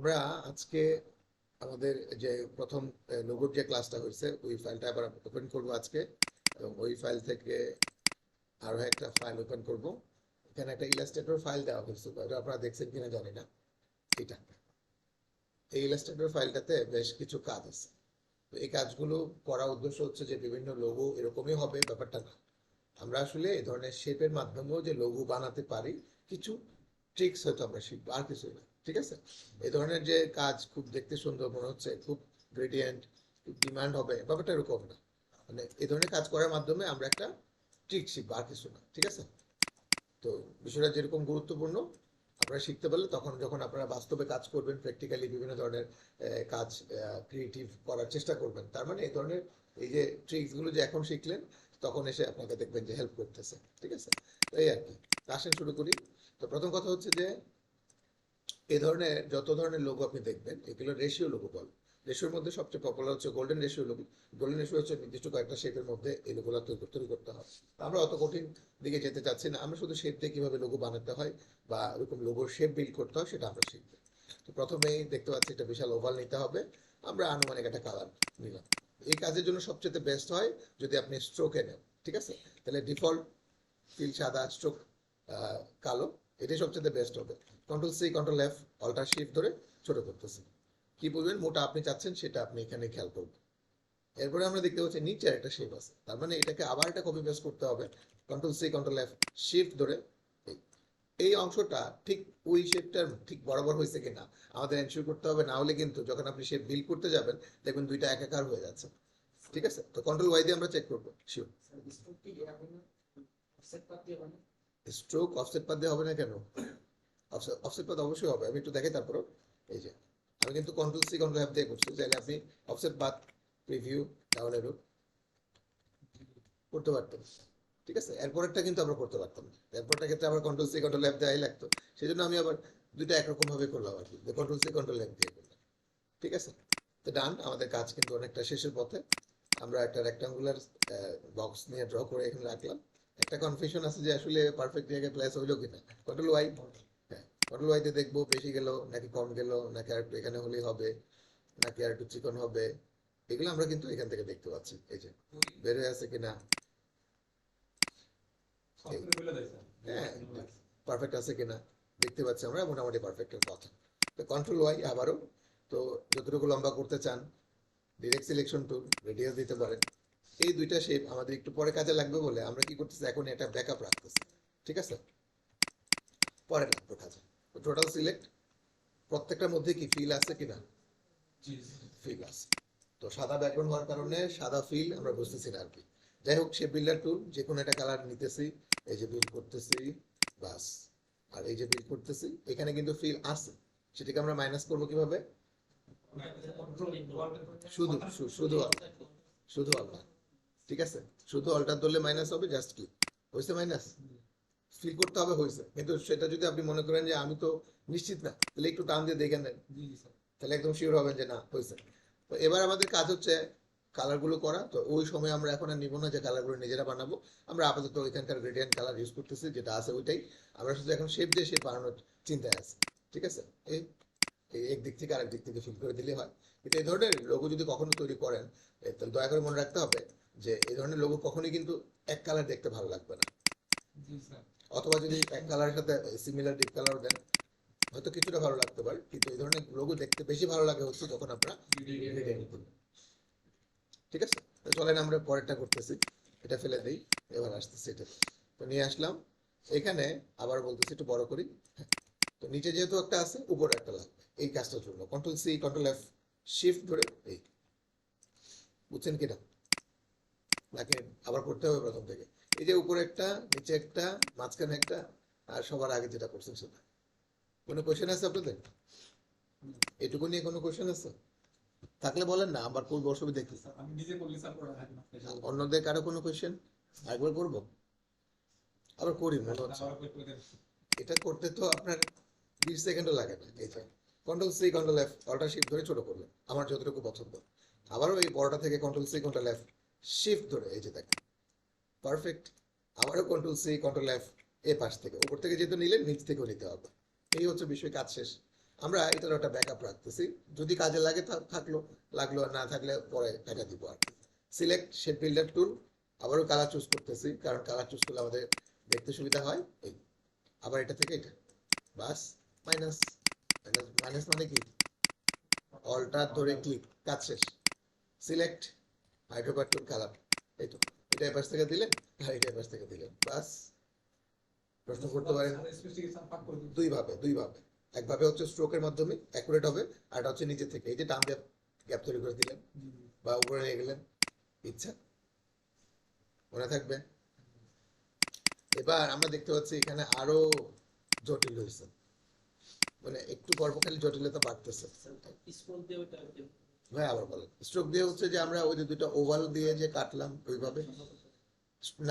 আমরা আজকে আমাদের যে প্রথম লোগোর যে ক্লাসটা হয়েছে ওই ফাইলটা আবার ওপেন করব আজকে, এবং ওই ফাইল থেকে আরো একটা ফাইল ওপেন করব। এখানে একটা ইলাস্ট্রেটর ফাইল দেওয়া হয়েছে, এটা আপনারা দেখছেন কিনা জানি না। এটা এই ইলাস্ট্রেটর ফাইলটাতে বেশ কিছু কাজ আছে। তো এই কাজগুলো করার উদ্দেশ্য হচ্ছে যে বিভিন্ন লোগো এরকমই হবে ব্যাপারটা না, আমরা আসলে এই ধরনের শেপের মাধ্যমেও যে লোগো বানাতে পারি কিছু ট্রিক্স হয়তো আমরা শিখবো, আর কিছুই না। ঠিক আছে, এই ধরনের যে কাজ খুব দেখতে সুন্দর মনে হচ্ছে, খুব গ্রেডিয়েন্ট, খুব ডিমান্ড হবে, ব্যাপারটা এরকম না। মানে এই ধরনের কাজ করার মাধ্যমে আমরা একটা ট্রিক শিখবো, আর কিছু না। ঠিক আছে, তো বিষয়টা যেরকম গুরুত্বপূর্ণ আপনারা শিখতে পারলে তখন যখন আপনারা বাস্তবে কাজ করবেন, প্র্যাকটিক্যালি বিভিন্ন ধরনের কাজ ক্রিয়েটিভ করার চেষ্টা করবেন, তার মানে এই ধরনের এই যে ট্রিক্সগুলো যে এখন শিখলেন তখন এসে আপনাকে দেখবেন যে হেল্প করতেছে। ঠিক আছে, তো এই আর কি। আসেন শুরু করি। তো প্রথম কথা হচ্ছে যে এই ধরনের যত ধরনের লোগো আপনি দেখবেন এগুলো রেশিও লোগো বলে। রেশিওর মধ্যে সবচেয়ে পপুলার হচ্ছে golden ratio logo. Golden ratio হচ্ছে নির্দিষ্ট কয়েকটা শেপের মধ্যে এই লোগোগুলো তৈরি করতে হয়। আমরা অত কঠিন দিকে যেতে চাচ্ছি না, আমরা শুধু শেপ দিয়ে কিভাবে লোগো বানাতে হয় বা এরকম লোগোর শেপ বিল্ড করতে হয় সেটা আমরা শিখবো। তো প্রথমেই দেখতে পাচ্ছি একটা বিশাল ওভাল নিতে হবে। আমরা আনুমানিক একটা কালার নিলাম। এই কাজের জন্য সবচেয়ে বেস্ট হয় যদি আপনি স্ট্রোকে নেন। ঠিক আছে, তাহলে ডিফল্ট ফিল সাদা, স্ট্রোক কালো, এটাই সবচেয়ে বেস্ট হবে। Control C control F alt shift ধরে ছোট করতেছি। কি বলবেন মোটা আপনি চাচ্ছেন সেটা আপনি এখানে খেয়াল করবেন। এরপরে আমরা দেখতে পাচ্ছি নিচে একটা শেপ আছে, তার মানে এটাকে আবার একটা কপি পেস্ট করতে হবে। Control C control F shift ধরে এই এই অংশটা ঠিক ওই শেপটার ঠিক বরাবর হয়েছে কিনা আমাদের এনশিওর করতে হবে, না হলে কিন্তু যখন আপনি শেপ বিল্ড করতে যাবেন দেখবেন দুইটা একাকার হয়ে যাচ্ছে। ঠিক আছে, তো কন্ট্রোল ওয়াই দিয়ে আমরা চেক করবো। শিওর, স্ট্রোক অফসেট পাত দিয়ে হবে না কেন? অফসেট পাত অবশ্যই হবে, আমি একটু দেখাই তারপর। এই যে আমি কিন্তু কন্ট্রোল সি কন্ট্রোল এফ দিয়ে করছি, চাইলে আপনি অফসেট পাত প্রিভিউ ডাউনলোড করতে পারতেন। ঠিক আছে, এরপরেরটা কিন্তু আমরা করতে পারতাম না, এরপরটা ক্ষেত্রে আবার কন্ট্রোল সি কন্ট্রোল এফ দেওয়াই লাগতো। সেই জন্য আমি আবার দুইটা একরকম ভাবে করলাম আর কি, কন্ট্রোল সি কন্ট্রোল এফ দিয়ে করলাম। ঠিক আছে, তো ডান, আমাদের কাজ কিন্তু অনেকটা শেষের পথে। আমরা একটা রেক্টাঙ্গুলার বক্স নিয়ে ড্র করে এখানে রাখলাম। একটা কনফিউশন আছে যে আসলে পারফেক্ট জায়গায় প্লেস হইলো কিনা। কন্ট্রোল ওয়াই, হ্যাঁ কন্ট্রোল ওয়াইতে দেখবো বেশি গেল নাকি কম গেল, নাকি আর একটু এখানে হলেই হবে, নাকি আর একটু চিকন হবে। এগুলো আমরা কিন্তু এখান থেকে দেখতে পাচ্ছি, এই যে বের হয়ে আছে কিনা, হ্যাঁ পারফেক্ট আছে কিনা দেখতে পাচ্ছি আমরা, মোটামুটি পারফেক্টের কথা। তো কন্ট্রোল ওয়াই আবারও, তো যতটুকু লম্বা করতে চান ডিরেক্ট সিলেকশন টুল রেডিয়াস দিতে পারেন। এই দুইটা শেপ আমাদের একটু পরে কাজে লাগবে বলে আমরা কি করতেছি এখন এটা ব্যাকআপ রাখতেছি। ঠিক আছে, পরে লাগবে কাজে। টোটাল সিলেক্ট, প্রত্যেকটার মধ্যে কি ফিল আছে কিনা, ফিল আছে। তো সাদা ব্যাকগ্রাউন্ড হওয়ার কারণে সাদা ফিল আমরা বুঝতেছি না আর কি। যাই হোক, শেপ বিল্ডার টুল যে কোনো একটা কালার নিতেছি, এই যে বিল্ড করতেছি, বাস। আর এই যে বিল্ড করতেছি এখানে কিন্তু ফিল আছে, সেটাকে আমরা মাইনাস করবো কিভাবে? শুধু শুধু শুধু আল্লাহ। ঠিক আছে, শুধু অল্টার ধরলে মাইনাস হবে, জাস্ট ক্লিক হয়েছে মাইনাস। ফিল করতে হবে হয়েছে, কিন্তু সেটা যদি আপনি মনে করেন যে আমি তো নিশ্চিত না, তাহলে একটু টান দিয়ে দেখে নেন, তাহলে একদম শিওর হবেন যে না হয়েছে। তো এবার আমাদের কাজ হচ্ছে কালার গুলো করা। তো ওই সময় আমরা এখন আর নিব না যে কালার গুলো নিজেরা বানাবো, আমরা আপাতত এখানকার গ্রেডিয়েন্ট কালার ইউজ করতেছি, যেটা আছে ওইটাই। আমরা শুধু এখন শেপ দিয়ে শেপ বানানোর চিন্তায় আছি। ঠিক আছে, এই এক দিক থেকে আরেক দিক থেকে ফিল করে দিলে হয়। কিন্তু এই ধরনের লোগো যদি কখনো তৈরি করেন তাহলে দয়া করে মনে রাখতে হবে যে এই ধরনের লোগো কখনোই কিন্তু এক কালার দেখতে ভালো লাগবে না। অথবা যদি এক কালারের সাথে সিমিলার ডিপ কালার দেন হয়তো কিছুটা ভালো লাগতে পারে, কিন্তু এই ধরনের লোগো দেখতে বেশি ভালো লাগে হচ্ছে যখন আপনারা গ্রেডিয়েন্ট করবেন। ঠিক আছে, তো চলেন আমরা পরেরটা করতেছি, এটা ফেলে দিই। এবার আসতেছি এটা, তো নিয়ে আসলাম এখানে। আবার বলতেছি একটু বড় করি। তো নিচে যেহেতু একটা আছে উপরে একটা লাগবে এই কাজটার জন্য, control C control F shift ধরে এই, বুঝছেন কিনা নাকি আবার করতে হবে প্রথম থেকে? এই যে উপরে একটা, নিচে একটা, মাঝখানে একটা, আর সবার আগে যেটা করছেন সেটা। কোনো কোয়েশ্চেন আছে আপনাদের? এটুকু নিয়ে কোনো কোয়েশ্চেন আছে থাকলে বলেন না, আবার করবো, অসুবিধা কি? আমি নিজে করলে স্যার করা হয় না। অন্যদের কারো কোনো কোয়েশ্চেন? একবার করবো, আবার করি মনে হচ্ছে। এটা করতে তো আপনার 20 সেকেন্ডও লাগে না। এই যে control C control F alt shift ধরে ছোট করবেন আমার যতটুকু পছন্দ। আবারও এই বড়টা থেকে control C control F shift ধরে এই যে দেখেন পারফেক্ট। আবারও কন্ট্রোল সি কন্ট্রোল এফ এ পাশ থেকে উপর থেকে যেহেতু নিলেন নিচ থেকেও নিতে হবে। এই হচ্ছে বিষয়, কাজ শেষ। আমরা এটার একটা ব্যাকআপ রাখতেছি, যদি কাজে লাগে থাকলো, লাগলো, আর না থাকলে পরে টাকা দিব আর কি। সিলেক্ট শেপ বিল্ডার টুল, আবারও কালার চুজ করতেছি, কারণ কালার চুজ করলে আমাদের দেখতে সুবিধা হয়। এই আবার এটা থেকে এটা, বাস, মাইনাস, মাইনাস মাইনাস মানে কি, অল্টার ধরে ক্লিক, কাজ শেষ। সিলেক্ট হাইড্রোপার টুল, কালার, এই তো, এটা এপাশ থেকে দিলেন আর এটা এপাশ থেকে দিলেন, বাস। প্রশ্ন করতে পারেন দুই ভাবে, একভাবে হচ্ছে স্ট্রোকের মাধ্যমে অ্যাকুরেট হবে, আর এটা হচ্ছে নিচে থেকে, এই যে টান দিয়ে গ্যাপ তৈরি করে দিলেন বা উপরে নিয়ে গেলেন, ইচ্ছা, মনে থাকবে। এবার আমরা দেখতে পাচ্ছি এখানে আরো জটিল হয়েছে, মানে একটু পরপর খালি জটিলতা বাড়তেছে। ভাই আবার বলেন, স্ট্রোক দিয়ে হচ্ছে যে আমরা ওই যে দুটো ওভাল দিয়ে যে কাটলাম ওইভাবে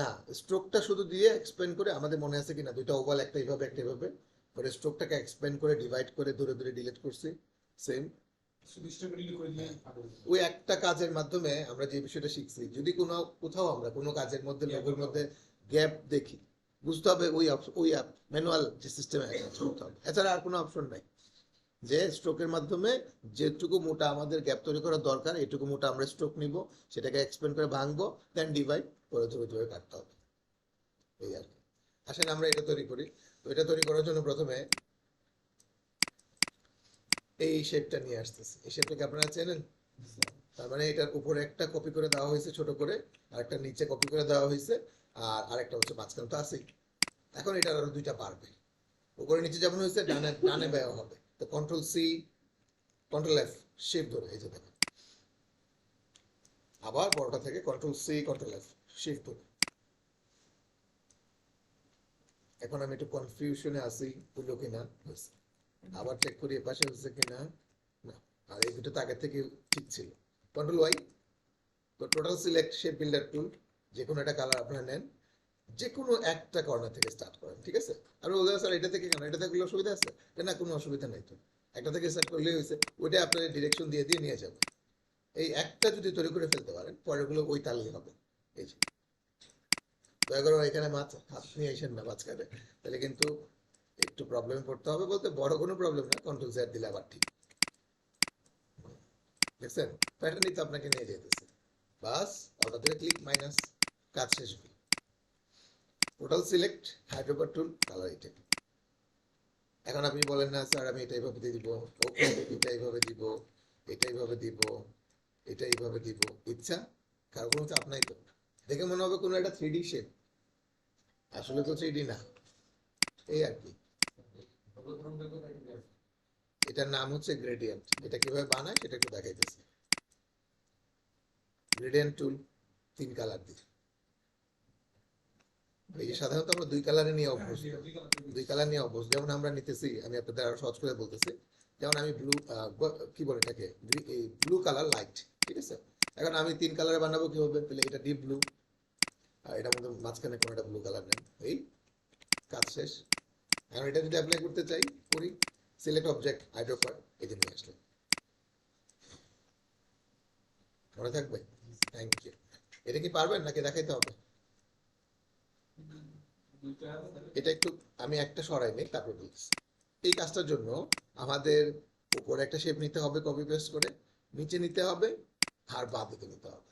না, স্ট্রোকটা শুধু দিয়ে এক্সপ্লেন করে, আমাদের মনে আছে কিনা দুইটা ওভাল, একটা এইভাবে একটা এইভাবে, পরে স্ট্রোকটাকে এক্সপ্লেন করে ডিভাইড করে দূরে দূরে ডিলিট করছি, সেম। ওই একটা কাজের মাধ্যমে আমরা যে বিষয়টা শিখছি, যদি কোথাও আমরা কোনো কাজের মধ্যে লোগোর মধ্যে গ্যাপ দেখি, বুঝতে হবে ওই ম্যানুয়াল যে সিস্টেমে করতে হবে, এছাড়া আর কোনো অপশন নাই। যে স্ট্রোকের মাধ্যমে যেটুকু মোটা আমাদের গ্যাপ তৈরি করা দরকার, এটুকু মোটা আমরা স্ট্রোক নিব, সেটাকে এক্সপ্লেন করে ভাঙবো, দেন ডিভাইড করে ধরে ধরে কাটতে হবে, এই আর কি। আসেন আমরা এটা তৈরি করি। তো এটা তৈরি করার জন্য প্রথমে এই শেপটা নিয়ে আসতেছি, এই শেপটাকে আপনারা চেনেন, তার মানে এটার উপরে একটা কপি করে দেওয়া হয়েছে ছোট করে, আর একটা নিচে কপি করে দেওয়া হয়েছে, আর আরেকটা হচ্ছে মাঝখানে তো আছেই। এখন এটার আরো দুইটা পারবে, উপরে নিচে যেমন হয়েছে ডানে ডানে ব্যয় হবে, তো control C control F shift ধরে, এই যে দেখেন, আবার বড়টা থেকে control C control F shift ধরে। এখন আমি একটু কনফিউশনে আছি, হলো কিনা, হয়েছে, আবার চেক করি এপাশে হয়েছে কিনা, না, আর এই দুটো তো আগের থেকে ঠিক ছিল। কন্ট্রোল ওয়াই, তো টোটাল সিলেক্ট শেপ বিল্ডার টুল, যে কোনো একটা কালার আপনারা নেন, যে কোনো একটা কর্নার থেকে স্টার্ট করেন, ঠিক আছে। আর বলতে স্যার এটা থেকে কেন, এটা থেকে অসুবিধা আছে, না কোনো অসুবিধা নেই, তো একটা থেকে স্টার্ট করলেই হয়েছে, ওইটা আপনার ডিরেকশন দিয়ে দিয়ে নিয়ে যাবে। এই একটা যদি তৈরি করে ফেলতে পারেন, পরেরগুলো ওই তালেই হবে। এই যে দয়া করে এখানে মাছ হাত নিয়ে আসেন না মাঝখানে, তাহলে কিন্তু একটু প্রবলেমে পড়তে হবে, বলতে বড় কোনো প্রবলেম না, কন্ট্রোল জেড দিলে আবার ঠিক। দেখছেন প্যাটার্নই তো আপনাকে নিয়ে যেতেছে, বাস, অর্ডার ধরে ক্লিক, মাইনাস, কাজ শেষ হল। টোটাল সিলেক্ট হাইড্রোপার টুল, কালার এটা। এখন আপনি বলেন না স্যার আমি এটা এইভাবে দিয়ে দিব, ওকে এটা এইভাবে দিব, এটা এইভাবে দিব, এটা এইভাবে দিব, ইচ্ছা, কারো কোনো চাপ নাই তো। দেখে মনে হবে কোনো একটা 3D শেপ, আসলে তো 3D না, এই আর কি। এটার নাম হচ্ছে গ্রেডিয়েন্ট, এটা কিভাবে বানায় সেটা একটু দেখাইতেছি। গ্রেডিয়েন্ট টুল, 3 কালার দিয়ে, এই যে সাধারণত আমরা 2 কালারে নিয়ে অভ্যস্ত, 2 কালার নিয়ে অভ্যস্ত, যেমন আমরা নিতেছি, আমি আপনাদের আরো সহজ করে বলতেছি, যেমন আমি ব্লু, কি বলে এটাকে, ব্লু কালার লাইট, ঠিক আছে। এখন আমি 3 কালারে বানাবো কিভাবে, তাহলে এটা ডিপ ব্লু, আর এটার মধ্যে মাঝখানে কোনো একটা ব্লু কালার নেন, এই কাজ শেষ। এখন এটা যদি অ্যাপ্লাই করতে চাই, করি, সিলেক্ট অবজেক্ট হাইড্রোপার, এই যে নিয়ে আসলে, মনে থাকবে। Thank you. এটা কি পারবেন নাকি দেখাইতে হবে? এটা একটু আমি একটা সরাই নেই, তারপর বলছি। এই কাজটার জন্য আমাদের উপরে একটা শেপ নিতে হবে কপি পেস্ট করে, নিচে নিতে হবে, আর বাঁ দিকে নিতে হবে,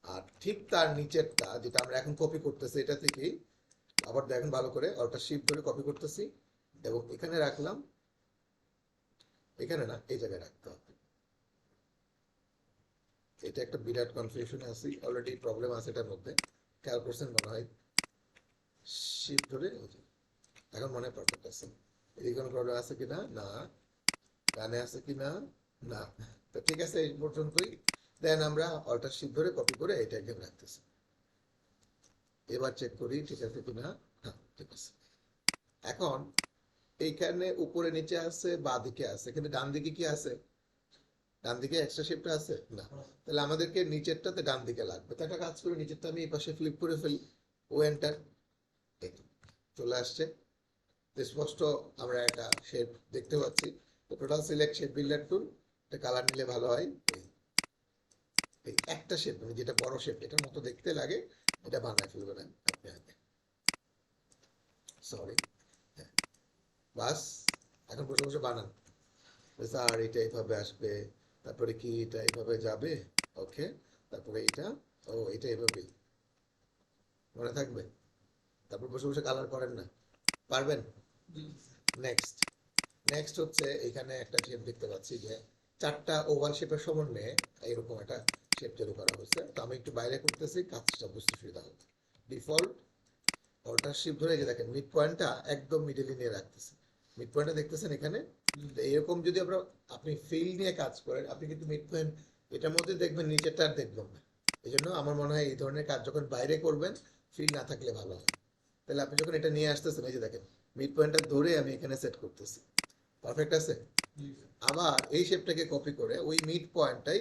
আর ঠিক তার নিচেরটা যেটা আমরা এখন কপি করতেছি, এটা থেকেই আবার দেখেন ভালো করে, ওটা শিফট ধরে কপি করতেছি এবং এখানে রাখলাম, এখানে না, এই জায়গায় রাখতে হবে। এটা একটা বিরাট কনফিউশনে আছি, অলরেডি প্রবলেম আছে এটার মধ্যে, খেয়াল করছেন মনে হয়, শিফট ধরে, এখন মনে হয় পারফেক্ট আছে। এদিকে কোনো প্রবলেম আছে কিনা, না, ডানে আছে কিনা, না, তো ঠিক আছে এই পর্যন্তই। দেন আমরা অল্টার শিফট ধরে কপি করে এটা এখানে রাখতেছি, এবার চেক করি ঠিক আছে কিনা, হ্যাঁ ঠিক আছে। এখন এইখানে উপরে নিচে আছে, বাঁ দিকে আছে, কিন্তু ডান দিকে কি আছে, ডান দিকে এক্সট্রা শিফট আছে না, তাহলে আমাদেরকে নিচেরটাতে ডান দিকে লাগবে, তো একটা কাজ করে নিচেরটা আমি এই পাশে ফ্লিপ করে ফেলি, ও এন্টার, এই তো চলে আসছে স্পষ্ট, আমরা একটা শেপ দেখতে পাচ্ছি। তো টোটাল সিলেক্ট শেপ বিল্ডার টুল, এটা কালার নিলে ভালো হয়, এই একটা শেপ, মানে যেটা বড় শেপ এটার মতো দেখতে লাগে, এটা বানায় ফেলবেন আপনি আগে, সরি, বাস, এখন বসে বসে বানান, স্যার এটা এইভাবে আসবে, তারপরে কি এটা এইভাবে যাবে, ওকে, তারপরে এটা, ও এটা এভাবেই মনে থাকবে, তারপর বসে বসে কালার করেন না, পারবেন? নেক্সট, নেক্সট হচ্ছে এখানে একটা শেপ দেখতে পাচ্ছি যে চারটা ওভাল শেপের সমন্বয়ে এরকম একটা শেপ তৈরি করা হয়েছে। তো আমি একটু বাইরে করতেছি, কাজটা বুঝতে সুবিধা হবে। ডিফল্ট অল্টার শিফট ধরে যে দেখেন মিড পয়েন্টটা একদম মিডলে নিয়ে রাখতেছে, মিড পয়েন্টটা দেখতেছেন এখানে। তো এরকম যদি আমরা, আপনি ফিল নিয়ে কাজ করেন, আপনি কিন্তু মিড পয়েন্ট এটার মধ্যে দেখবেন, নিচেরটা আর দেখবেন না। এই জন্য আমার মনে হয় এই ধরনের কাজ যখন বাইরে করবেন, ফিল না থাকলে ভালো হয়। তাহলে আপনি যখন এটা নিয়ে আসতেছেন, এই যে দেখেন মিড পয়েন্টটা ধরে আমি এখানে সেট করতেছি, পারফেক্ট আছে। আবার এই শেপটাকে কপি করে ওই মিড পয়েন্টটাই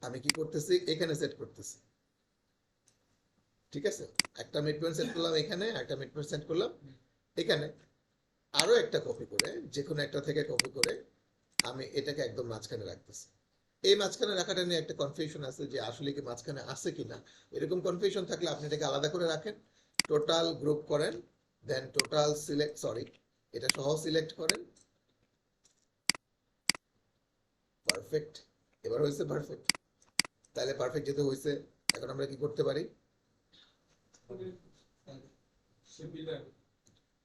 আমি কি করতেছি, এখানে সেট করতেছি, ঠিক আছে। একটা মিড পয়েন্ট সেট করলাম এখানে, একটা মিড পয়েন্ট সেট করলাম এখানে, আরো একটা কপি করে, যে কোনো একটা থেকে কপি করে আমি এটাকে একদম মাঝখানে রাখতেছি। এই মাঝখানে রাখাটা নিয়ে একটা কনফিউশন আছে যে আসলে কি মাঝখানে আছে কিনা। এরকম কনফিউশন থাকলে আপনি এটাকে আলাদা করে রাখেন, টোটাল গ্রুপ করেন, দেন টোটাল সিলেক্ট, সরি, এটা সহ সিলেক্ট করেন, পারফেক্ট। এবার হয়েছে পারফেক্ট। তাহলে পারফেক্ট যেহেতু হয়েছে, এখন আমরা কি করতে পারি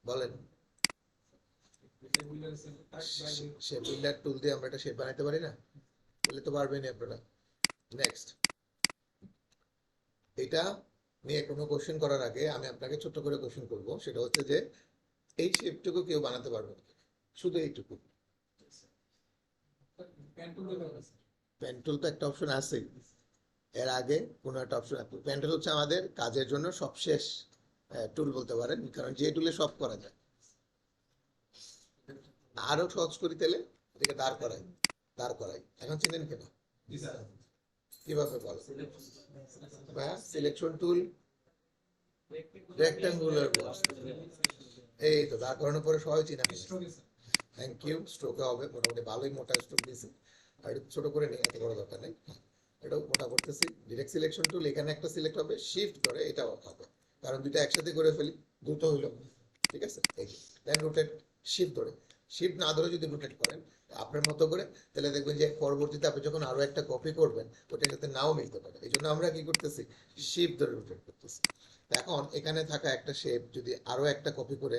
বলেন? শেপ বিল্ডার টুল দিয়ে আমরা একটা শেপ বানাতে পারি না? বলে তো পারবেনই আপনারা। নেক্সট, এটা নিয়ে কোনো কোশ্চেন করার আগে আমি আপনাকে ছোট্ট করে কোশ্চেন করব, সেটা হচ্ছে যে এই শেপটুকু কেউ বানাতে পারবে না, শুধু এইটুকু। পেন টুল তো একটা অপশন আছে, এর আগে কোনো একটা অপশন আছে। পেন টুল হচ্ছে আমাদের কাজের জন্য সবশেষ টুল বলতে পারেন, কারণ যে টুলে সব করা যায়। আরো সহজ করি তাহলে, এটাকে দাঁড় করাই, দাঁড় করাই, এখন চিনেন কেন? কিভাবে বল? সিলেকশন টুল, রেক্টাঙ্গুলার বক্স, এই তো দাঁড় করানোর পরে সবাই চিনা ফেলে। Thank you. স্ট্রোকে হবে মোটামুটি ভালোই মোটা স্ট্রোক দিয়েছি, আর একটু ছোট করে নিই, এত বড় দরকার নেই। এটাও মোটা করতেছি। ডিরেক্ট সিলেকশন টুল, এখানে একটা সিলেক্ট হবে, শিফট করে এটাও হবে, কারণ দুইটা একসাথে করে ফেলি, দ্রুত হইল, ঠিক আছে। এই দেন রোটেট, শিফট ধরে, শিফট না ধরে যদি রোটেট করেন আপনার মতো করে, তাহলে দেখবেন যে পরবর্তীতে আপনি যখন আরো একটা কপি করবেন ওটার সাথে নাও মিলতে পারে। এই জন্য আমরা কি করতেছি, শিফট ধরে রোটেট করতেছি। এখন এখানে থাকা একটা শেপ যদি আরো একটা কপি করে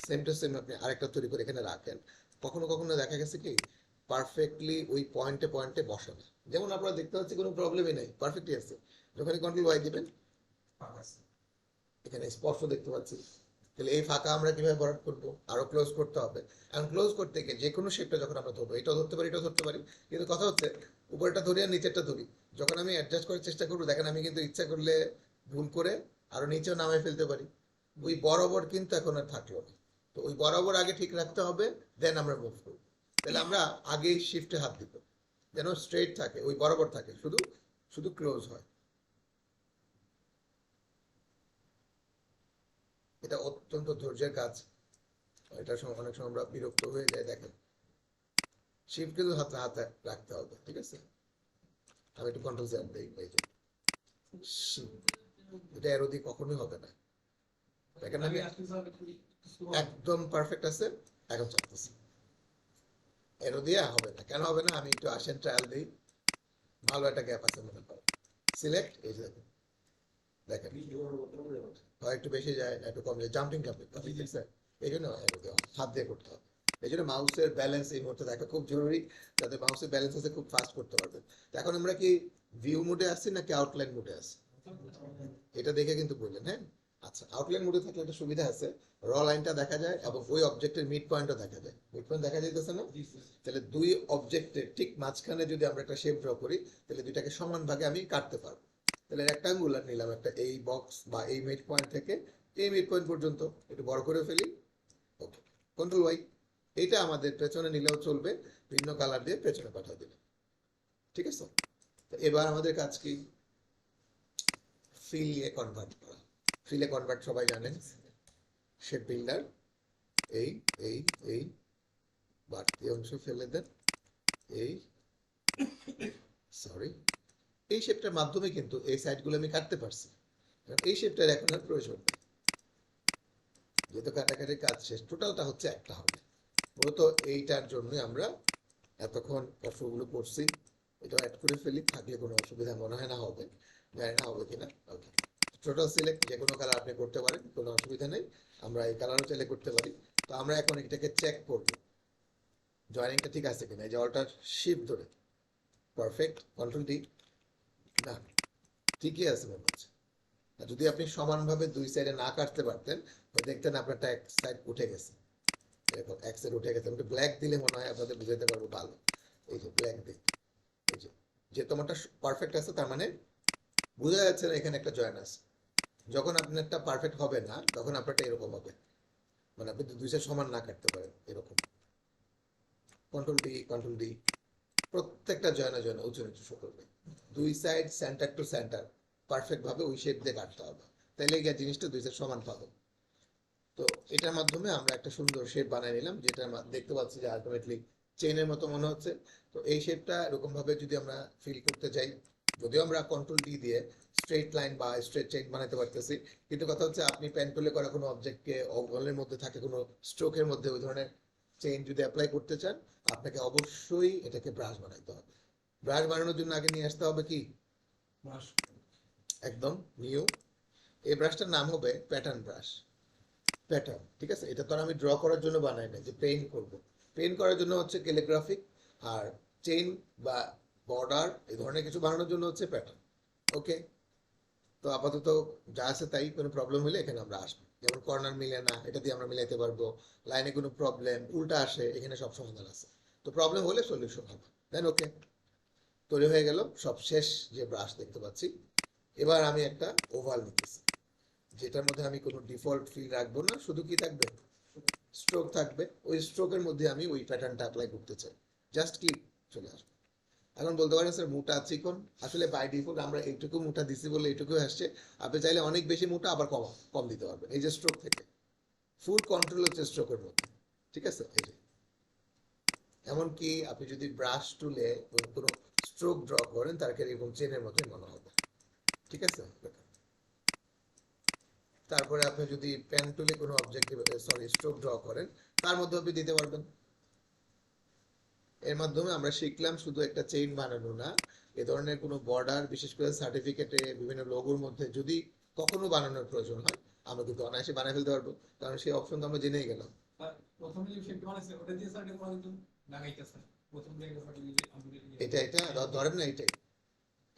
সেম টু সেম আপনি আরেকটা তৈরি করে এখানে রাখেন, কখনো কখনো দেখা গেছে কি পারফেক্টলি ওই পয়েন্টে পয়েন্টে বসে না। যেমন আপনারা দেখতে পাচ্ছি কোনো প্রবলেমই নেই, পারফেক্টলি আছে। যখন কন্ট্রোল ওয়াই দিবেন এখানে স্পষ্ট দেখতে পাচ্ছি। তাহলে এই ফাঁকা আমরা কিভাবে ভরাট করবো, আরো ক্লোজ করতে হবে। এখন ক্লোজ করতে গিয়ে যে কোনো শেপটা যখন আমরা ধরবো, এটাও ধরতে পারি, এটাও ধরতে পারি, কিন্তু কথা হচ্ছে উপরটা ধরি আর নিচেরটা ধরি, যখন আমি অ্যাডজাস্ট করার চেষ্টা করবো, দেখেন আমি কিন্তু ইচ্ছা করলে ভুল করে আরো নিচেও নামাই ফেলতে পারি। ওই বরাবর কিন্তু এখন আর থাকলো না। তো ওই বরাবর আগে ঠিক রাখতে হবে, দেন আমরা মুভ করবো। তাহলে আমরা আগে শিফটে হাত দিব, যেন স্ট্রেট থাকে, ওই বরাবর থাকে, শুধু শুধু ক্লোজ হয়। এটা অত্যন্ত ধৈর্যের কাজ, এটার সময় অনেক সময় আমরা বিরক্ত হয়ে যাই। দেখেন শিফট কিন্তু হাতে হাতে রাখতে হবে, ঠিক আছে। আমি একটু কন্ট্রোল জ্যাম দিই, এই যে shift, এটা এরো দিয়ে কখনোই হবে না। দেখেন আমি একদম পারফেক্ট আছে, এখন চলতেছে, এরো দিয়ে হবে না। কেন হবে না, আমি একটু আসেন ট্রায়াল দিই, ভালো একটা গ্যাপ আছে মনে করেন, সিলেক্ট, এই যে দেখেন হয় একটু বেশি যায়, একটু কম যায়, জাম্পিং জাম্পিং, ঠিক আছে। এই জন্য হাত দিয়ে করতে হবে। এই জন্য মাউসের ব্যালেন্স এই মুহূর্তে দেখা খুব জরুরি, যাতে মাউসের ব্যালেন্স আছে খুব ফাস্ট করতে পারবে। এখন আমরা কি ভিউ মোডে আসছি নাকি আউটলাইন মোডে আছি, এটা দেখে কিন্তু বললেন। হ্যাঁ, আচ্ছা, আউটলাইন মোডে থাকলে একটা সুবিধা আছে, র লাইনটা দেখা যায় এবং ওই অবজেক্টের মিড পয়েন্টও দেখা যায়। মিড পয়েন্ট দেখা যাইতেছে না? তাহলে দুই অবজেক্টের ঠিক মাঝখানে যদি আমরা একটা শেপ ড্র করি, তাহলে দুইটাকে সমান ভাগে আমি কাটতে পারবো। তাহলে রেক্টাঙ্গুলার নিলাম একটা, এই বক্স বা এই মিড পয়েন্ট থেকে এই মিড পয়েন্ট পর্যন্ত একটু বড় করে ফেলি, ওকে, কন্ট্রোল ওয়াই। এইটা আমাদের পেছনে নিলেও চলবে, ভিন্ন কালার দিয়ে পেছনে পাঠিয়ে দিলে, ঠিক আছে। তো এবার আমাদের কাজ কি, ফিলে কনভার্ট করা। ফিলে কনভার্ট সবাই জানেন, শেপ বিল্ডার, এই এই এই বাড়তি অংশ ফেলে দেন, এই সরি, এই শেপটার মাধ্যমে কিন্তু এই সাইডগুলো আমি কাটতে পারছি, কারণ এই শেপটার এখন আর প্রয়োজন নেই, যেহেতু কাটাকাটির কাজ শেষ। টোটালটা হচ্ছে একটা হবে, মূলত এইটার জন্যই আমরা এতক্ষণ কষ্টগুলো করছি, এটা অ্যাড করে ফেলি, থাকলে কোনো অসুবিধা মনে হয় না হবে, জানি না হবে কিনা। ওকে, টোটাল সিলেক্ট যে কোনো কালার আপনি করতে পারেন, কোনো অসুবিধা নেই, আমরা এই কালারও চাইলে করতে পারি। তো আমরা এখন এটাকে চেক করব জয়েনিংটা ঠিক আছে কিনা। এই যে অল্টার শিফট ধরে পারফেক্ট, কন্ট্রোল ডি, না ঠিকই আছে মনে হচ্ছে। আর যদি আপনি সমানভাবে দুই সাইডে না কাটতে পারতেন, হয় দেখতেন আপনারটা এক সাইড উঠে গেছে, এরকম এক সাইড উঠে গেছে। আমি ব্ল্যাক দিলে মনে হয় আপনাদের বুঝাতে পারবো ভালো। এই যে ব্ল্যাক দিই, এই যে যে তোমারটা পারফেক্ট আছে, তার মানে বোঝা যাচ্ছে না এখানে একটা জয়েন আছে। যখন আপনারটা পারফেক্ট হবে না, তখন আপনারটা এরকম হবে, মানে আপনি দুই সাইড সমান না কাটতে পারেন এরকম। কন্ট্রোল ডি, কন্ট্রোল ডি, প্রত্যেকটা জয়েনে জয়েনে উঁচু নিচু শো করবে, দুই side centre to centre perfect ভাবে ওই শেপ দিয়ে কাটতে হবে, তাইলে গিয়ে জিনিসটা দুই সাইড সমান পাবে। তো এটার মাধ্যমে আমরা একটা সুন্দর শেপ বানিয়ে নিলাম, যেটা দেখতে পাচ্ছি যে আলটিমেটলি চেইনের মতো মনে হচ্ছে। তো এই শেপটা এরকম ভাবে যদি আমরা ফিল করতে চাই, যদিও আমরা কন্ট্রোল ডি দিয়ে স্ট্রেট লাইন বা স্ট্রেট চেইন বানাতে পারতেছি, কিন্তু কথা হচ্ছে আপনি পেন টুলে করা কোনো অবজেক্টকে অঙ্গলের মধ্যে থাকে কোনো স্ট্রোকের মধ্যে ওই ধরনের চেইন যদি অ্যাপ্লাই করতে চান, আপনাকে অবশ্যই এটাকে ব্রাশ বানাইতে হবে। ব্রাশ বানানোর জন্য আগে নিয়ে আসতে হবে কি, একদম নিউ, এই ব্রাশটার নাম হবে প্যাটার্ন ব্রাশ। প্যাটার্ন, ঠিক আছে, এটা তো আর আমি ড্র করার জন্য বানাই না যে পেইন্ট করব। পেইন্ট করার জন্য হচ্ছে ক্যালিগ্রাফিক, আর চেইন বা বর্ডার এই ধরনের কিছু বানানোর জন্য হচ্ছে প্যাটার্ন। ওকে, তো আপাতত যা আছে তাই, কোনো প্রবলেম হলে এখানে আমরা আসবো। যেমন কর্নার মিলে না, এটা দিয়ে আমরা মিলাইতে পারবো। লাইনে কোনো প্রবলেম উল্টা আসে, এখানে সব সমাধান আছে। তো প্রবলেম হলে সলিউশন হবে দেন। ওকে, তৈরি হয়ে গেল সব শেষ যে ব্রাশ দেখতে পাচ্ছি। এবার আমি একটা ওভাল নিতেছি, যেটার মধ্যে আমি কোনো ডিফল্ট ফিল রাখবো না, শুধু কি থাকবে, স্ট্রোক থাকবে। ওই স্ট্রোকের মধ্যে আমি ওই প্যাটার্নটা অ্যাপ্লাই করতে চাই, জাস্ট ক্লিক, চলে আসবে। এখন বলতে পারেন স্যার মোটা চিকন, আসলে বাই ডিফল্ট আমরা এইটুকু মোটা দিছি বলে এইটুকু আসছে। আপনি চাইলে অনেক বেশি মোটা আবার কম কম দিতে পারবেন, এই যে স্ট্রোক থেকে ফুল কন্ট্রোল হচ্ছে স্ট্রোকের মধ্যে, ঠিক আছে। এই যে এমনকি আপনি যদি ব্রাশ টুলে কোনো স্ট্রোক ড্র করেন, তার এরকম চেনের মতোই মনে হবে, ঠিক আছে। তারপরে আপনি যদি পেন টুলে কোনো অবজেক্টিভ সরি স্ট্রোক ড্র করেন, তার মধ্যে আপনি দিতে পারবেন। এর মাধ্যমে আমরা শিখলাম শুধু একটা চেইন বানানো না, এ ধরনের কোনো বর্ডার, বিশেষ করে সার্টিফিকেটে বিভিন্ন লোগোর মধ্যে যদি কখনো বানানোর প্রয়োজন হয়, আমরা কিন্তু অনায়াসে বানিয়ে ফেলতে পারবো, কারণ সেই অপশন তো আমরা জেনেই গেলাম। প্রথমে যে শেপটা বানাইছে ওটা দিয়ে স্যার এটা কিন্তু লাগাইতেছে প্রথম যে এটা এটা ধরেন না, এটাই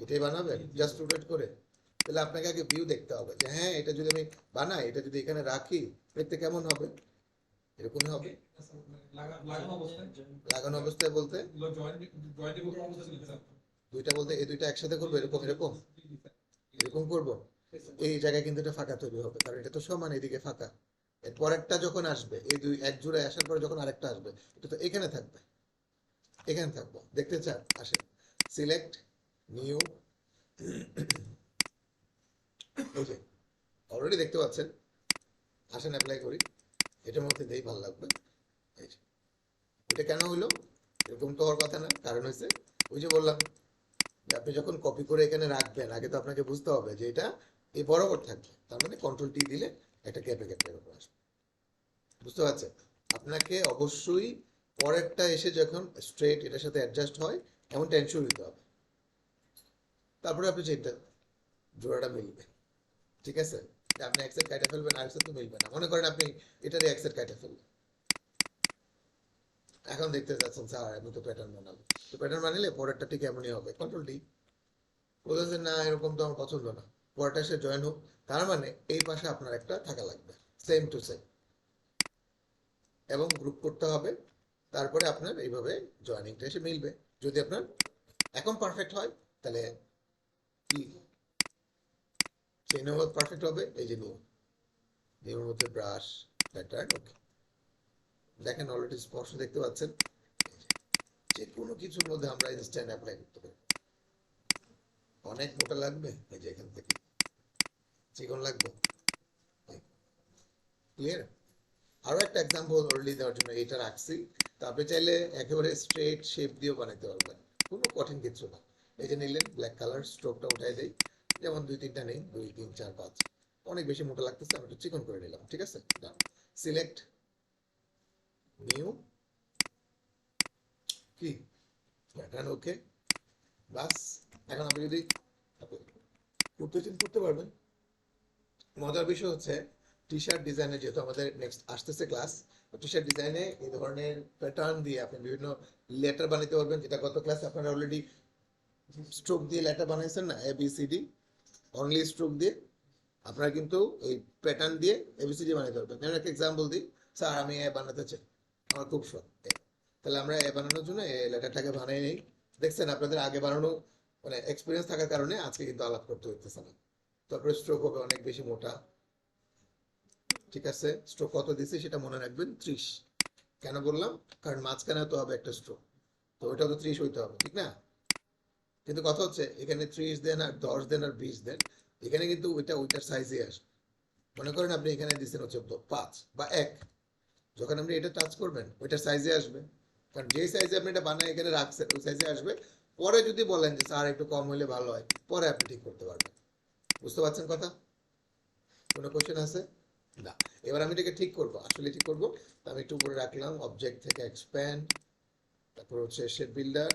এটাই বানাবেন জাস্ট রোটেট করে। তাহলে আপনাকে আগে ভিউ দেখতে হবে যে হ্যাঁ, এটা যদি আমি বানাই, এটা যদি এখানে রাখি, দেখতে কেমন হবে, এরকমই হবে। লাগানো অবস্থায় লাগানো অবস্থায় বলতে দুইটা বলতে এই দুইটা একসাথে করবো, এরকম এরকম এরকম করবো। এই জায়গায় কিন্তু এটা ফাঁকা তৈরি হবে, কারণ এটা তো সমান, এদিকে ফাঁকা। এর পরেরটা যখন আসবে, এই দুই এক জোড়ায় আসার পরে যখন আরেকটা আসবে, এটা তো এখানে থাকবে, এখানে থাকবো। দেখতে চান, আসেন, সিলেক্ট নিউ, এই যে অলরেডি দেখতে পাচ্ছেন, আসেন অ্যাপ্লাই করি, এটার মধ্যে দেই, ভালো লাগবে। এই যে এটা কেন হইলো, এরকম তো হওয়ার কথা না, কারণ হচ্ছে ওই যে বললাম যে আপনি যখন কপি করে এখানে রাখবেন, আগে তো আপনাকে বুঝতে হবে যে এটা এই বরাবর থাকবে, তার মানে কন্ট্রোল টি দিলে একটা ক্যাপে ক্যাপে এরকম আসবে, বুঝতে পারছেন। আপনাকে অবশ্যই পরেরটা এসে যখন স্ট্রেট এটার সাথে অ্যাডজাস্ট হয়, এমন টেনশন দিতে হবে, তারপরে আপনি যেটা জোড়াটা মিলবে, ঠিক আছে। আপনি এক সাইড কাটা ফেলবেন, আরেক সাইড তো মিলবে না। মনে করেন আপনি এটারই এক সাইড কাটা ফেলবেন, এখন দেখতে চাচ্ছেন স্যার আমি তো প্যাটার্ন বানাবো, তো প্যাটার্ন বানালে পরেরটা ঠিক এমনই হবে, কন্ট্রোল ডি। বলতেছেন না এরকম তো আমার পছন্দ না, পরেরটা সে জয়েন হোক, তার মানে এই পাশে আপনার একটা থাকা লাগবে, সেম টু সেম, এবং গ্রুপ করতে হবে। তারপরে আপনার এইভাবে জয়েনিংটা এসে মিলবে। যদি আপনার এখন পারফেক্ট হয়, তাহলে কি সেই নম্বর পারফেক্ট হবে। এই যে নিউ, নিউর মধ্যে ব্রাশ প্যাটার্ন, ওকে, দেখেন অলরেডি স্পষ্ট দেখতে পাচ্ছেন। যে কোনো কিছুর মধ্যে আমরা ইনস্ট্যান্ট অ্যাপ্লাই করতে পারি। অনেক মোটা লাগবে, এই যে এখান থেকে চিকন লাগবে, ক্লিয়ার। আরো একটা এক্সাম্পল অলরেডি দেওয়ার জন্য এটা রাখছি, তো আপনি চাইলে একেবারে স্ট্রেট শেপ দিয়েও বানাতে পারবেন, কোনো কঠিন কিছু না। এই যে নিলেন ব্ল্যাক কালার, স্ট্রোকটা উঠাই দেই, যেমন দুই তিনটা নেই, 2 3 4 5, অনেক বেশি মোটা লাগতেছে, আমি একটু চিকন করে নিলাম, ঠিক আছে। ডান, সিলেক্ট নিউ, কি প্যাটার্ন ওকে, বাস। এখন আপনি যদি করতে চান করতে পারবেন। মজার বিষয় হচ্ছে টি শার্ট ডিজাইনে, যেহেতু আমাদের নেক্সট আসতেছে ক্লাস, টি শার্ট ডিজাইনে এই ধরনের প্যাটার্ন দিয়ে আপনি বিভিন্ন লেটার বানাতে পারবেন, যেটা গত ক্লাসে আপনারা অলরেডি স্ট্রোক দিয়ে লেটার বানাইছেন না, ABCD অনলি স্ট্রোক দিয়ে। আপনারা কিন্তু এই প্যাটার্ন দিয়ে ABCD বানাতে পারবেন। যেমন একটা এক্সাম্পল দিই, স্যার আমি এ বানাতে চাই, আমার খুব শখ এ। তাহলে আমরা এ বানানোর জন্য এই লেটারটাকে বানিয়ে নিই। দেখছেন আপনাদের আগে বানানো মানে এক্সপিরিয়েন্স থাকার কারণে আজকে কিন্তু আলাপ করতে হইতেছে না। তারপরে স্ট্রোক হবে অনেক বেশি মোটা, ঠিক আছে? স্ট্রোক কত দিছি সেটা মনে রাখবেন, 30। কেন বললাম? কারণ মাঝখানে তো হবে একটা স্ট্রোক, তো ওইটা তো 30 হইতে হবে, ঠিক না? কিন্তু কথা হচ্ছে এখানে 30 দেন আর 10 দেন আর 20 দেন, এখানে কিন্তু ওইটা ওইটার সাইজে আসবে। মনে করেন আপনি এখানে দিচ্ছেন হচ্ছে 5 বা 1, যখন আপনি এটা টাচ করবেন ওইটার সাইজে আসবে। কারণ যে সাইজে আপনি এটা বানায় এখানে রাখছেন ওই সাইজে আসবে। পরে যদি বলেন যে স্যার একটু কম হলে ভালো হয়, পরে আপনি ঠিক করতে পারবেন। বুঝতে পারছেন কথা? কোনো কোশ্চেন আছে? না। এবার আমি এটাকে ঠিক করব, আসলে ঠিক করব। তো আমি একটু উপরে রাখলাম, অবজেক্ট থেকে এক্সপ্যান্ড, তারপর হচ্ছে শেপ বিল্ডার।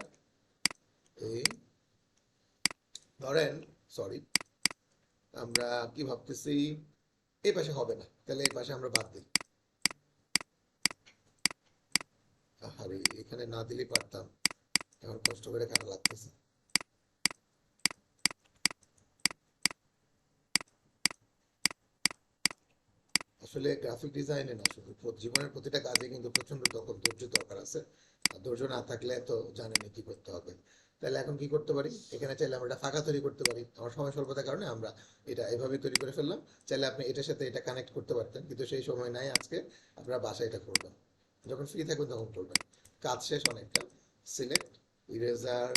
এই ধরেন, সরি, আমরা কি ভাবতেছি, এই পাশে হবে না, তাহলে এই পাশে আমরা বাদ দিই। আরে এখানে না দিলেই পারতাম, এখন কষ্ট করে কাটা লাগতেছে। আসলে গ্রাফিক ডিজাইনে না, শুধু জীবনের প্রতিটা কাজে কিন্তু প্রচন্ড তখন ধৈর্য দরকার আছে। আর ধৈর্য না থাকলে তো জানেনি কি করতে হবে। তাহলে এখন কি করতে পারি, এখানে চাইলে আমরা একটা ফাঁকা তৈরি করতে পারি। আমার সময় স্বল্পতার কারণে আমরা এটা এভাবে তৈরি করে ফেললাম। চাইলে আপনি এটার সাথে এটা কানেক্ট করতে পারতেন, কিন্তু সেই সময় নাই আজকে। আপনারা বাসায় এটা করবেন, যখন ফ্রি থাকবেন তখন করবেন। কাজ শেষ অনেকটা। সিলেক্ট, ইরেজার,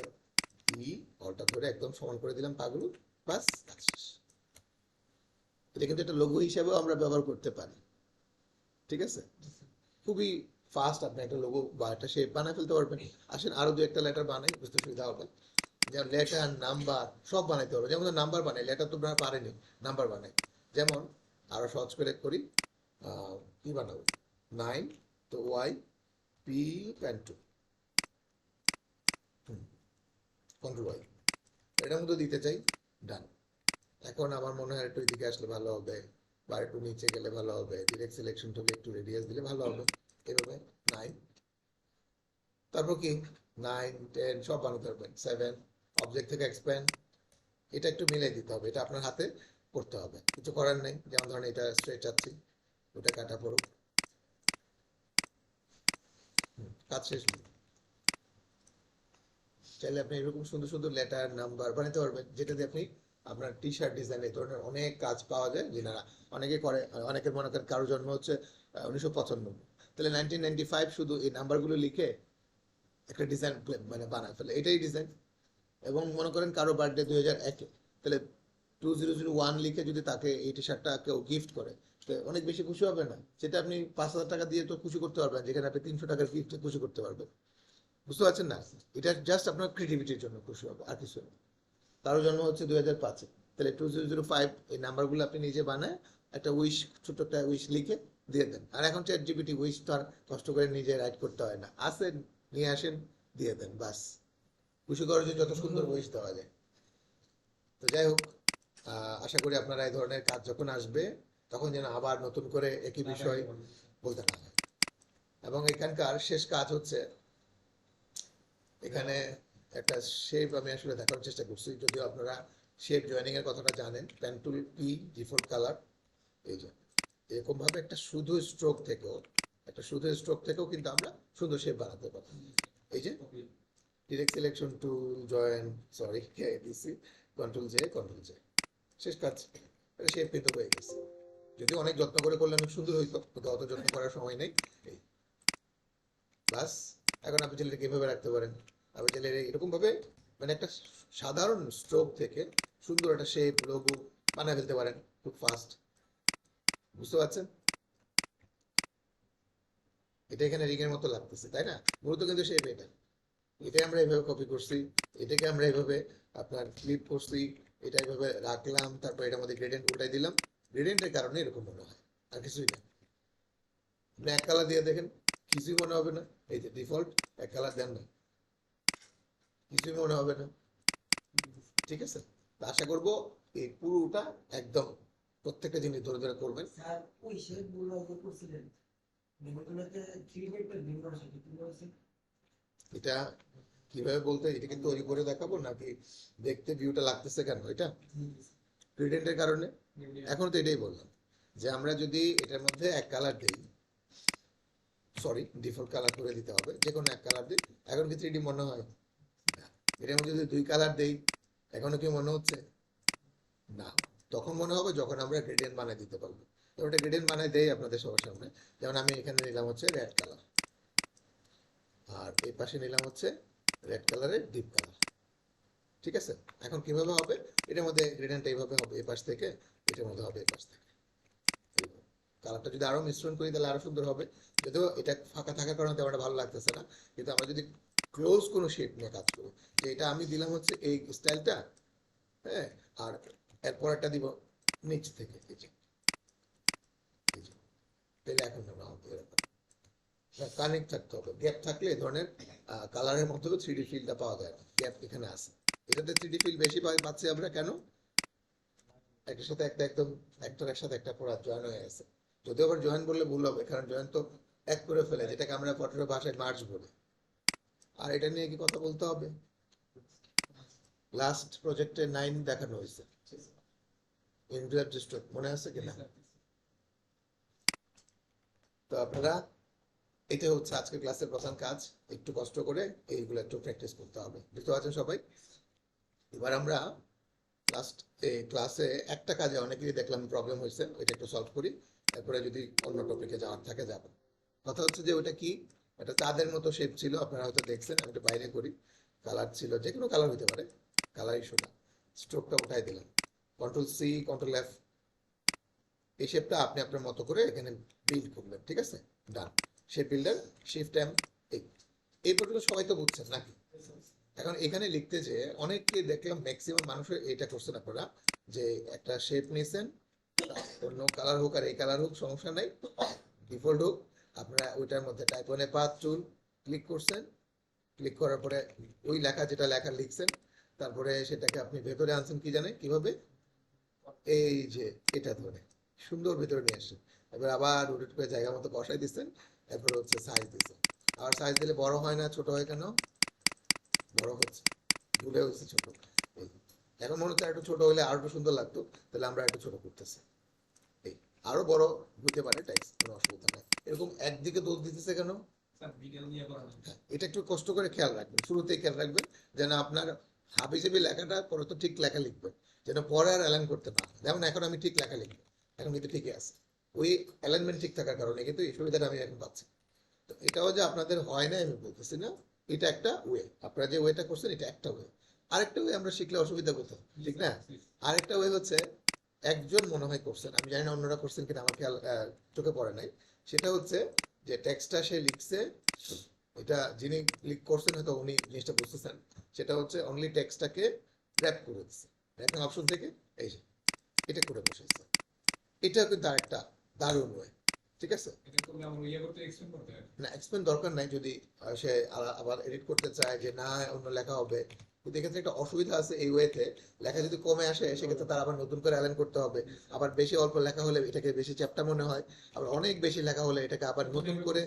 অলটা ধরে একদম সমান করে দিলাম পাগুলো, বাস কাজ শেষ। এটা কিন্তু একটা লোগো হিসাবেও আমরা ব্যবহার করতে পারি, ঠিক আছে? খুবই ফাস্ট আপনি একটা লোগো বা একটা শেপ বানায় ফেলতে পারবেন। আসেন আরো দু একটা লেটার বানাই, বুঝতে সুবিধা হবে। যেমন লেটার, নাম্বার সব বানাইতে পারবে। যেমন নাম্বার বানাই, লেটার তো আপনারা পারেনি, নাম্বার বানাই। যেমন আরো সহজ করে করি, কি বানাবো, 9, তো YP2 কন্ট্রোল ওয়াই, এটার মধ্যে দিতে চাই, ডান। এখন আমার মনে হয় একটু এদিকে আসলে ভালো হবে, বা একটু নিচে গেলে ভালো হবে, ডিরেক্ট সিলেকশন থেকে একটু রেডিয়াস দিলে ভালো হবে। এভাবে 9, তারপর কি 9, 10 সব বানাতে পারবেন। 7, অবজেক্ট থেকে এক্সপ্যান্ড, এটা একটু মিলাই দিতে হবে, এটা আপনার হাতে করতে হবে, কিছু করার নেই। যেমন ধরেন এটা স্ট্রেট চাচ্ছি, ওটা কাটা পড়ুক, কাজ শেষ। চাইলে আপনি এরকম সুন্দর সুন্দর লেটার, নাম্বার বানাতে পারবেন, যেটা দিয়ে আপনি আপনার টি শার্ট ডিজাইন এই ধরনের অনেক কাজ পাওয়া যায়, যেনারা অনেকে করে। অনেকের মনে করেন কারো জন্ম হচ্ছে 1995, তাহলে 1995 শুধু এই নাম্বারগুলো লিখে একটা ডিজাইন মানে বানায় ফেলে, এটাই ডিজাইন। এবং মনে করেন কারো বার্থডে 2001-এ, তাহলে 2001 লিখে যদি তাকে এই টি শার্টটা কেউ গিফট করে, তো অনেক বেশি খুশি হবে না? সেটা আপনি 5,000 টাকা দিয়ে তো খুশি করতে পারবেন, যেখানে আপনি 300 টাকার গিফটে খুশি করতে পারবেন। বুঝতে পারছেন না? এটা জাস্ট আপনার ক্রিয়েটিভিটির জন্য খুশি হবে, আর কিছু না। কারো জন্ম হচ্ছে 2005-এ, তাহলে 2005 এই নাম্বারগুলো আপনি নিজে বানায় একটা উইশ, ছোট্ট একটা উইশ লিখে দিয়ে দেন। আর এখন চ্যাট জিপিটি উইশ তো আর কষ্ট করে নিজে রাইট করতে হয় না, আসেন নিয়ে আসেন দিয়ে দেন, বাস। খুশি করার জন্য যত সুন্দর উইশ দেওয়া যায়। তো যাই হোক, আশা করি আপনারা এই ধরনের কাজ যখন আসবে তখন যেন আবার নতুন করে একই বিষয় বলতে না হয়। এবং এখানকার শেষ কাজ হচ্ছে, এখানে একটা শেপ আমি আসলে দেখার চেষ্টা করছি, যদিও আপনারা শেপ জয়েনিং এর কথাটা জানেন। Pen tool P, default colour, এই যে এরকম ভাবে একটা শুধু স্ট্রোক থেকেও কিন্তু আমরা সুন্দর শেপ বানাতে পারি। এই যে direct selection tool, join, sorry কে দিছি, কন্ট্রোল জে, শেষ কাজ। এটা শেপ কিন্তু হয়ে গেছে। যদি অনেক যত্ন করে করলে অনেক সুন্দর হইতো, কিন্তু অত যত্ন করার সময় নেই। এই বাস। এখন আপনি চাইলে এটাকে এভাবে রাখতে পারেন, আপনি চাইলে এরকম ভাবে মানে একটা সাধারণ স্ট্রোক থেকে সুন্দর একটা শেপ, লোগো বানিয়ে ফেলতে পারেন খুব ফাস্ট। বুঝতে পারছেন? এটা এখানে রিং এর মতো লাগতেছে, তাই না? মূলত কিন্তু শেপ এটা। এটাই আমরা এভাবে কপি করছি, এটাকে আমরা এভাবে আপনার ফ্লিপ করছি, এটা এভাবে রাখলাম, তারপর এটার মধ্যে গ্রেডিয়েন্ট উল্টাই দিলাম। গ্রেডিয়েন্টের কারণে এরকম মনে হয়, আর কিছুই না। আপনি এক কালার দিয়ে দেখেন, কিছুই মনে হবে না। এই যে ডিফল্ট এক কালার দেন না, কিছুই মনে হবে না। ঠিক আছে, তো আশা করব এই পুরোটা একদম প্রত্যেকটা জিনিস ধরে ধরে করবেন। স্যার ওই শেপগুলো যে করছিলেন এগুলোতে 3D একটা ভিন্ন সাথে কি বলছেন? এটা কিভাবে বলতে, এটা কি তৈরি করে দেখাবো নাকি দেখতে ভিউটা লাগতেছে কেন এটা গ্রেডিয়েন্টের কারণে? এখন তো এটাই বললাম যে আমরা যদি এটার মধ্যে এক কালার দিই, সরি ডিফল্ট কালার করে দিতে হবে, যে কোনো এক কালার দিই, এখন কি 3D মনে হয়? না। এটার মধ্যে যদি দুই কালার দেই, এখনো কি মনে হচ্ছে? না। তখন মনে হবে যখন আমরা গ্রেডিয়েন্ট বানিয়ে দিতে পারবো। তো ওটা গ্রেডিয়েন্ট বানিয়ে দেই আপনাদের সবার সামনে। যেমন আমি এখানে নিলাম হচ্ছে রেড কালার, আর এই পাশে নিলাম হচ্ছে রেড কালারের ডিপ কালার। ঠিক আছে, এখন কিভাবে হবে? এটার মধ্যে গ্রেডিয়েন্ট এইভাবে হবে এই পাশ থেকে, এটার মধ্যে হবে এই পাশ থেকে। কালারটা যদি আরো মিশ্রণ করি তাহলে আরো সুন্দর হবে। যদিও এটা ফাঁকা থাকার কারণে তেমন একটা ভালো লাগতেছে না, কিন্তু আমরা যদি ক্লোজ কোনো শেপ নিয়ে কাজ করি, যে এটা আমি দিলাম হচ্ছে এই স্টাইলটা, হ্যাঁ, আর এরপর একটা দিব নিচ থেকে, এই যে তাহলে এখন মনে হবে এরকম কানেক্ট থাকতে হবে। গ্যাপ থাকলে এই ধরনের কালারের মধ্যে 3D ফিলটা পাওয়া যায় না, গ্যাপ এখানে আছে। এটাতে 3D ফিল বেশি পাচ্ছি আমরা কেন? একটার সাথে একটা একদম, একটার সাথে একটা পুরো জয়েন হয়ে গেছে। যদিও আবার জয়েন বললে ভুল হবে, কারণ জয়েন তো এক করে ফেলে, যেটাকে আমরা ফটোর ভাষায় মার্জ বলি। আর এটা নিয়ে কি কথা বলতে হবে? লাস্ট প্রজেক্টে 9 দেখানো হয়েছে, ইনক্লুড ডিস্ট্রিক্ট মনে আছে কিনা? তো আপনারা, এটা হচ্ছে আজকের ক্লাসের প্রধান কাজ। একটু কষ্ট করে এইগুলো একটু প্র্যাকটিস করতে হবে, বুঝতে পারছেন সবাই? এবার আমরা লাস্ট ক্লাসে একটা কাজে অনেকেরই দেখলাম প্রবলেম হয়েছে, ওইটা একটু সলভ করি, তারপরে যদি অন্য টপিকে যাওয়ার থাকে যাব। কথা হচ্ছে যে ওটা কি, একটা চাঁদের মতো শেপ ছিল, আপনারা হয়তো দেখছেন। আমি একটু বাইরে করি, কালার ছিল, যে কোনো কালার হতে পারে, কালার ইস্যু না। স্ট্রোকটা উঠাই দিলাম, কন্ট্রোল-C কন্ট্রোল-F, এই শেপটা আপনি আপনার মতো করে এখানে বিল্ড করবেন। ঠিক আছে, ডান। শেপ বিল্ডার, শিফট-M, এই পর্যন্ত সবাই তো বুঝছেন নাকি? এখন এখানে লিখতে যে অনেকে দেখলাম ম্যাক্সিমাম মানুষের এটা করছেন আপনারা, যে একটা শেপ নিয়েছেন, অন্য কালার হোক আর এই কালার হোক সমস্যা নাই, ডিফল্ট হোক, আপনারা ওইটার মধ্যে টাইপ ওয়ানে পাথ টুল ক্লিক করছেন। ক্লিক করার পরে ওই লেখা, যেটা লেখা লিখছেন, তারপরে সেটাকে আপনি ভেতরে আনছেন কি জানেন কিভাবে? এই যে এটা ধরে সুন্দর ভেতরে নিয়ে আসছেন। এবার আবার রোটেট করে জায়গা মতো বসাই দিচ্ছেন। এরপরে হচ্ছে সাইজ দিচ্ছেন। আর সাইজ দিলে বড় হয় না, ছোট হয় কেন? বড় হচ্ছে, ভুলে হচ্ছে ছোট। এই এখন মনে হচ্ছে একটু ছোট হলে আরো একটু সুন্দর লাগতো, তাহলে আমরা একটু ছোট করতেছি। এই আরো বড় হতে পারে টেক্সট, কোনো অসুবিধা নাই। এরকম একদিকে দোষ দিতেছে কেন? স্যার ভিডিও নিয়ে করা হবে। হ্যাঁ, এটা একটু কষ্ট করে খেয়াল রাখবেন, শুরুতেই খেয়াল রাখবেন যেন আপনার হাবিজাবি লেখাটা পরে তো ঠিক লেখা লিখবেন, যেন পরে আর অ্যালাইন করতে না হয়। যেমন এখন আমি ঠিক লেখা লিখবো, এখন কিন্তু ঠিকই আছে, ওই অ্যালাইনমেন্ট ঠিক থাকার কারণে কিন্তু এই সুবিধাটা আমি এখন পাচ্ছি। তো এটাও যে আপনাদের হয় না আমি বলতেছি না, এটা একটা ওয়ে, আপনারা যে ওয়েটা করছেন এটা একটা ওয়ে। আরেকটা ওয়ে আমরা শিখলে অসুবিধা কোথায়, ঠিক না? আরেকটা ওয়ে হচ্ছে, একজন মনে হয় করছেন, আমি জানি না অন্যরা করছেন কিনা, আমার খেয়াল চোখে পড়ে নাই। সেটা হচ্ছে যে টেক্সটটা সে লিখছে, এটা যিনি ক্লিক করছেন হয়তো উনি জিনিসটা বুঝতেছেন, সেটা হচ্ছে অনলি টেক্সটটাকে র্যাপ করে দিচ্ছে, র্যাপিং অপশন থেকে এই যে এটা করে বসেছে। এটা কিন্তু আরেকটা দারুণ ওয়ে। ঠিক আছে, এটা করলে আমরা ইয়ে করতে এক্সপ্লেন করতে হবে। না এক্সপ্লেন দরকার নাই, যদি সে আবার এডিট করতে চায় যে না অন্য লেখা হবে। কিন্তু এক্ষেত্রে একটা অসুবিধা আছে, এই ওয়েতে লেখা যদি কমে আসে সেক্ষেত্রে তার আবার নতুন করে অ্যালাইন করতে হবে। আবার বেশি অল্প লেখা হলে এটাকে বেশি চ্যাপ্টা মনে হয়, আবার অনেক বেশি লেখা হলে এটাকে আবার নতুন করে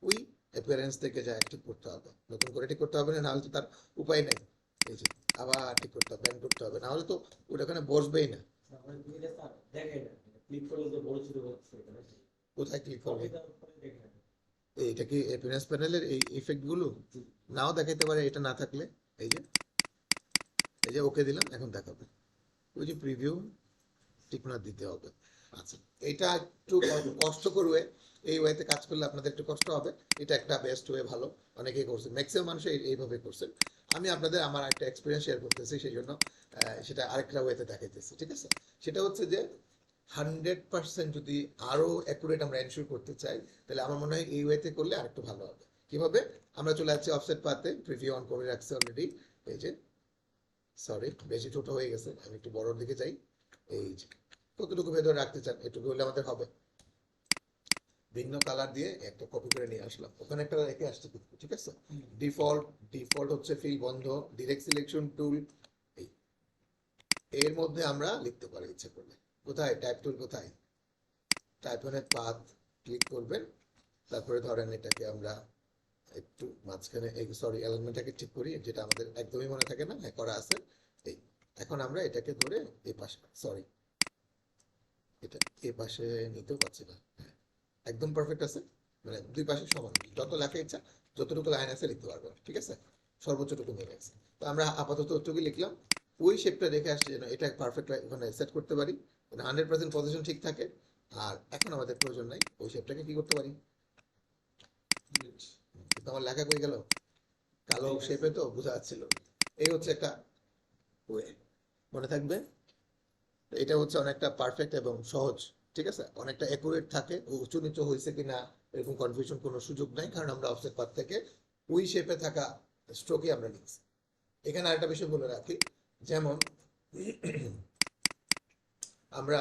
ওই অ্যাপিয়ারেন্স থেকে যা ঠিক করতে হবে, নতুন করে ঠিক করতে হবে, না হলে তো তার উপায় নেই। এই যে আবার ঠিক করতে হবে, ব্যান করতে হবে, না হলে তো ওটা ওখানে বসবেই না। আমরা দুইটা স্যার দেখাই না ক্লিক করলে যে বড় ছোট হচ্ছে এটা নাকি কোথায় ক্লিক করবে? কপি দেওয়ার পরে দেখেন। এটা কি অ্যাপিয়ারেন্স প্যানেলের এই ইফেক্ট গুলো নাও দেখাইতে পারে, এটা না থাকলে। এই যে, এই যে ওকে দিলাম, এখন দেখাবে ওই যে প্রিভিউ টিকমার্ক দিতে হবে। আচ্ছা, এটা একটু কষ্ট করবে, এই ওয়েতে কাজ করলে আপনাদের একটু কষ্ট হবে। এটা একটা বেস্ট ওয়ে, ভালো, অনেকেই করছেন, ম্যাক্সিমাম মানুষ এইভাবে করছেন। আমি আপনাদের আমার একটা এক্সপিরিয়েন্স শেয়ার করতেছি, সেই জন্য সেটা আরেকটা ওয়েতে দেখাইতেছি। ঠিক আছে, সেটা হচ্ছে যে 100% যদি আরো অ্যাকুরেট আমরা এনশিওর করতে চাই, তাহলে আমার মনে হয় এই ওয়েতে করলে আরেকটু ভালো হবে। কিভাবে? আমরা চলে যাচ্ছি অফসেট পাতে, প্রিভিউ অন করে রাখছি অলরেডি। এই যে, সরি বেশি ছোট হয়ে গেছে, আমি একটু বড়র দিকে যাই। এই যে কতটুকু ভেতরে রাখতে চান, এটুকু হলে আমাদের হবে। ভিন্ন কালার দিয়ে একটা কপি করে নিয়ে আসলাম, ওখানে একটা রেখে আসছে কিন্তু, ঠিক আছে। হুম। ডিফল্ট হচ্ছে ফিল বন্ধ, ডিরেক্ট সিলেকশন টুল, এর মধ্যে আমরা লিখতে পারি ইচ্ছে করলে। কোথায় টাইপ টুল, কোথায় টাইপ অনের পাথ ক্লিক করবেন, তারপরে ধরেন এটাকে আমরা একটু মাঝখানে, সরি অ্যালাইনমেন্টটাকে ঠিক করি, যেটা আমাদের একদমই মনে থাকে না, হ্যাঁ করা আছে। এই এখন আমরা এটাকে ধরে এই পাশে, সরি এটা এই পাশে নিতেও পারছি না, হ্যাঁ, একদম পারফেক্ট আছে, মানে দুই পাশে সমান, যত লেখা ইচ্ছা যতটুকু লাইন আছে লিখতে পারবো, ঠিক আছে, সর্বোচ্চটুকু নেমে গেছে। তো আমরা আপাতত ওটুকু লিখলাম, ওই শেপটা রেখে আসছে যেন এটা পারফেক্ট ওখানে সেট করতে পারি, 100% পজিশন ঠিক থাকে। আর এখন আমাদের প্রয়োজন নাই, ওই শেপটাকে কি করতে পারি, কিন্তু আমার লেখা কই গেল, কালো শেপে তো বোঝা যাচ্ছিল। এই হচ্ছে একটা ওয়ে, মনে থাকবে। তো এটা হচ্ছে অনেকটা পারফেক্ট এবং সহজ, ঠিক আছে, অনেকটা অ্যাকুরেট থাকে, উঁচু নিচু হয়েছে কিনা এরকম কনফিউশন কোনো সুযোগ নাই, কারণ আমরা অফসেট পাথ থেকে ওই শেপে থাকা স্ট্রোকে আমরা লিখছি। এখানে আরেকটা বিষয় বলে রাখি, যেমন আমরা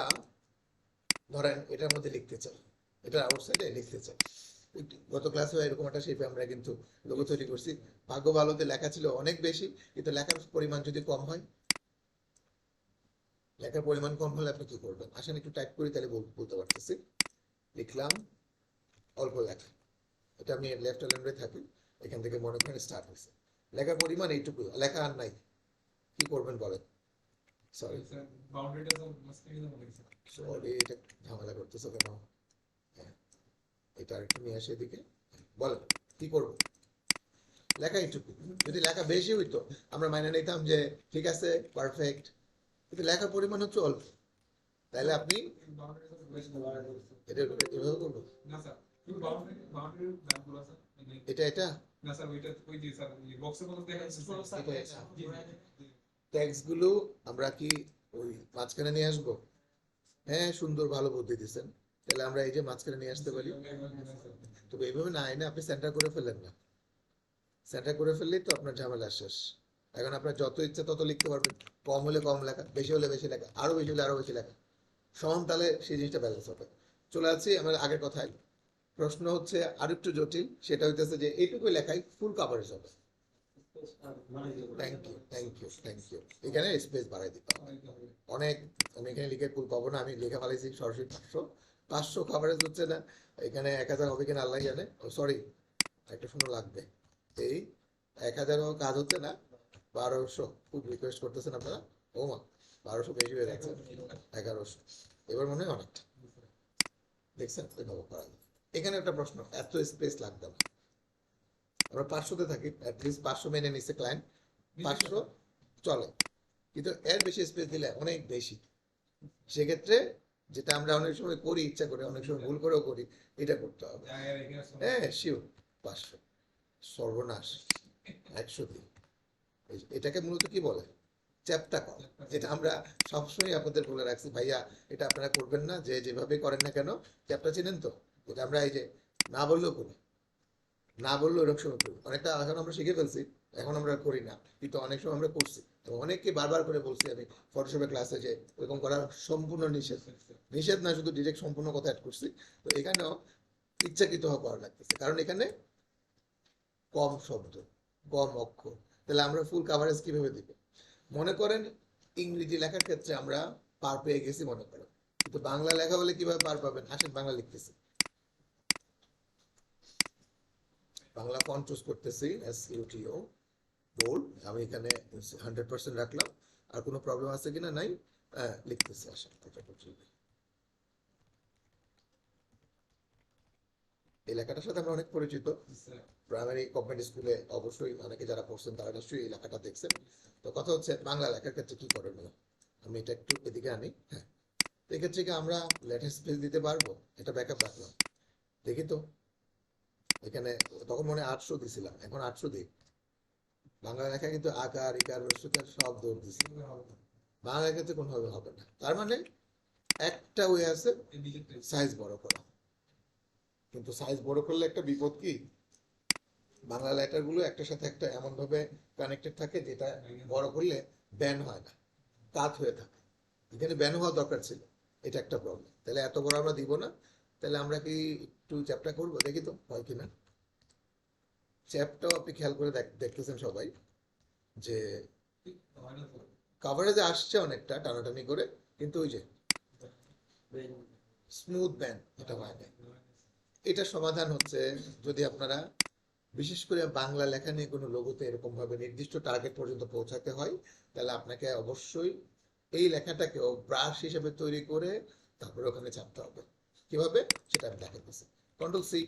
ধরেন এটার মধ্যে লিখতে চাই, এটা আউটসাইডে লিখতে চাই, গত ক্লাসে এরকম একটা শেপে আমরা কিন্তু লোগো তৈরি করছি। ভাগ্য ভালোতে লেখা ছিল অনেক বেশি, কিন্তু লেখার পরিমাণ যদি কম হয়, লেখার পরিমাণ কম হলে আপনি কি করবেন, আসেন একটু টাইপ করি, তাহলে বলতে পারতেছি। লিখলাম অল্প লেখা, এটা আমি লেফট হ্যান্ডে থাকি, এখান থেকে মনে করেন স্টার্ট হয়েছে, লেখার পরিমাণ এইটুকু, লেখা আর নাই, কি করবেন বলেন, সরি বাউন্ডারিটা তো মাঝখানে যেমন লিখছে। সরি এটা ঝামেলা করতেছো কেন, হ্যাঁ এটা আরেকটু নিয়ে আসে এদিকে, বলেন কি করবো, লেখা এইটুকু, যদি লেখা বেশি হইতো আমরা মাইনে নিতাম যে ঠিক আছে পারফেক্ট, কিন্তু লেখার পরিমাণ হচ্ছে অল্প, তাহলে আপনি বাউন্ডারিটা তো বেশ বড়। এটা এভাবে করবো, না স্যার, শুধু বাউন্ডারির দামগুলো স্যার। এটা না স্যার, ওইটা ওই যে স্যার বক্সের মধ্যে দেখা যাচ্ছে জি, জি। ট্যাক্স গুলো আমরা কি ওই মাঝখানে নিয়ে আসবো, হ্যাঁ সুন্দর ভালো বুদ্ধি দিচ্ছেন, তাহলে আমরা এই যে মাঝখানে নিয়ে আসতে পারি, তবে এইভাবে না এনে আপনি সেন্টার করে ফেলেন না, সেন্টার করে ফেললেই তো আপনার ঝামেলা শেষ। এখন আপনার যত ইচ্ছা তত লিখতে পারবেন, কম হলে কম লেখা, বেশি হলে বেশি লেখা, আরো বেশি হলে আরো বেশি লেখা, সমান তাহলে সেই জিনিসটা ব্যালেন্স হবে। চলে আসছি আমার আগের কথায়, প্রশ্ন হচ্ছে আর একটু জটিল, সেটা হইতেছে যে এইটুকু লেখাই ফুল কাভারেজ হবে। থ্যাংক ইউ, এখানে স্পেস বাড়াই দিতাম অনেক, আমি এখানে লিখে ফুল পাবো না, আমি লিখে ফেলাইছি সরাসরি 500 কাভারেজ হচ্ছে না, এখানে 1000 হবে কিনা আল্লাহ জানে, সরি একটা শূন্য লাগবে, এই 1000ও কাজ হচ্ছে না, 1200 খুব রিকোয়েস্ট করতেছেন আপনারা, ও মা 1200 বেশি হয়ে যাচ্ছে, 1100, এবার মনে হয় অনেকটা, দেখছেন এভাবে করা যায়। এখানে একটা প্রশ্ন, এত স্পেস লাগবে না, আমরা 500-তে থাকি, অ্যাটলিস্ট 500 মেনে নিচ্ছে ক্লায়েন্ট, 500 চলে, কিন্তু এর বেশি স্পেস দিলে অনেক বেশি, সেক্ষেত্রে যেটা আমরা অনেক সময় করি ইচ্ছা করে, অনেক সময় ভুল করেও করি, এটা করতে হবে, হ্যাঁ শিওর 500, সর্বনাশ 100 দিন, এটাকে মূলত কি বলে, চ্যাপ্টা কর, যেটা আমরা সবসময় আপনাদের বলে রাখছি ভাইয়া, এটা আপনারা করবেন না, যে যেভাবে করেন না কেন, চ্যাপ্টা চেনেন তো, এটা আমরা এই যে না বললেও করি, না বললেও এরকম সময় করি, অনেকটা এখন আমরা শিখে ফেলছি, এখন আমরা করি না, কিন্তু অনেক সময় আমরা করছি, তো অনেককে বারবার করে বলছি আমি ফটোশপের ক্লাসে যে এরকম করা সম্পূর্ণ নিষেধ, নিষেধ না শুধু ডিরেক্ট সম্পূর্ণ কথা অ্যাড করছি, তো এখানেও ইচ্ছাকৃত করা লাগতেছে, কারণ এখানে কম শব্দ, কম অক্ষর, তাহলে আমরা ফুল কাভারেজ কিভাবে দিব, মনে করেন ইংরেজি লেখার ক্ষেত্রে আমরা পার পেয়ে গেছি মনে করেন, কিন্তু বাংলা লেখা বলে কিভাবে পার পাবেন, আসেন বাংলা লিখতেছি, বাংলা ফন্ট চুজ করতেছি SUTO বোল্ড, আমি এখানে 100% রাখলাম, আর কোনো প্রবলেম আছে কিনা নাই, লিখতেছি, আসেন এই লেখাটার সাথে আমরা অনেক পরিচিত, প্রাইমারি গভর্নমেন্ট স্কুলে অবশ্যই অনেকে যারা পড়ছেন তারা নিশ্চয়ই এই লেখাটা দেখছেন। তো কথা হচ্ছে বাংলা লেখার ক্ষেত্রে কি করণীয়, আমি এটা একটু এদিকে আনি, হ্যাঁ এক্ষেত্রে কি আমরা লেটার স্পেস দিতে পারবো, এটা ব্যাকআপ রাখলাম, দেখি তো এখানে, তখন মনে 800 দিছিলাম, এখন 800 দিই, বাংলা লেখা কিন্তু আকার ইকার রস্যকার সব দৌড় দিছি, বাংলা ক্ষেত্রে কোনোভাবে হবে না, তার মানে একটা ওয়ে আছে সাইজ বড় করা, কিন্তু সাইজ বড় করলে একটা বিপদ কি, বাংলা লেটার গুলো একটার সাথে একটা এমন ভাবে কানেক্টেড থাকে যেটা বড় করলে ব্যান হয় না, কাত হয়ে থাকে, এখানে ব্যান হওয়া দরকার ছিল, এটা একটা প্রবলেম, তাহলে এত বড় আমরা দিব না, তাহলে আমরা কি একটু চ্যাপটা করবো, দেখি তো হয় কিনা। চ্যাপটাও আপনি খেয়াল করে দেখতেছেন সবাই যে হয় না তো। কাভারেজে আসছে অনেকটা টানাটানি করে, কিন্তু ওই যে স্মুথ ব্যান্ড এটা হয় না। এটা সমাধান হচ্ছে যদি আপনারা বিশেষ করে বাংলা লেখা নিয়ে কোনো লোগোতে এরকম ভাবে নির্দিষ্ট টার্গেট পর্যন্ত পৌঁছাতে হয়, তাহলে আপনাকে অবশ্যই এই লেখাটাকেও ব্রাশ হিসেবে তৈরি করে তারপরে ওখানে চাপতে হবে। কিভাবে সেটা আমি দেখাতেছি। কন্ট্রোল সি,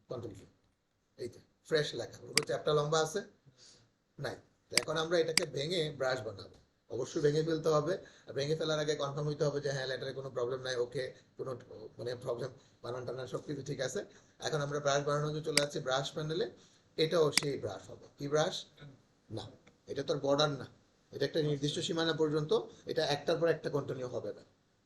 কন্ট্রোল ভি, এই যে ফ্রেশ লেখা, কোনো চ্যাপ্টার লম্বা আছে নাই। তো এখন আমরা এটাকে ভেঙে ব্রাশ বানাবো। অবশ্যই ভেঙে ফেলতে হবে, আর ভেঙে ফেলার আগে কনফার্ম হইতে হবে যে হ্যাঁ লেটারে কোনো প্রবলেম নাই, ওকে, কোনো মানে প্রবলেম, বানান টানান সবকিছু ঠিক আছে। এখন আমরা ব্রাশ বানানো চলে যাচ্ছি ব্রাশ প্যানেলে। এটাও সেই ব্রাশ হবে, কি ব্রাশ না, এটা তো বর্ডার না, এটা একটা নির্দিষ্ট সীমানা পর্যন্ত, এটা একটার পর একটা কন্টিনিউ হবে না।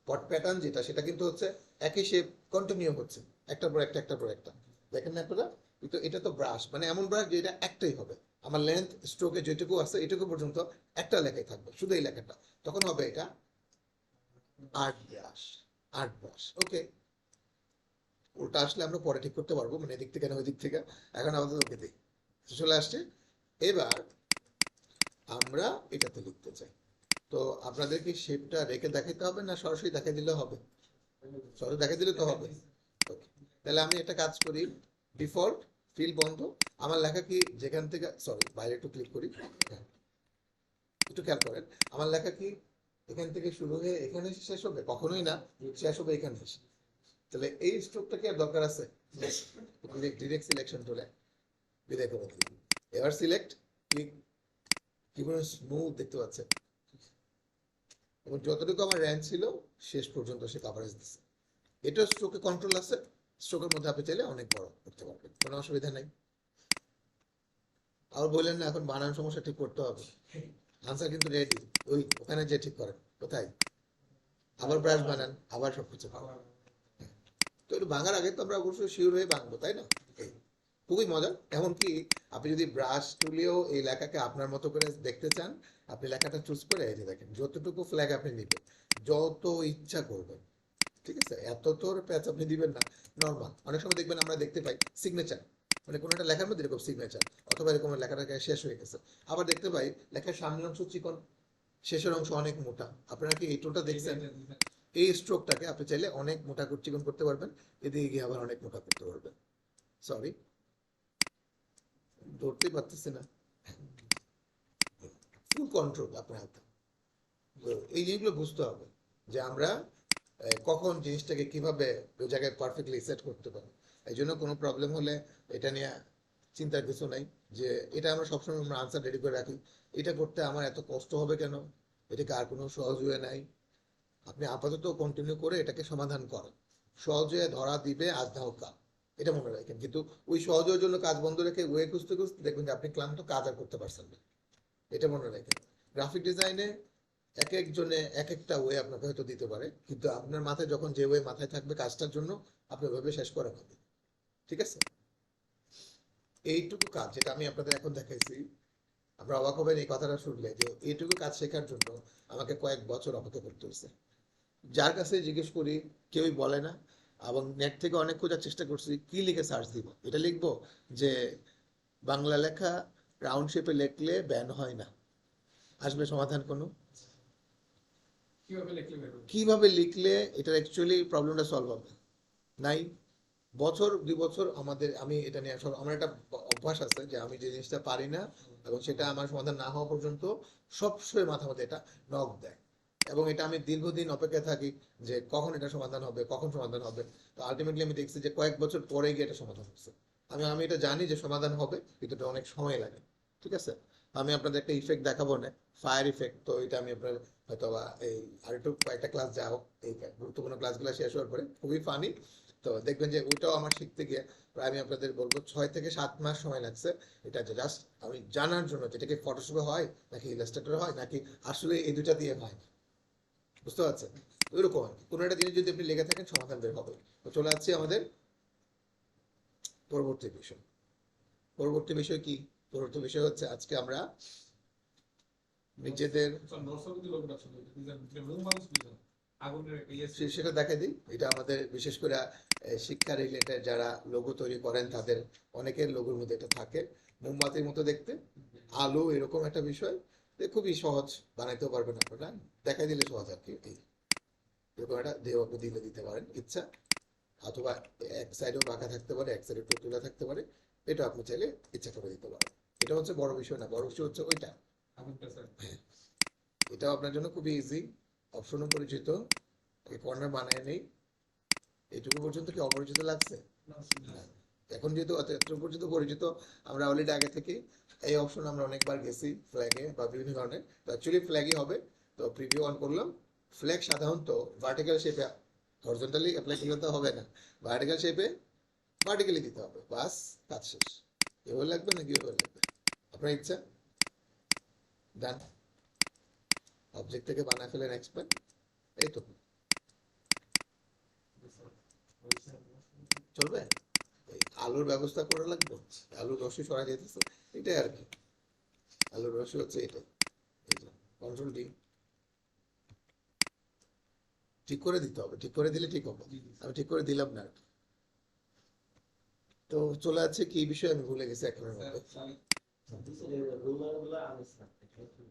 পট প্যাটার্ন যেটা সেটা কিন্তু হচ্ছে একই শেপ কন্টিনিউ হচ্ছে, একটার পর একটা, একটার পর একটা। দেখেন না আপনারা, কিন্তু এটা তো ব্রাশ, মানে এমন ব্রাশ যে এটা একটাই হবে। আমার লেন্থ স্ট্রোকে যেটুকু আছে এটুকু পর্যন্ত একটা লেখাই থাকবে, শুধু এই লেখাটা, তখন হবে এটা আর্ট ব্রাশ। আর্ট ব্রাশ, ওকে। ওটা আসলে আমরা পরে ঠিক করতে পারবো, মানে এদিক থেকে না ওই দিক থেকে। এখন আমাদের ওকে দিই চলে আসছে। এবার আমরা এটাতে লিখতে চাই, তো আপনাদেরকে শেপটা রেখে দেখাতে হবে না সরাসরি দেখা দিলে হবে? সরাসরি দেখা দিলে তো হবে। ওকে, তাহলে আমি একটা কাজ করি, ডিফল্ট ফিল বন্ধ। আমার লেখা কি যেখান থেকে, সরি বাইরে একটু ক্লিক করি, হ্যাঁ, একটু খেয়াল করেন, আমার লেখা কি এখান থেকে শুরু হয়ে এখানে এসে শেষ হবে? কখনোই না, শেষ হবে এখানে এসে। তাহলে এই স্ট্রোকটা কি আর দরকার আছে? ডিরেক্ট সিলেকশন টুলে বিদায় করে দিই। এবার সিলেক্ট, ক্লিক, কি পরিমাণ স্মুথ দেখতে পাচ্ছেন, এবং যতটুকু আমার র্যাঙ্ক ছিল শেষ পর্যন্ত সে কাভারেজ দিচ্ছে। এটা স্ট্রোকে কন্ট্রোল আছে, স্ট্রোকের মধ্যে আপনি চাইলে অনেক বড় করতে পারবেন, কোনো অসুবিধা নেই। আর বললেন না এখন বানান সমস্যা ঠিক করতে হবে, আনসার কিন্তু রেডি, ওই ওখানে যে ঠিক করেন কোথায়, আবার ব্রাশ বানান, আবার সবকিছু পাবেন। তো একটু ভাঙার আগে তো আমরা অবশ্যই শিওর হয়ে ভাঙবো, তাই না? এই খুবই মজা। এমনকি আপনি যদি ব্রাশ তুলেও এই লেখাকে আপনার মতো করে দেখতে চান, আপনি লেখাটা চুজ করে এই যে দেখেন যতটুকু ফ্ল্যাগ আপনি নেবেন, যত ইচ্ছা করবেন, ঠিক আছে? এত তোর প্যাচ আপনি দিবেন না, নর্মাল। অনেক সময় দেখবেন আমরা দেখতে পাই সিগনেচার, মানে কোনো একটা লেখার মধ্যে এরকম সিগনেচার, অথবা এরকম লেখাটাকে শেষ হয়ে গেছে। আবার দেখতে পাই লেখার সামনের অংশ চিকন, শেষের অংশ অনেক মোটা। আপনারা কি এই টোটা দেখছেন? এই স্ট্রোকটাকে আপনি চাইলে অনেক মোটা চিকন করতে পারবেন, এদিকে গিয়ে আবার অনেক মোটা করতে পারবেন। সরি, ধরতে পারতেছি না, ফুল কন্ট্রোল আপনার হাতে। তো এই জিনিসগুলো বুঝতে হবে যে আমরা কখন জিনিসটাকে কিভাবে ওই জায়গায় পারফেক্টলি সেট করতে পারি। এই জন্য কোনো প্রবলেম হলে এটা নিয়ে চিন্তার কিছু নাই, যে এটা আমরা সবসময় আমরা আনসার রেডি করে রাখি, এটা করতে আমার এত কষ্ট হবে কেন, এটাকে আর কোনো সহজ হয়ে নাই। আপনি আপাতত কন্টিনিউ করে এটাকে সমাধান করেন, সহজে ধরা দিবে আজ না হোক কাল, এটা মনে রাখেন। কিন্তু ওই সহজ হওয়ার জন্য কাজ বন্ধ রেখে ওয়ে খুঁজতে খুঁজতে দেখবেন যে আপনি ক্লান্ত, কাজ আর করতে পারছেন না, এটা মনে রাখেন। গ্রাফিক ডিজাইনে এক একজনে এক একটা ওয়ে আপনাকে হয়তো দিতে পারে, কিন্তু আপনার মাথায় যখন যে ওয়ে মাথায় থাকবে কাজটার জন্য, আপনি ওইভাবে শেষ করে নেবেন, ঠিক আছে? এইটুকু কাজ যেটা আমি আপনাদের এখন দেখাইছি, আমরা অবাক হবেন এই কথাটা শুনলে, যে এইটুকু কাজ শেখার জন্য আমাকে কয়েক বছর অপেক্ষা করতে হয়েছে। যার কাছে জিজ্ঞেস করি কেউই বলে না, এবং নেট থেকে অনেক খোঁজার চেষ্টা করছি কি লিখে সার্চ দিব, এটা লিখবো যে বাংলা লেখা রাউন্ড শেপে লিখলে ব্যান হয় না, আসবে সমাধান কোনো? কিভাবে লিখলে বের হবে? কিভাবে লিখলে এটা অ্যাকচুয়ালি প্রবলেমটা সলভ হবে? নাই। বছর 2 বছর আমাদের, আমি এটা নিয়ে সব, আমার একটা অভ্যাস আছে যে আমি যে জিনিসটা পারি না এবং সেটা আমার সমাধান না হওয়া পর্যন্ত সবসময় মাথা মধ্যে এটা নক দেয়, এবং এটা আমি দীর্ঘদিন অপেক্ষায় থাকি যে কখন এটা সমাধান হবে, কখন সমাধান হবে। তো আলটিমেটলি আমি দেখছি যে কয়েক বছর পরে গিয়ে এটা সমাধান হচ্ছে। আমি আমি এটা জানি যে সমাধান হবে, কিন্তু এটা অনেক সময় লাগে, ঠিক আছে? আমি আপনাদের একটা ইফেক্ট দেখাবো না, ফায়ার ইফেক্ট, তো এটা আমি আপনার হয়তো বা এই আরেকটু কয়েকটা ক্লাস যাও, এই গুরুত্বপূর্ণ ক্লাসগুলো শেষ হওয়ার পরে, খুবই ফানি। তো দেখবেন যে ওইটাও আমার শিখতে গিয়ে প্রায় আমি আপনাদের বলবো 6 থেকে 7 মাস সময় লাগছে। এটা জাস্ট আমি জানার জন্য যেটা কি ফটোশপে হয় নাকি ইলাস্ট্রেটরে হয় নাকি আসলে এই দুটা দিয়ে হয়, বুঝতে পারছেন? ওইরকম আর কি। কোনো একটা জিনিস যদি আপনি লেগে থাকেন সমাধান বের হবে। তো চলে যাচ্ছি আমাদের পরবর্তী বিষয়। পরবর্তী বিষয় কি? পরবর্তী বিষয় হচ্ছে আজকে আমরা নিজেদের নরসবতী লোকটা ছিল ডিজাইন রুম মানুষ ডিজাইন আগুনের একটা ইয়ে ছিল। সেটা দেখাই দিই। এটা আমাদের বিশেষ করে শিক্ষা রিলেটেড যারা লোগো তৈরি করেন তাদের অনেকের লোগোর মধ্যে এটা থাকে। মোমবাতির মতো দেখতে, আলো এরকম একটা বিষয়, খুবই সহজ, বানাইতেও পারবেন আপনারা, দেখাই দিলে সহজ আর কি। এরকম একটা দেহ আপনি দিলে দিতে পারেন ইচ্ছা, অথবা এক সাইডেও বাঁকা থাকতে পারে, এক সাইডে টুকটুলা থাকতে পারে, এটা আপনি চাইলে ইচ্ছা করে দিতে পারেন। এটা হচ্ছে বড় বিষয় না, বড় বিষয় হচ্ছে ওইটা। আগুনটা স্যার এটাও আপনার জন্য খুবই ইজি, অপশনও পরিচিত, এই কর্নার বানায় নেই। এইটুকু পর্যন্ত কি অপরিচিত লাগছে? না। এখন যেহেতু এতটুকু পর্যন্ত পরিচিত, আমরা অলরেডি আগে থেকে এই অপশন আমরা অনেকবার গেছি ফ্ল্যাগে বা বিভিন্ন ধরনের, তো অ্যাকচুয়ালি ফ্ল্যাগই হবে। তো প্রিভিউ অন করলাম। ফ্ল্যাগ সাধারণত ভার্টিক্যাল শেপে, হরিজন্টালি অ্যাপ্লাই করলে তো হবে না, ভার্টিক্যাল শেপে ভার্টিক্যালি দিতে হবে, বাস কাজ শেষ। এভাবে লাগবে নাকি এভাবে লাগবে, আপনার ইচ্ছা। ডান, অবজেক্ট থেকে বানায় ফেলেন এক্সপ্যান্ড, এই তো চলবে। এই আলুর ব্যবস্থা করে লাগবে, আলুর রসি সরা যেতেছে, এটাই আর কি। আলুর রসি হচ্ছে এটা, এই যে কন্ট্রোল ডি, ঠিক করে দিতে হবে, ঠিক করে দিলে ঠিক হবে। আমি ঠিক করে দিলাম না আর কি। তো চলে যাচ্ছে কি বিষয় আমি ভুলে গেছি এখনের মধ্যে।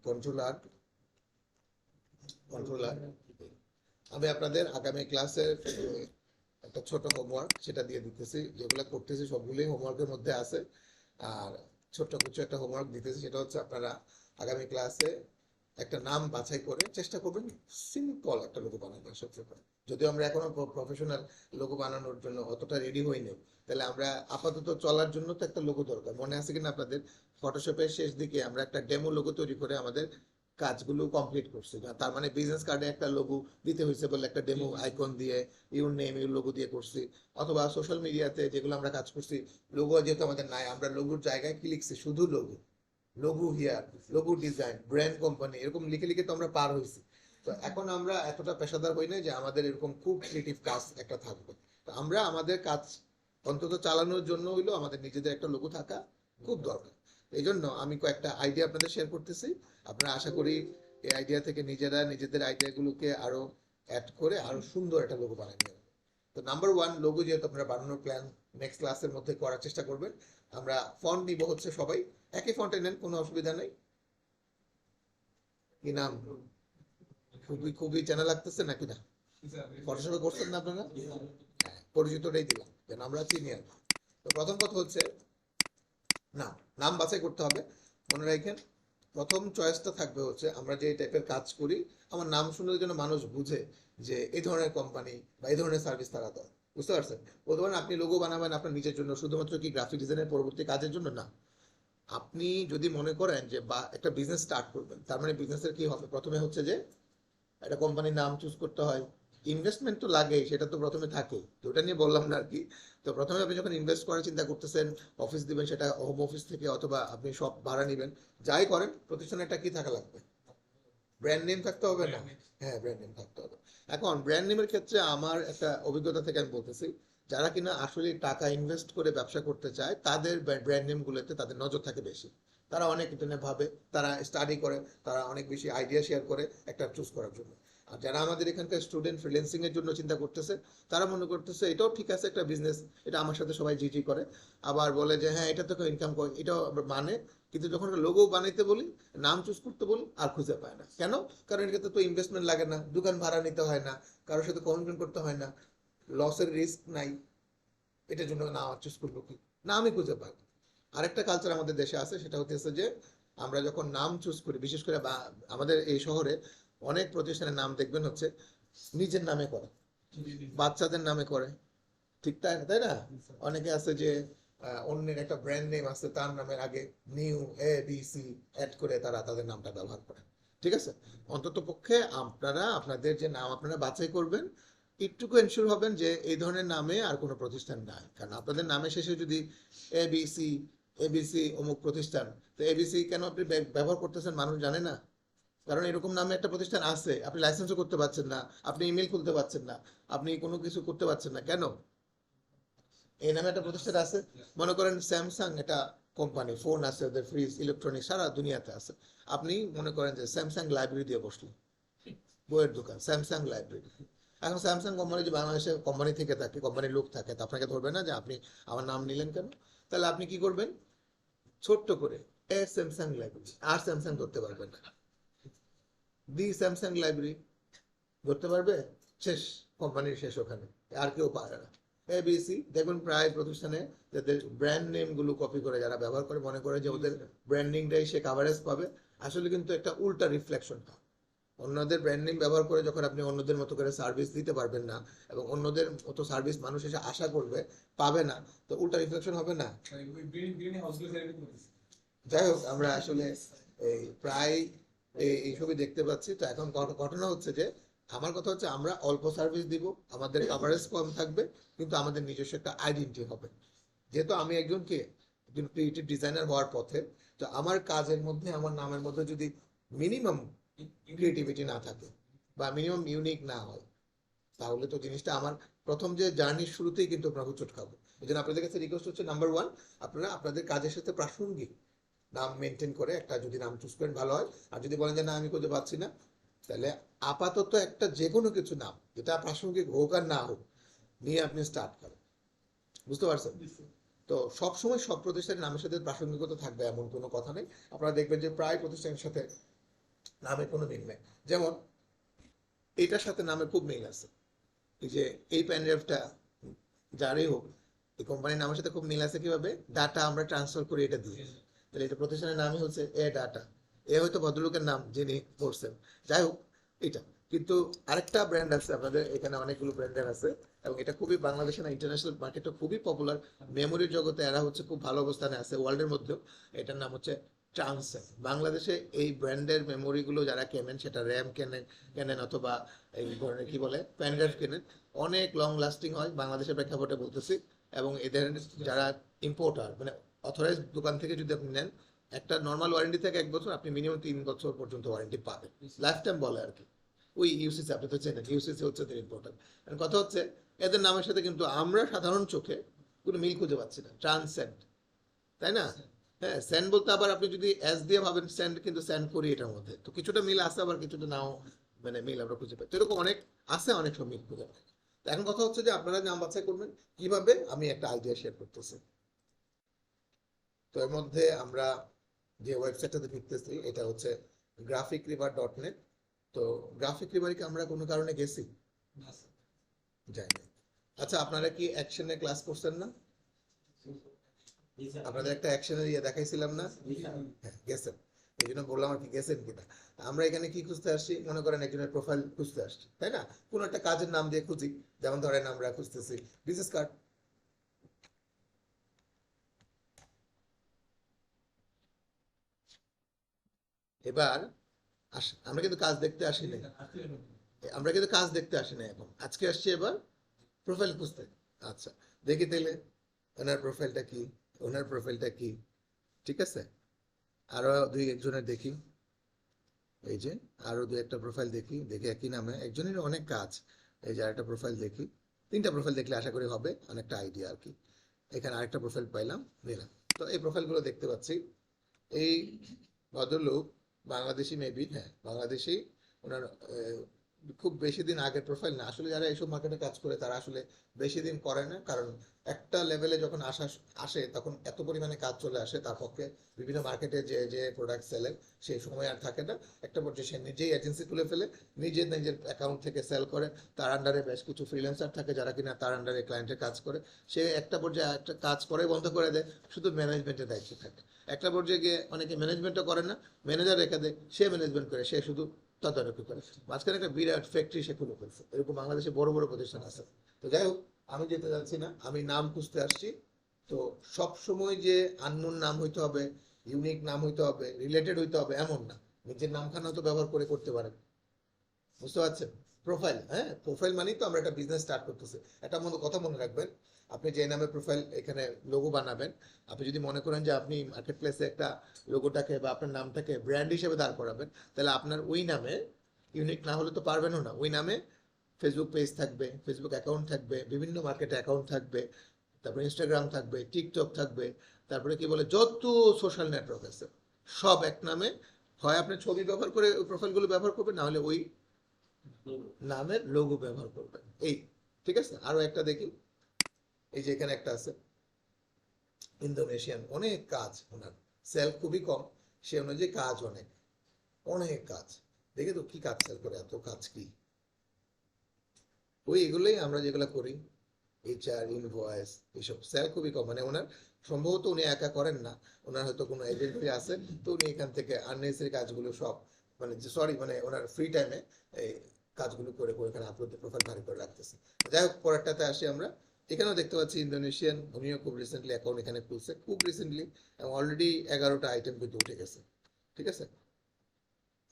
কন্ট্রোল আর, কন্ট্রোল আর। আমি আপনাদের আগামী ক্লাসের একটা ছোট হোমওয়ার্ক সেটা দিয়ে দিতেছি, যেগুলো করতেছি সবগুলোই হোমওয়ার্কের মধ্যে আছে। আর ছোট্ট কিছু একটা হোমওয়ার্ক দিতেছি, সেটা হচ্ছে আপনারা আগামী ক্লাসে একটা নাম বাছাই করে চেষ্টা করবেন সিম্পল একটা লোগো বানানোর। সবচেয়ে বড়, যদিও আমরা এখনো প্রফেশনাল লোগো বানানোর জন্য অতটা রেডি হইনি, তাহলে আমরা আপাতত চলার জন্য তো একটা লোগো দরকার। মনে আছে কিনা আপনাদের, ফটোশপের শেষ দিকে আমরা একটা ডেমো লোগো তৈরি করে আমাদের কাজগুলো কমপ্লিট করছি, তার মানে বিজনেস কার্ডে একটা লোগো দিতে হয়েছে বলে একটা ডেমো আইকন দিয়ে ইউর নেম ইউর লোগো দিয়ে করছি। অথবা সোশ্যাল মিডিয়াতে যেগুলো আমরা কাজ করছি, লোগো যেহেতু আমাদের নাই, আমরা লোগোর জায়গায় কি লিখছি, শুধু logo, logo here, logo design, brand company, এরকম লিখে লিখে তো আমরা পার হয়েছি। তো এখন আমরা এতটা পেশাদার হই না যে আমাদের এরকম খুব ক্রিয়েটিভ কাজ একটা থাকবে। তো আমরা আমাদের কাজ অন্তত চালানোর জন্য হইলো আমাদের নিজেদের একটা লোগো থাকা খুব দরকার। এই জন্য আমি কয়েকটা আইডিয়া আপনাদের শেয়ার করতেছি, আপনারা আশা করি এই আইডিয়া থেকে নিজেরা নিজেদের আইডিয়াগুলোকে আরো অ্যাড করে আরো সুন্দর একটা লোগো বানিয়ে নেবেন। তো নাম্বার ওয়ান, লোগো যেহেতু আপনারা বানানোর প্ল্যান নেক্সট ক্লাসের মধ্যে করার চেষ্টা করবেন। আমরা ফন্ট নিব হচ্ছে সবাই একই ফন্টে নেন, কোনো অসুবিধা নেই। কি নাম, খুবই খুবই চেনা লাগতেছে নাকি না? ফটোশপে করছেন না আপনারা? হ্যাঁ, পরিচিতটাই দিলাম যেন আমরা চিনি আর কি। তো প্রথম কথা হচ্ছে নাম, নাম বাছাই করতে হবে। মনে রাখেন, প্রথম চয়েসটা থাকবে হচ্ছে আমরা যে টাইপের কাজ করি, আমার নাম শুনলে যেন মানুষ বুঝে যে এই ধরনের কোম্পানি বা এই ধরনের সার্ভিস তারা দেয়। বুঝতে পারছেন? বলতে পারেন আপনি লোগো বানাবেন আপনার নিজের জন্য, শুধুমাত্র কি গ্রাফিক ডিজাইনের পরবর্তী কাজের জন্য না। আপনি যদি মনে করেন যে বা একটা বিজনেস স্টার্ট করবেন, তার মানে বিজনেসের কি হবে, প্রথমে হচ্ছে যে একটা কোম্পানির নাম চুজ করতে হয়, ইনভেস্টমেন্ট তো লাগে, সেটা তো প্রথমে থাকে, তো ওটা নিয়ে বললাম না আর কি। তো প্রথমে আপনি যখন ইনভেস্ট করার চিন্তা করতেছেন, অফিস দিবেন, সেটা হোম অফিস থেকে অথবা আপনি সব ভাড়া নেবেন, যাই করেন প্রতিষ্ঠানে একটা কি থাকা লাগবে, ব্র্যান্ড নেম থাকতে হবে না? হ্যাঁ, ব্র্যান্ড নেম থাকতে হবে। এখন ব্র্যান্ড নেমের ক্ষেত্রে আমার একটা অভিজ্ঞতা থেকে আমি বলতেছি, যারা কিনা আসলে টাকা ইনভেস্ট করে ব্যবসা করতে চায় তাদের ব্র্যান্ড নেম গুলোতে তাদের নজর থাকে বেশি। তারা অনেক ইন্টারনেট ভাবে, তারা স্টাডি করে, তারা অনেক বেশি আইডিয়া শেয়ার করে একটা চুজ করার জন্য। আর যারা আমাদের এখানকার স্টুডেন্ট ফ্রিল্যান্সিং এর জন্য চিন্তা করতেছে, তারা মনে করতেছে এটাও ঠিক আছে, একটা বিজনেস, এটা আমার সাথে সবাই জি জি করে, আবার বলে যে হ্যাঁ এটা তো ইনকাম করে, এটাও মানে। কিন্তু যখন লোগো বানাইতে বলি, নাম চুজ করতে বলি, আর খুঁজে পায় না। কেন? কারণ এটাতে তো ইনভেস্টমেন্ট লাগে না, দোকান ভাড়া নিতে হয় না, কারোর সাথে কমিটমেন্ট করতে হয় না, লসের রিস্ক নাই। এটার জন্য নাম চুজ করবো কি, না আমি খুঁজে পাই। আরেকটা কালচার আমাদের দেশে আছে, সেটা হচ্ছে যে আমরা যখন নাম চুজ করি, বিশেষ করে আমাদের এই শহরে অনেক প্রতিষ্ঠানের নাম দেখবেন হচ্ছে নিজের নামে করে, বাচ্চাদের নামে করে, ঠিক তাই তাই না? অনেকে আছে যে অন্যের একটা ব্র্যান্ড নেম আছে, তার নামের আগে new A B C add করে তারা তাদের নামটা ব্যবহার করে। ঠিক আছে, অন্তত পক্ষে আপনারা আপনাদের যে নাম আপনারা বাছাই করবেন, একটুকু এনশিওর হবেন যে এই ধরনের নামে আর কোনো প্রতিষ্ঠান নাই। কারণ আপনাদের নামের শেষে যদি এবিসি, এবিসি অমুক প্রতিষ্ঠান, তো এবিসি কেন আপনি ব্যবহার করতেছেন মানুষ জানে না। কারণ এরকম নামে একটা প্রতিষ্ঠান আছে, আপনি লাইসেন্সও করতে পারছেন না, আপনি ইমেল খুলতে পারছেন না, আপনি কোনো কিছু করতে পারছেন না। কেন? এই নামে একটা প্রতিষ্ঠান আছে। মনে করেন স্যামসাং একটা কোম্পানি, ফোন আছে ওদের, ফ্রিজ, ইলেকট্রনিক্স সারা দুনিয়াতে আছে। আপনি মনে করেন যে স্যামসাং লাইব্রেরি দিয়ে বসলেন, বইয়ের দোকান স্যামসাং লাইব্রেরি। এখন স্যামসাং কোম্পানি যে বাংলাদেশে কোম্পানি থেকে থাকে, কোম্পানির লোক থাকে, তো আপনাকে ধরবে না যে আপনি আমার নাম নিলেন কেন? তাহলে আপনি কি করবেন, ছোট্ট করে এ স্যামসাং লাইব্রেরি, আর স্যামসাং ধরতে পারবেন না, দি স্যামসাং লাইব্রেরি ধরতে পারবে, শেষ, কোম্পানির শেষ ওখানে, আর কেউ পারে না। এবিসি দেখবেন প্রায় প্রতিষ্ঠানে যাদের ব্র্যান্ড নেম গুলো কপি করে যারা ব্যবহার করে মনে করে যে ওদের ব্র্যান্ডিংটাই সে কাভারেজ পাবে, আসলে কিন্তু একটা উল্টা রিফ্লেকশন হয়। অন্যদের ব্র্যান্ড নেম ব্যবহার করে যখন আপনি অন্যদের মতো করে সার্ভিস দিতে পারবেন না, এবং অন্যদের মতো সার্ভিস মানুষ এসে আশা করবে, পাবে না, তো উল্টা রিফ্লেকশন হবে না। ওই গ্রিন হাউসগুলো সেরকম করতেছে। যাই হোক, আমরা আসলে এই প্রায় এইসবই দেখতে পাচ্ছি। তো এখন ঘটনা হচ্ছে যে, আমার কথা হচ্ছে আমরা অল্প সার্ভিস দিব, আমাদের কভারেজ কম থাকবে, কিন্তু আমাদের নিজস্ব একটা আইডেন্টিটি হবে। যেহেতু আমি একজন ক্রিয়েটিভ ডিজাইনার হওয়ার পথে, তো আমার কাজের মধ্যে, আমার নামের মধ্যে যদি মিনিমাম ক্রিয়েটিভিটি না থাকে বা মিনিমাম ইউনিক না হয়, তাহলে তো জিনিসটা আমার প্রথম যে জার্নির শুরুতেই কিন্তু আমরা হুচট খাবো। এই জন্য আপনাদের কাছে রিকোয়েস্ট হচ্ছে, নাম্বার ওয়ান, আপনারা আপনাদের কাজের সাথে প্রাসঙ্গিক নাম মেনটেন করে একটা যদি নাম চুজ করেন ভালো হয়। আর যদি বলেন যে না আমি খুঁজে পাচ্ছি না, তাহলে আপাতত একটা যে কোনো কিছু নাম, যেটা প্রাসঙ্গিক হোক আর না হোক, নিয়ে আপনি স্টার্ট করেন। বুঝতে পারছেন? তো সবসময় সব প্রতিষ্ঠানের নামের সাথে প্রাসঙ্গিকতা থাকবে এমন কোনো কথা নেই। আপনারা দেখবেন যে প্রায় প্রতিষ্ঠানের সাথে নামে কোনো মিল নেই। যেমন এইটার সাথে নামে খুব মিল আছে, এই যে এই প্যানড্রাইভটা যারই হোক, এই কোম্পানির নামের সাথে খুব মিল আছে। কিভাবে? ডাটা আমরা ট্রান্সফার করি এটা দিয়ে। তাহলে এটা প্রতিষ্ঠানের নামই হচ্ছে এ ডাটা। এ হয়তো ভদ্রলোকের নাম যিনি করছেন, যাই হোক এটা। কিন্তু আরেকটা ব্র্যান্ড আছে, আপনাদের এখানে অনেকগুলো ব্র্যান্ডের আছে, এবং এটা খুবই বাংলাদেশে না ইন্টারন্যাশনাল মার্কেটে খুবই পপুলার। মেমোরির জগতে এরা হচ্ছে খুব ভালো অবস্থানে আছে ওয়ার্ল্ডের মধ্যেও। এটার নাম হচ্ছে ট্রান্সেন। বাংলাদেশে এই ব্র্যান্ডের মেমোরিগুলো যারা কেনেন, সেটা র্যাম কেনেন কেনেন অথবা এই ধরনের কি বলে পেন ড্রাইভ কেনেন, অনেক লং লাস্টিং হয়, বাংলাদেশের প্রেক্ষাপটে বলতেছি। এবং এদের যারা ইম্পোর্টার, মানে অথরাইজ দোকান থেকে যদি আপনি নেন, একটা নর্মাল ওয়ারেন্টি থেকে 1 বছর, আপনি মিনিমাম 3 বছর পর্যন্ত ওয়ারেন্টি পাবেন, লাইফ টাইম বলে আর কি। ওই ইউসিসি আপনি তো চেনেন, ইউসিসি হচ্ছে এদের ইম্পোর্টার। কথা হচ্ছে এদের নামের সাথে কিন্তু আমরা সাধারণ চোখে কোনো মিল খুঁজে পাচ্ছি না। ট্রান্সেন্ড, তাই না? হ্যাঁ, স্যান্ড বলতে আবার আপনি যদি এস দিয়ে ভাবেন স্যান্ড, কিন্তু স্যান্ড করি এটার মধ্যে, তো কিছুটা মিল আছে, আবার কিছুটা নাও, মানে মিল আমরা খুঁজে পাই। তো এরকম অনেক আছে, অনেক সব মিল খুঁজে পাই। তো এখন কথা হচ্ছে যে আপনারা নাম বাছাই করবেন কিভাবে, আমি একটা আইডিয়া শেয়ার করতেছি। তো এর মধ্যে আমরা যে ওয়েবসাইটটাতে ঢুকতেছি, এটা হচ্ছে graphicriver.net। তো গ্রাফিক রিভারে কি আমরা কোনো কারণে গেছি? যাই না। আচ্ছা, আপনারা কি অ্যাকশনের ক্লাস করছেন না? আপনাদের একটা অ্যাকশনের ইয়ে দেখাইছিলাম না? হ্যাঁ, গেছেন। এই জন্য বললাম আর কি, গেছেন কিনা। আমরা এখানে কি খুঁজতে আসছি, মনে করেন একজনের প্রোফাইল খুঁজতে আসছি, তাই না? কোন একটা কাজের নাম দিয়ে খুঁজি, যেমন ধরেন আমরা খুঁজতেছি বিজনেস কার্ড। এবার আমরা কিন্তু কাজ দেখতে আসি না, আমরা কিন্তু কাজ দেখতে আসি না, এখন আজকে আসছি এবার প্রোফাইল খুঁজতে। আচ্ছা, দেখি তাহলে ওনার প্রোফাইলটা কি, ওনার প্রোফাইলটা কি। ঠিক আছে, আরো দুই একজনের দেখি। এই যে আরো দুই একটা প্রোফাইল দেখি, দেখি একই নামে একজনের অনেক কাজ। এই যে আরেকটা প্রোফাইল দেখি, 3টা প্রোফাইল দেখলে আশা করি হবে অনেকটা আইডিয়া আর কি। এখানে আরেকটা প্রোফাইল পাইলাম, নিলাম। তো এই প্রোফাইলগুলো দেখতে পাচ্ছি। এই ভদ্রলোক বাংলাদেশি, মেবি, হ্যাঁ বাংলাদেশি। ওনার খুব বেশি দিন আগের প্রোফাইল না। আসলে যারা এইসব মার্কেটে কাজ করে তারা আসলে বেশি দিন করে না, কারণ একটা লেভেলে যখন আসে তখন এত পরিমাণে কাজ চলে আসে তার পক্ষে বিভিন্ন মার্কেটে যে যে প্রোডাক্ট সেলের সেই সময় আর থাকে না। একটা পর্যায়ে সে নিজেই এজেন্সি খুলে ফেলে, নিজের নিজের অ্যাকাউন্ট থেকে সেল করে। তার আন্ডারে বেশ কিছু ফ্রিল্যান্সার থাকে যারা কিনা তার আন্ডারে ক্লায়েন্টের কাজ করে। সে একটা পর্যায়ে একটা কাজ করে বন্ধ করে দেয়, শুধু ম্যানেজমেন্টের দায়িত্ব থাকে। একটা পর্যায়ে গিয়ে অনেকে ম্যানেজমেন্টও করে না, ম্যানেজার রেখে দেয়, সে ম্যানেজমেন্ট করে, সে শুধু তদারকি করে। মাঝখানে একটা বিরাট ফ্যাক্টরি সে খুলে ফেলছে। এরকম বাংলাদেশে বড় বড় প্রতিষ্ঠান আছে। তো যাই হোক, আমি যেতে যাচ্ছি না, আমি নাম খুঁজতে আসছি। তো সব সময় যে আননোন নাম হইতে হবে, ইউনিক নাম হইতে হবে, রিলেটেড হইতে হবে এমন না। নিজের নামখানা তো ব্যবহার করে করতে পারেন। বুঝতে পারছেন? প্রোফাইল, হ্যাঁ প্রোফাইল মানেই তো আমরা একটা বিজনেস স্টার্ট করতেছি। একটা কথা মনে রাখবেন, আপনি যে নামে প্রোফাইল এখানে লোগো বানাবেন, আপনি যদি মনে করেন যে আপনি মার্কেট প্লেসে একটা লোগোটাকে বা আপনার নামটাকে ব্র্যান্ড হিসেবে দাঁড় করাবেন, তাহলে আপনার ওই নামে ইউনিক না হলে তো পারবেনও না। ওই নামে ফেসবুক পেজ থাকবে, ফেসবুক অ্যাকাউন্ট থাকবে, বিভিন্ন মার্কেটে অ্যাকাউন্ট থাকবে, তারপরে ইনস্টাগ্রাম থাকবে, টিকটক থাকবে, তারপরে কি বলে যত সোশ্যাল নেটওয়ার্ক আছে সব এক নামে। হয় আপনি ছবি ব্যবহার করে ওই প্রোফাইলগুলো ব্যবহার করবেন, না হলে ওই নামের লোগো ব্যবহার করবেন। এই ঠিক আছে, আরো একটা দেখি, এই যে এখানে একটা আছে ইন্দোনেশিয়ান, অনেক কাজ ওনার, সেল খুবই কম, সে অনুযায়ী কাজ অনেক, অনেক কাজ। দেখে তো কি কাজ সেল করে, এত কাজ কি, ওই এগুলোই আমরা যেগুলো করি, এইচআর ইনভয়েস এইসব, সেল খুবই কম, মানে ওনার সম্ভবত উনি একা করেন না, ওনার হয়তো কোনো এজেন্সি আছে, তো উনি এখান থেকে আননেসেসারি কাজগুলো সব, মানে সরি মানে ওনার ফ্রি টাইমে এই কাজগুলো করে করে এখানে আপলোড প্রোফাইল ভারি করে রাখতেছে। যাই হোক, পরেরটাতে আসি আমরা। এখানেও দেখতে পাচ্ছি ইন্দোনেশিয়ান, উনিও খুব রিসেন্টলি অ্যাকাউন্ট এখানে খুলছে, খুব রিসেন্টলি, এবং অলরেডি 11টা আইটেম কিন্তু উঠে গেছে। ঠিক আছে,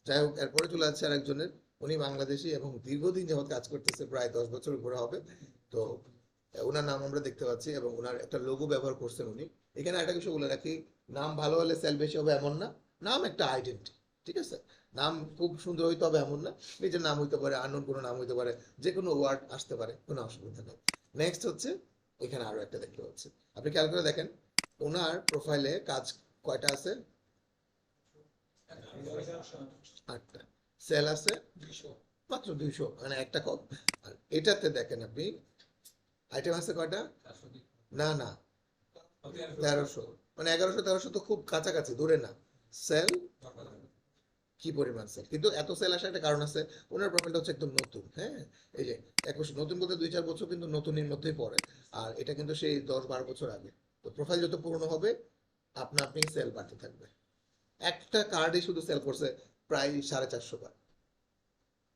যাই হোক, এরপরে চলে যাচ্ছে আরেকজনের, উনি বাংলাদেশি এবং দীর্ঘদিন যাবত কাজ করতেছে, প্রায় 10 বছর উপরে হবে। তো ওনার নাম আমরা দেখতে পাচ্ছি এবং ওনার একটা লোগো ব্যবহার করছেন উনি। এখানে একটা কিছু বলে রাখি, নাম ভালো হলে সেল বেশি হবে এমন না, নাম একটা আইডেন্টি। ঠিক আছে, নাম খুব সুন্দর হইতে হবে এমন না, নিজের নাম হইতে পারে, আননোন কোনো নাম হইতে পারে, যে কোনো ওয়ার্ড আসতে পারে, কোনো অসুবিধা নেই। নেক্সট হচ্ছে, এখানে আরো একটা দেখতে পাচ্ছি, আপনি খেয়াল করে দেখেন ওনার প্রোফাইলে কাজ কয়টা আছে, 8টা, সেল আছে মাত্র 200, মানে একটা কম। আর এটাতে দেখেন আপনি আইটেম আছে কয়টা, না না 1300, মানে 1100 1300 তো খুব কাছাকাছি, দূরে না। সেল কি পরিমাণ সেল, কিন্তু এত সেল আসার একটা কারণ আছে, ওনার প্রোফাইলটা হচ্ছে একদম নতুন, হ্যাঁ, এই যে 21, নতুন বলতে 2-4 বছর, কিন্তু নতুনের মধ্যেই পড়ে। আর এটা কিন্তু সেই 10-12 বছর আগে। তো প্রোফাইল যত পুরনো হবে, আপনা আপনি সেল বাড়তে থাকবে। একটা কার্ডে শুধু সেল করছে প্রায় 450 বার,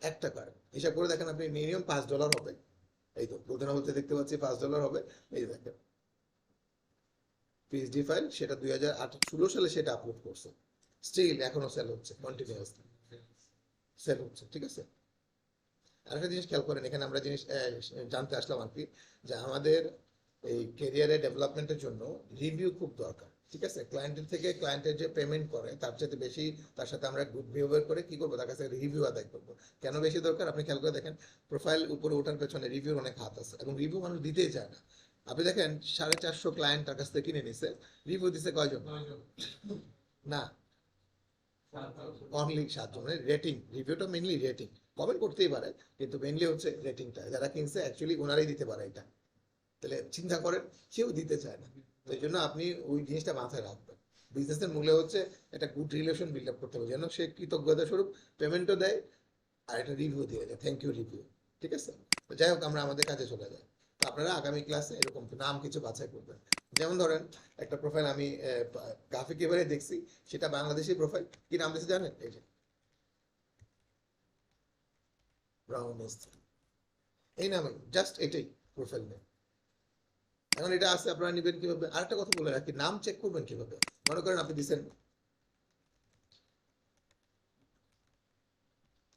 একটা কার্ড হিসাব করে দেখেন আপনি, মিনিমাম $5 হবে। এই তো বলতে না বলতে দেখতে পাচ্ছি $5 হবে। এই যে দেখেন পিএইচডি ফাইল, সেটা 2016 সালে সেটা আপলোড করছে, স্টিল এখনো সেল হচ্ছে, কন্টিনিউয়াসলি সেল হচ্ছে। ঠিক আছে, আরেকটা জিনিস খেয়াল করেন, এখানে আমরা জিনিস জানতে আসলাম আর কি, যে আমাদের এই ক্যারিয়ারে ডেভেলপমেন্টের জন্য রিভিউ খুব দরকার। ঠিক আছে, ক্লায়েন্টের থেকে ক্লায়েন্টের যে পেমেন্ট করে তার চাইতে বেশি তার সাথে আমরা গুড বিহেভিয়ার করে কি করবো, তার কাছে রিভিউ আদায় করবো। কেন বেশি দরকার, আপনি খেয়াল করে দেখেন, প্রোফাইল উপরে ওঠার পেছনে রিভিউর অনেক হাত আছে, এবং রিভিউ মানুষ দিতেই চায় না। আপনি দেখেন 450 ক্লায়েন্ট তার কাছ থেকে কিনে নিছে, রিভিউ দিছে কয়জন, না অনলি 7জন। মানে রেটিং, রিভিউটা মেইনলি রেটিং, কমেন্ট করতেই পারে, কিন্তু মেইনলি হচ্ছে রেটিংটা, যারা কিনছে অ্যাকচুয়ালি ওনারাই দিতে পারে এটা। তাহলে চিন্তা করেন, কেউ দিতে চায় না। তো এই জন্য আপনি ওই জিনিসটা মাথায় রাখবেন, বিজনেসের মূল্য হচ্ছে একটা গুড রিলেশন বিল্ড আপ করতে হবে, যেন সে কৃতজ্ঞতা স্বরূপ পেমেন্টও দেয় আর একটা রিভিউ দিয়ে দেয়, থ্যাংক ইউ রিভিউ। ঠিক আছে, তো যাই হোক, আমরা আমাদের কাজে চলে যাই। তো আপনারা আগামী ক্লাসে এরকম নাম কিছু বাছাই করবেন। যেমন ধরেন, একটা প্রোফাইল আমি গ্রাফিক এবারে দেখছি, সেটা বাংলাদেশি প্রোফাইল, কি নাম দিয়েছে জানেন, এই যে ব্রাউন মিস্ত্রি, এই নামে, জাস্ট এটাই প্রোফাইল নেম। এখন এটা আছে, আপনারা নিবেন কিভাবে, আরেকটা কথা বলে রাখি, নাম চেক করবেন কিভাবে। মনে করেন আপনি দিচ্ছেন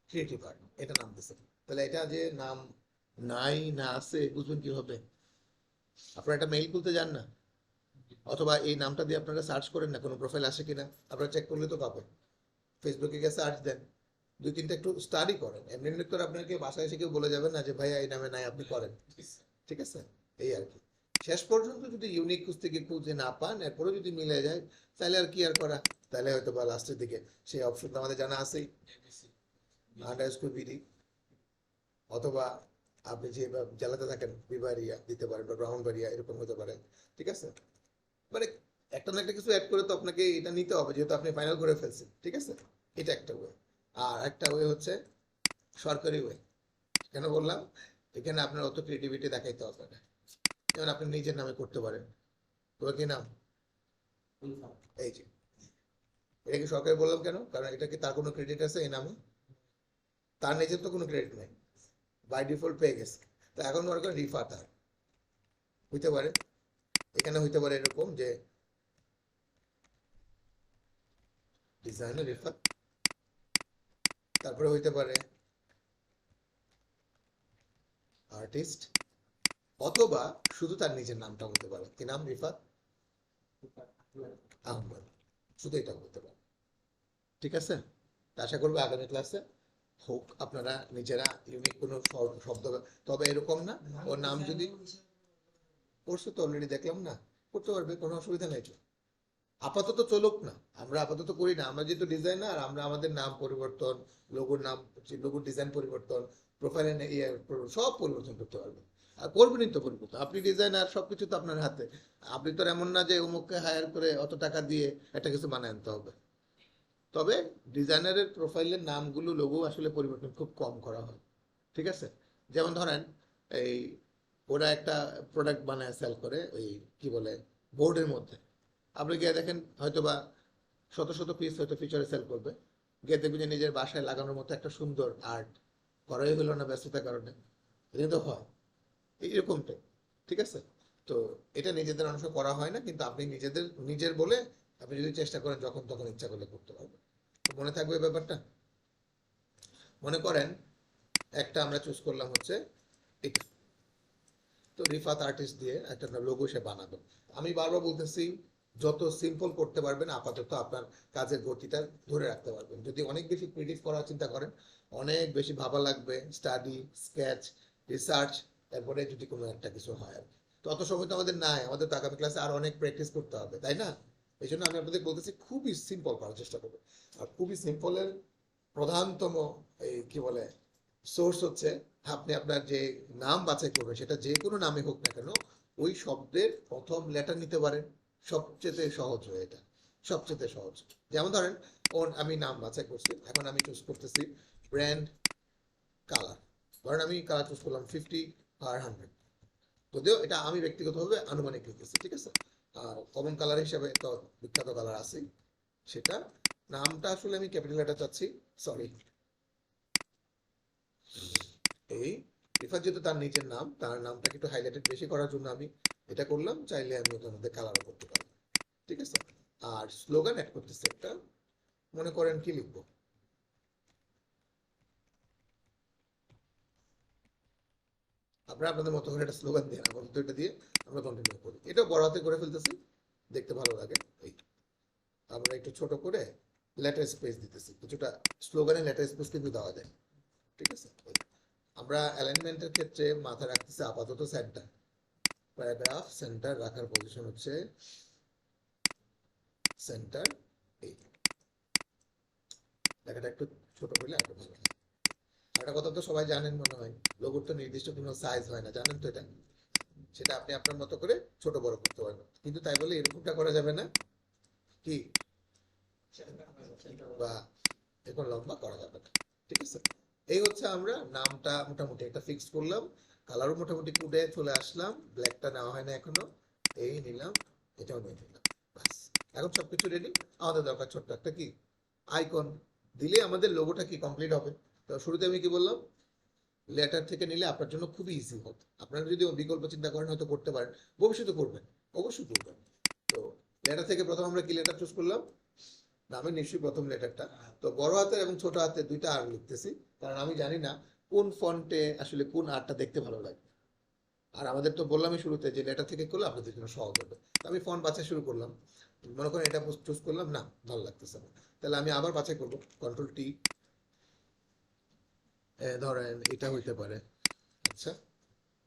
ক্রিয়েটিভ আর্ট, এটা নাম দিচ্ছেন, তাহলে এটা যে নাম নাই না আছে বুঝবেন কিভাবে, আপনারা একটা মেইল খুলতে যান না, অথবা এই নামটা দিয়ে আপনারা সার্চ করেন না কোনো প্রোফাইল আসে কিনা, আপনারা চেক করলে তো পাবেন। ফেসবুকে গিয়ে সার্চ দেন, 2-3টা একটু স্টাডি করেন, এমনি এমনি তো আপনাকে বাসায় এসে কেউ বলে যাবেন না যে ভাইয়া এই নামে নাই, আপনি করেন। ঠিক আছে, এই আর কি। শেষ পর্যন্ত যদি ইউনিক খুঁজতে গিয়ে খুঁজে না পান, এরপরে যদি মিলে যায়, তাহলে আর কি আর করা, তাহলে হয়তো বা লাস্টের দিকে সেই অপশনটা আমাদের জানা আছেই, আন্ডারস্কোর বিডি, অথবা আপনি যে জেলাতে থাকেন বিবারিয়া দিতে পারেন, বা ব্রাহ্মণবাড়িয়া এরকম হতে পারে। ঠিক আছে, মানে একটা না একটা কিছু অ্যাড করে তো আপনাকে এটা নিতে হবে, যেহেতু আপনি ফাইনাল করে ফেলছেন। ঠিক আছে, এটা একটা ওয়ে। আর একটা ওয়ে হচ্ছে সরকারি ওয়ে। কেন বললাম, এখানে আপনার অত ক্রিয়েটিভিটি দেখাইতে হবে না, যেমন আপনি নিজের নামে করতে পারেন। তোমার কি নাম, এই যে, এটা কি সরকারি বললাম কেন, কারণ এটা কি তার কোনো ক্রেডিট আছে এই নামে, তার নিজের তো কোনো ক্রেডিট নেই, বাই ডিফল্ট পেয়ে গেছে। তো এখন মনে করেন রিফা তার হইতে পারে, এখানে হইতে পারে এরকম যে ডিজাইনার রিফা, তারপরে হইতে পারে আর্টিস্ট, অথবা শুধু তার নিজের নামটা হতে পারে, কি নাম, রিফাত আহমদ, শুধু এটা হতে পারে। ঠিক আছে, তা আশা করবো আগামী ক্লাসে হোক আপনারা নিজেরা ইউনিক কোনো শব্দ, তবে এরকম না ওর নাম যদি, করছো তো অলরেডি দেখলাম না, করতে পারবে, কোনো অসুবিধা নেই তো। আপাতত চলুক না, আমরা আপাতত করি না, আমরা যেহেতু ডিজাইনার, আমরা আমাদের নাম পরিবর্তন, লোগোর নাম, লোগোর ডিজাইন পরিবর্তন, প্রোফাইলের সব পরিবর্তন করতে পারবেন। আর করবেনই তো পরিবর্তন, আপনি ডিজাইনার, সবকিছু তো আপনার হাতে। আপনি তো আর এমন না যে অমুককে হায়ার করে অত টাকা দিয়ে একটা কিছু বানায় আনতে হবে। তবে ডিজাইনারের প্রোফাইলের নামগুলো, লোগো আসলে পরিবর্তন খুব কম করা হয়, ঠিক আছে? যেমন ধরেন এই ওরা একটা প্রোডাক্ট বানায় সেল করে, ওই কি বলে, বোর্ডের মধ্যে। আপনি গিয়ে দেখেন হয়তো বা শত শত পিস হয়তো ফিচারে সেল করবে, গিয়ে দেখবেন যে নিজের বাসায় লাগানোর মতো একটা সুন্দর আর্ট করাই হলো না ব্যস্ততার কারণে। এটা তো হয় এরকমটাই, ঠিক আছে? তো এটা নিজেদের অংশ করা হয় না, কিন্তু আপনি নিজের বলে আপনি যদি চেষ্টা করেন যখন তখন ইচ্ছা করলে করতে পারবেন। তো মনে থাকবে ব্যাপারটা। মনে করেন একটা আমরা চুজ করলাম হচ্ছে এটা, তো রিফাত আর্টিস্ট দিয়ে একটা লোগো সে বানাবে। আমি বারবার বলতেছি, যত সিম্পল করতে পারবেন আপাতত আপনার কাজের গতিটা ধরে রাখতে পারবেন। যদি অনেক বেশি ক্রিয়েটিভ করার চিন্তা করেন, অনেক বেশি ভাবা লাগবে, স্টাডি, স্কেচ, রিসার্চ, তারপরে যদি কোনো একটা কিছু হয় আর কি। তো অত সময় তো আমাদের নাই, আমাদের তো আগামী ক্লাসে আরো অনেক প্র্যাকটিস করতে হবে, তাই না? এই জন্য আমি আপনাদের বলতেছি খুবই সিম্পল করার চেষ্টা করবেন। আর খুবই সিম্পলের প্রধানতম এই কি বলে সোর্স হচ্ছে, আপনি আপনার যে নাম বাছাই করবেন সেটা যে কোনো নামে হোক না কেন, ওই শব্দের প্রথম লেটার নিতে পারেন। সবচেয়ে সহজ হয় এটা, সবচেয়ে সহজ। যেমন ধরেন আমি নাম বাছাই করছি, এখন আমি চুজ করতেছি ব্র্যান্ড কালার। ধরেন আমি কালার চুজ করলাম 50/100, যদিও এটা আমি ব্যক্তিগতভাবে আনুমানিক লিখেছি, ঠিক আছে? আর কমন কালার হিসেবে তো বিখ্যাত কালার আছে, সেটা। নামটা আসলে আমি ক্যাপিটাল লেটার চাচ্ছি, সরি। এই রিফাত যেহেতু তার নিজের নাম, তার নামটাকে একটু হাইলাইটেড বেশি করার জন্য আমি এটা করলাম। চাইলে আমি ওটার মধ্যে কালারও করতে পারি, ঠিক আছে? আর স্লোগান অ্যাড করতেছি একটা, মনে করেন কি লিখবো, আপনারা আপনাদের মতো করে একটা স্লোগান দিয়ে, আপাতত এটা দিয়ে আমরা কন্টিনিউ করি। এটা বড় হাতে করে ফেলতেছি, দেখতে ভালো লাগে। এই আমরা একটু ছোট করে লেটার স্পেস দিতেছি, কিছুটা স্লোগানে লেটার স্পেস কিন্তু দেওয়া যায়, ঠিক আছে? আমরা অ্যালাইনমেন্টের ক্ষেত্রে মাথায় রাখতেছি আপাতত সেন্টার, প্যারাগ্রাফ সেন্টার রাখার পজিশন হচ্ছে সেন্টার। এই লেখাটা একটু ছোট করলে আরো ভালো হয়। একটা কথা তো সবাই জানেন মনে হয়, লোগোর তো নির্দিষ্ট কোনো সাইজ হয় না, জানেন তো এটা? সেটা আপনি আপনার মতো করে ছোট বড় করতে পারবেন, কিন্তু তাই বলে এরকমটা করা যাবে না কি, বা এখন লম্বা করা যাবে না, ঠিক আছে? এই হচ্ছে আমরা নামটা মোটামুটি একটা ফিক্স করলাম, কালারও মোটামুটি কুটে চলে আসলাম, ব্ল্যাকটা নেওয়া হয় না এখনো, এই নিলাম, এটাও নিয়ে নিলাম, বাস। এখন সবকিছু রেডি। আমাদের দরকার ছোট্ট একটা কি আইকন, দিলে আমাদের লোগোটা কি কমপ্লিট হবে। তো শুরুতে আমি কি বললাম, লেটার থেকে নিলে আপনার জন্য খুবই ইজি হতো। আপনারা যদি বিকল্প চিন্তা করেন হয়তো করতে পারেন, ভবিষ্যতে করবেন, অবশ্যই করবেন। তো লেটার থেকে প্রথম আমরা কি লেটার চুজ করলাম, নামের নিশ্চয়ই প্রথম লেটারটা। তো বড় হাতের এবং ছোট হাতের দুইটা আর লিখতেছি, কারণ আমি জানি না কোন ফন্টে আসলে কোন আরটা দেখতে ভালো লাগে। আর আমাদের তো বললামই শুরুতে যে লেটার থেকে করলে আপনাদের জন্য সহজ হবে। তো আমি ফন্ট বাছাই শুরু করলাম, মনে করেন এটা চুজ করলাম, না ভালো লাগতেছে না, তাহলে আমি আবার বাছাই করবো, কন্ট্রোল T। ধরেন এটা হইতে পারে, আচ্ছা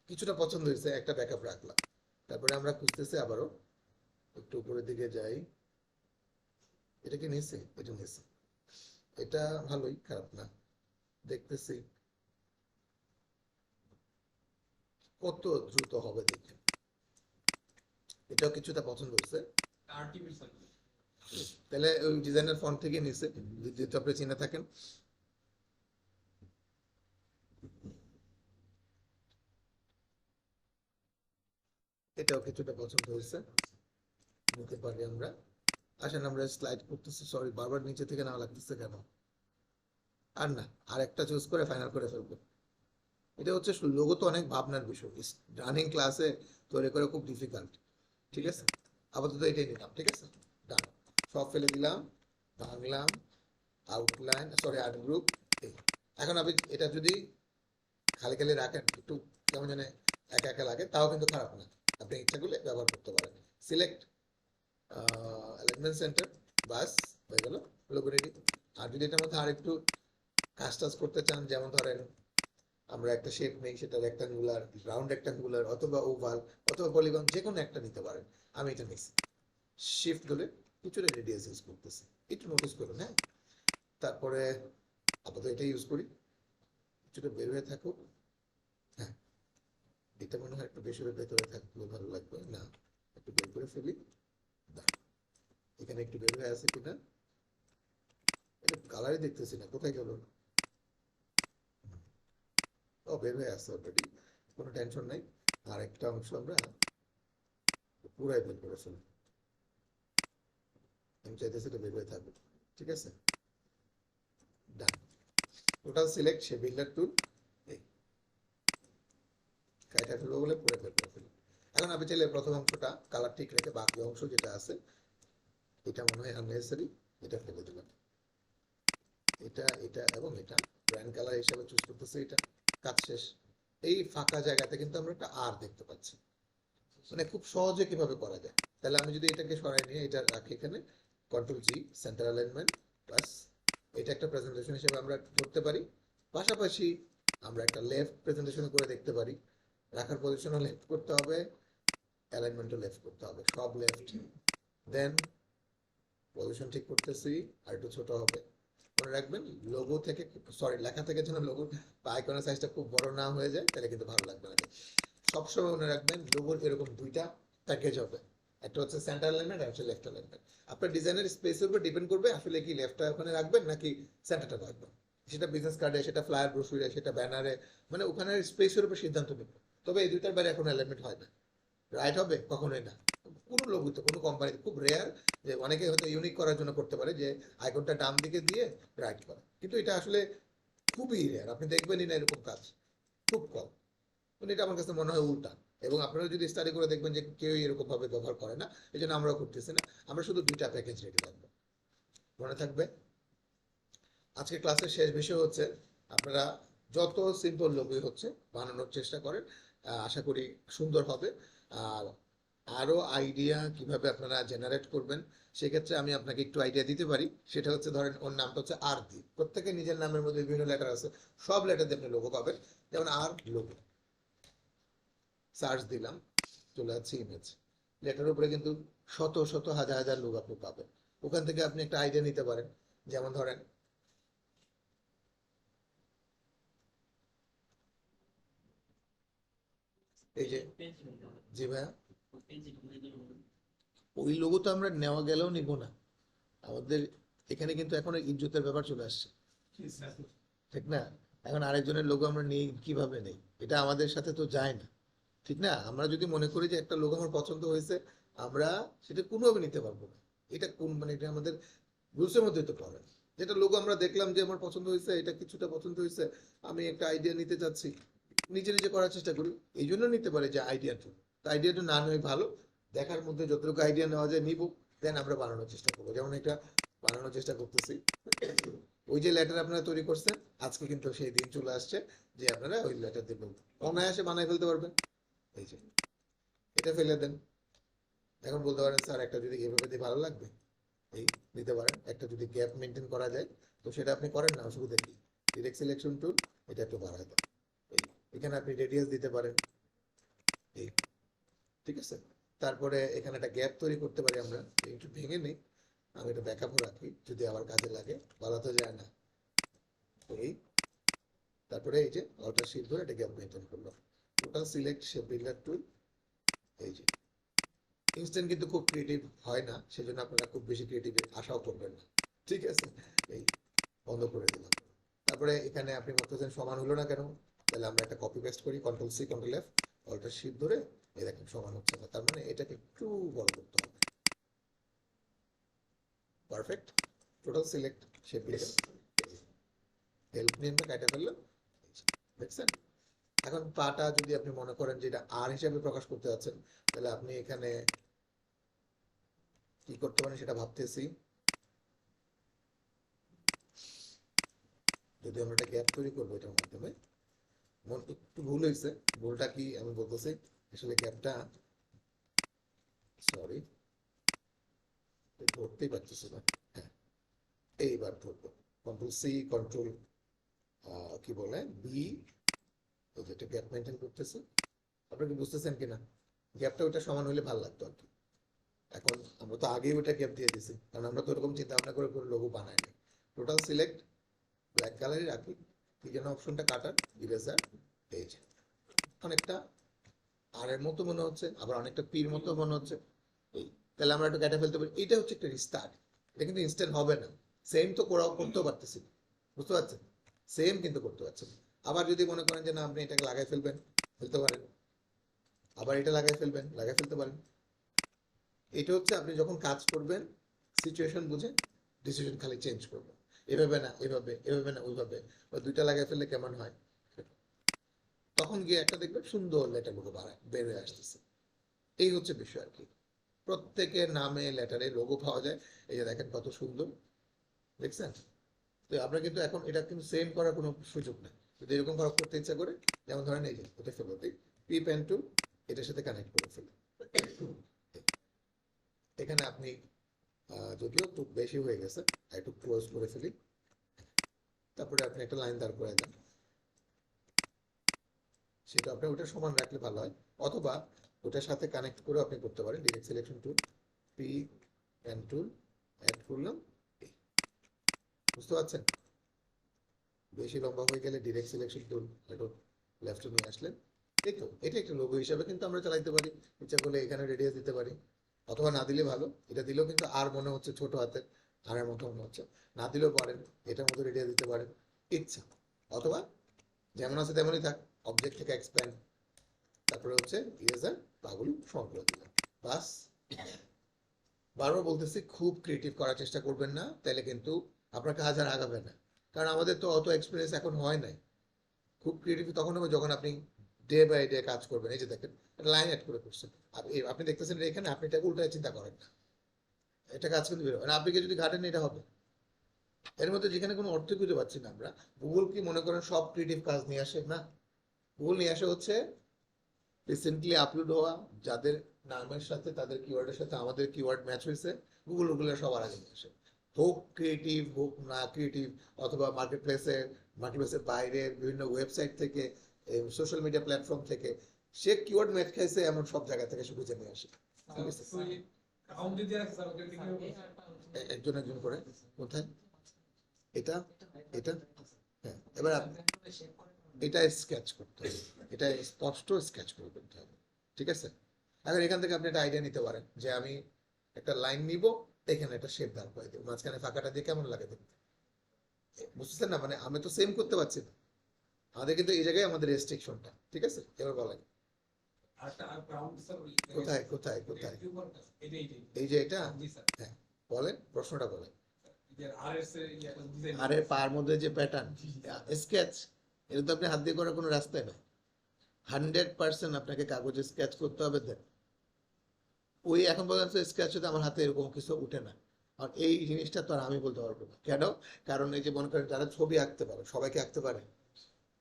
কিছুটা পছন্দ হয়েছে, একটা ব্যাকআপ রাখলাম। তারপরে আমরা খুঁজতেছি আবারও, একটু উপরের দিকে যাই, এটা কি নিচ্ছে, এটা নিচ্ছে, এটা ভালোই, খারাপ না, দেখতেছি কত দ্রুত হবে দেখে। এটাও কিছুটা পছন্দ হয়েছে, আর্টিফিশিয়াল তাহলে ওই ডিজাইনার ফন্ট থেকে নিচ্ছে, যেহেতু আপনি চিনে থাকেন। এটাও কিছুটা পছন্দ হয়েছে, নিতে পারি আমরা। আসেন আমরা স্লাইড করতেছি, সরি বারবার নিচে থেকে না লাগতেছে কেন, আর না, আর একটা চুজ করে ফাইনাল করে ফেলবো। এটা হচ্ছে লোগো তো অনেক ভাবনার বিষয়, রানিং ক্লাসে তৈরি করে খুব ডিফিকাল্ট, ঠিক আছে? আপাতত এটাই নিলাম, ঠিক আছে, ডান। সব ফেলে দিলাম, ভাঙলাম, আউটলাইন, সরি আর্ট গ্রুপ। এখন আপনি এটা যদি খালি খালি রাখেন একটু কেমন জানে একা একা লাগে, তাও কিন্তু খারাপ না, আপনি ইচ্ছা করলে ব্যবহার করতে পারেন। সিলেক্ট অ্যালাইনমেন্ট সেন্টার, বাস হয়ে গেল, লোগো রেডি। আর যদি এটার মধ্যে আর একটু কাজ টাজ করতে চান, যেমন ধরেন আমরা একটা শেপ নেই, সেটা রেক্টাঙ্গুলার, রাউন্ড রেক্টাঙ্গুলার, অথবা ওভাল, অথবা পলিগন, যে কোনো একটা নিতে পারেন। আমি এটা নিচ্ছি, শিফট ধরে কিছুটা রেডিয়াস ইউজ করতেছি, একটু নোটিস করুন। হ্যাঁ, তারপরে আপাতত এটা ইউজ করি, কিছুটা বের হয়ে থাকুক। হ্যাঁ, এটা মনে হয় একটু বেশি ভেতরে থাকলে ভালো লাগবে না, একটু বের করে ফেলি। দাঁড়ান, এখানে একটু বের হয়ে আছে কিনা, এটা কালারই দেখতেছি না, কোথায় গেল? ও, বের হয়ে আসছে অলরেডি, কোনো টেনশন নাই। আর একটা অংশ আমরা পুরাই বের করে ফেলবো, আমি চাইতেছি এটা বের হয়ে থাকবে। ঠিক আছে, ডান। টোটাল সিলেক্ট সে বিল্ডার টুল, এই কাইটা ফেলবো বলে পুরো বের করে ফেলবো। এখন আপনি চাইলে প্রথম অংশটা কালার ঠিক রেখে বাকি অংশ যেটা আছে, এটা মনে হয় আননেসেসারি, এটা ফেলে দিলাম। এটা এটা এবং এটা ব্র্যান্ড কালার হিসাবে চুজ করতেছি, এটা কাজ শেষ। এই ফাঁকা জায়গাতে কিন্তু আমরা একটা আর দেখতে পাচ্ছি, মানে খুব সহজে কিভাবে করা যায়। তাহলে আমি যদি এটাকে সরাই নিয়ে এটা রাখি এখানে, কন্ট্রোল জি, সেন্টার অ্যালাইনমেন্ট, বাস। এটা একটা প্রেজেন্টেশন হিসেবে আমরা ধরতে পারি। পাশাপাশি আমরা একটা লেফট প্রেজেন্টেশন করে দেখতে পারি। রাখার পজিশনও লেফট করতে হবে, অ্যালাইনমেন্টও লেফট করতে হবে, সব লেফট। দেন পজিশন ঠিক করতেছি, আর একটু ছোট হবে। মনে রাখবেন লোগো থেকে, সরি লেখা থেকে যেন লোগো বা আইকনের সাইজটা খুব বড় না হয়ে যায়, তাহলে কিন্তু ভালো লাগবে না। সবসময় মনে রাখবেন লোগোর এরকম দুইটা প্যাকেজ হবে, একটা হচ্ছে সেন্টার অ্যালাইনমেন্ট আর হচ্ছে লেফট অ্যালাইনমেন্ট। আপনার ডিজাইনের স্পেসের উপর ডিপেন্ড করবে আসলে কি লেফটটা ওখানে রাখবেন নাকি সেন্টারটা রাখবেন। সেটা বিজনেস কার্ডে, সেটা ফ্লায়ার ব্রোশুরে, সেটা ব্যানারে, মানে ওখানে স্পেসের উপর সিদ্ধান্ত নেবে। তবে এই দুইটার বাইরে এখন অ্যালাইনমেন্ট হয় না। রাইট হবে কখনোই না, কোনো লোগোতে কোনো কোম্পানিতে খুব রেয়ার যে অনেকে হয়তো ইউনিক করার জন্য করতে পারে যে আইকনটা ডান দিকে দিয়ে রাইট করা, কিন্তু এটা আসলে খুবই রেয়ার, আপনি দেখবেনই না এরকম কাজ, খুব কম। মানে এটা আমার কাছে মনে হয় উল্টা। এবং আপনারা যদি স্টাডি করে দেখবেন যে কেউ এরকম ভাবে ব্যবহার করে না, এই জন্য আমরাও করতেছি না। আমরা শুধু দুইটা প্যাকেজ রেডি রাখবো, মনে থাকবে। আজকে ক্লাসের শেষ বিষয় হচ্ছে আপনারা যত সিম্পল লোগোই হচ্ছে বানানোর চেষ্টা করেন, আশা করি সুন্দর হবে। আর আরো আইডিয়া কিভাবে আপনারা জেনারেট করবেন, সেক্ষেত্রে আমি আপনাকে একটু আইডিয়া দিতে পারি। সেটা হচ্ছে ধরেন ওর নামটা হচ্ছে আর দি, প্রত্যেকে নিজের নামের মধ্যে বিভিন্ন লেটার আছে, সব লেটার দিয়ে আপনি লোগো পাবেন। যেমন আর লোগো সার্চ দিলাম, চলে যাচ্ছে ইমেজ, লেটার উপরে কিন্তু শত শত হাজার হাজার লোক আপনি পাবেন। ওখান থেকে আপনি একটা আইডিয়া নিতে পারেন। যেমন ধরেন এই যে, জি ভাইয়া, ওই লোগো তো আমরা নেওয়া গেলেও নিব না, আমাদের এখানে কিন্তু এখন ইজ্জতের ব্যাপার চলে আসছে, ঠিক না? এখন আরেকজনের লোগো আমরা নিই, কিভাবে নেই? এটা আমাদের সাথে তো যায় না, ঠিক না? আমরা যদি মনে করি যে একটা লোগো আমার পছন্দ হয়েছে, আমরা সেটা কোনোভাবে নিতে পারবো না। এটা কোন, মানে এটা আমাদের রুলসের মধ্যে তো পড়ে না। যেটা লোগো আমরা দেখলাম যে আমার পছন্দ হয়েছে, এটা কিছুটা পছন্দ হয়েছে, আমি একটা আইডিয়া নিতে চাচ্ছি, নিজে নিজে করার চেষ্টা করি। এই জন্য নিতে পারে যে আইডিয়াটা, আইডিয়াটা না নয় ভালো, দেখার মধ্যে যতটুকু আইডিয়া নেওয়া যায় নিব, দেন আমরা বানানোর চেষ্টা করবো। যেমন এটা বানানোর চেষ্টা করতেছি, ওই যে লেটার আপনারা তৈরি করছেন, আজকে কিন্তু সেই দিন চলে আসছে যে আপনারা ওই লেটার দিয়ে অনায়াসে বানাই ফেলতে পারবেন। এই যে এটা ফেলে দেন। এখন বলতে পারেন স্যার একটা যদি এভাবে দিয়ে ভালো লাগবে, এই দিতে পারেন। একটা যদি গ্যাপ মেনটেন করা যায় তো সেটা আপনি করেন না, অসুবিধা কি? ডিরেক্ট সিলেকশন টুল, এটা একটু বাড়ায় দেন। এই এখানে আপনি রেডিয়াস দিতে পারেন, এই, ঠিক আছে। তারপরে এখানে একটা গ্যাপ তৈরি করতে পারি আমরা, একটু ভেঙে নিই, আমি এটা ব্যাকআপও রাখি যদি আবার কাজে লাগে, বলা তো যায় না। এই তারপরে এই যে আউটার শিট ধরে এটা গ্যাপ মেনটেন করলাম। টোটাল সিলেক্ট শেপ বিল্ডার টুল, এই যে ইনস্ট্যান্ট কিন্তু খুব ক্রিয়েটিভ হয় না, সেজন্য আপনারা খুব বেশি ক্রিয়েটিভ আশাও করবেন না, ঠিক আছে। এই বন্ধ করে দিলাম। তারপরে এখানে আপনি ভাবতেছেন সমান হলো না কেন, তাহলে আমরা একটা কপি পেস্ট করি, control C control F, alt shift ধরে এই দেখেন সমান হচ্ছে না, তার মানে এটাকে একটু বড় করতে হবে। Perfect. Total select shape builder, help নিয়ে আমরা কাটা ফেললাম, দেখছেন। এখন পাটা যদি আপনি মনে করেন যে এটা আর হিসাবে প্রকাশ করতে যাচ্ছেন, তাহলে আপনি এখানে কি করতে পারেন সেটা ভাবতেছি। যদি আমরা একটা গ্যাপ তৈরি করবো এটার মাধ্যমে, মন একটু ভুল হয়েছে, ভুলটা কি আমি বলতেছি, আসলে গ্যাপটা, সরি ধরতেই পারতেছি না। হ্যাঁ, এইবার ধরবো, কন্ট্রোল সি কন্ট্রোল কি বলে বি, যেটা গ্যাপ মেনটেন করতেছে। আপনি কি বুঝতেছেন কিনা? গ্যাপটা ওইটা সমান হলে ভালো লাগতো আর কি। এখন আমরা আমরা তো আগেই ওটা গ্যাপ দিয়ে দিছি, কারণ আমরা তো এরকম চিন্তা ভাবনা করে কোনো লোগো বানাইনি। টোটাল সিলেক্ট, ব্ল্যাক কালারই রাখি, কি যেন অপশনটা কাটার, ইরেজার, এই যে অনেকটা আর এর মতো মনে হচ্ছে, আবার অনেকটা পির মতো মনে হচ্ছে, এই তাহলে আমরা একটু কেটে ফেলতে পারি। এটা হচ্ছে একটা রিস্টার্ট, এটা কিন্তু ইনস্ট্যান্ট হবে না। সেম তো করতেও পারতেছি, বুঝতে পারছেন? সেম কিন্তু করতে পারছেন। আবার যদি মনে করেন যে না আপনি এটাকে লাগাই ফেলবেন, ফেলতে পারেন। আবার এটা লাগাই ফেলবেন, লাগাই ফেলতে পারেন। এটা হচ্ছে আপনি যখন কাজ করবেন সিচুয়েশন বুঝে ডিসিশন খালি চেঞ্জ করবেন। এভাবে না এভাবে, এভাবে না ওইভাবে, বা দুইটা লাগাই ফেললে কেমন হয়, তখন গিয়ে একটা দেখবেন সুন্দর লেটারগুলো বের হয়ে আসতেছে। এই হচ্ছে বিষয় আর কি। প্রত্যেকের নামে লেটারে লোগো পাওয়া যায়। এই যে দেখেন কত সুন্দর, দেখছেন? তো আমরা কিন্তু এখন এটা কিন্তু সেম করার কোনো সুযোগ নেই। যদি এরকম করা করতে ইচ্ছা করে, যেমন ধরেন এই যে এটা ফেলো, পি পেন টুল এটার সাথে কানেক্ট করে ফেলি। এখানে আপনি যদিও একটু বেশি হয়ে গেছে, একটু ক্লোজ করে ফেলি। তারপরে আপনি একটা লাইন দাঁড় করে দেন, সেটা আপনি ওটা সমান রাখলে ভালো হয়। অথবা ওটার সাথে কানেক্ট করে আপনি করতে পারেন। Direct selection tool, P pen tool add করলাম, বুঝতে পারছেন? বেশি লম্বা হয়ে গেলে ডিরেক্ট সিলেকশন টুল একটু লেফটে নিয়ে আসলেন। এই তো এটা একটা লোগো হিসাবে কিন্তু আমরা চালাইতে পারি। ইচ্ছা করলে এখানে রেডিয়াস দিতে পারি, অথবা না দিলে ভালো। এটা দিলেও কিন্তু আর মনে হচ্ছে ছোট হাতের আরের মতো মনে হচ্ছে, না দিলেও পারেন। এটার মতো রেডিয়াস দিতে পারেন ইচ্ছা, অথবা যেমন আছে তেমনই থাক। অবজেক্ট থেকে এক্সপ্যান্ড, তারপরে হচ্ছে ইরেজার, পাগুলো সমান করে দিলাম, বাস। বারবার বলতেছি খুব ক্রিয়েটিভ করার চেষ্টা করবেন না, তাহলে কিন্তু আপনার কাজ আর আগাবে না। কারণ আমাদের তো অত এক্সপিরিয়েন্স এখন হয় নাই। খুব ক্রিয়েটিভ তখন হবে যখন আপনি ডে বাই ডে কাজ করবেন। এই যে দেখেন লাইন অ্যাড করে করছেন, আপনি দেখতেছেন এখানে, আপনি এটাকে উল্টায় চিন্তা করেন না, এটা কাজ কিন্তু বেরোবে না। আপনি যদি ঘাটেন এটা হবে। এর মধ্যে যেখানে কোনো অর্থ খুঁজে পাচ্ছি না আমরা, গুগল কি মনে করেন সব ক্রিয়েটিভ কাজ নিয়ে আসে? না, গুগল নিয়ে আসে হচ্ছে রিসেন্টলি আপলোড হওয়া যাদের নামের সাথে, তাদের কিওয়ার্ডের সাথে আমাদের কিওয়ার্ড ম্যাচ হয়েছে, গুগল ওগুলো সবার আগে নিয়ে আসে। হোক ক্রিয়েটিভ, হোক না ক্রিয়েটিভ, অথবা মার্কেটপ্লেসের বাইরের বিভিন্ন ওয়েবসাইট থেকে, সোশ্যাল মিডিয়া প্ল্যাটফর্ম থেকে, সে কিওয়ার্ড ম্যাচ খাইছে এমন সব জায়গা থেকে সে খুঁজে নিয়ে আসে। ঠিক আছে, কাউন্ট দিয়ে রাখছে স্যার ওকে কিভাবে বলছে? একজন একজন করে। কোথায় এটা, এটা, হ্যাঁ। এবার এটা স্কেচ করতে হবে, এটা স্পষ্ট স্কেচ করে করতে হবে। ঠিক আছে, এখন এখান থেকে আপনি একটা আইডিয়া নিতে পারেন যে আমি একটা লাইন নিব, এখানে একটা শেপ দাঁড় করে দেবো, মাঝখানে ফাঁকাটা দিয়ে কেমন লাগে দেখতে। বুঝতেছেন না? মানে আমি তো সেম করতে পারছি না, আমাদের কিন্তু এই জায়গায় আমাদের রেস্ট্রিকশনটা। ঠিক আছে, এবার বলেন আরেকটা আর কাউন্ট স্যার ওই কোথায় কোথায় কোথায়? এটাই এই যে এটা, জি স্যার। হ্যাঁ বলেন, প্রশ্নটা বলেন। যে আর এস এর ইয়াটা ডিজাইন আরে পার মধ্যে যে প্যাটার্ন স্কেচ, এটা তো আপনি হাত দিয়ে করার কোনো রাস্তায় না। 100% আপনাকে কাগজে স্কেচ করতে হবে। দেন ওই এখন পর্যন্ত স্কেচ হতে আমার হাতে এরকম কিছু উঠে না। আর এই জিনিসটা তো আর আমি বলতে পারবো না কেন, কারণ এই যে মনে করেন যারা ছবি আঁকতে পারে, সবাইকে আঁকতে পারে।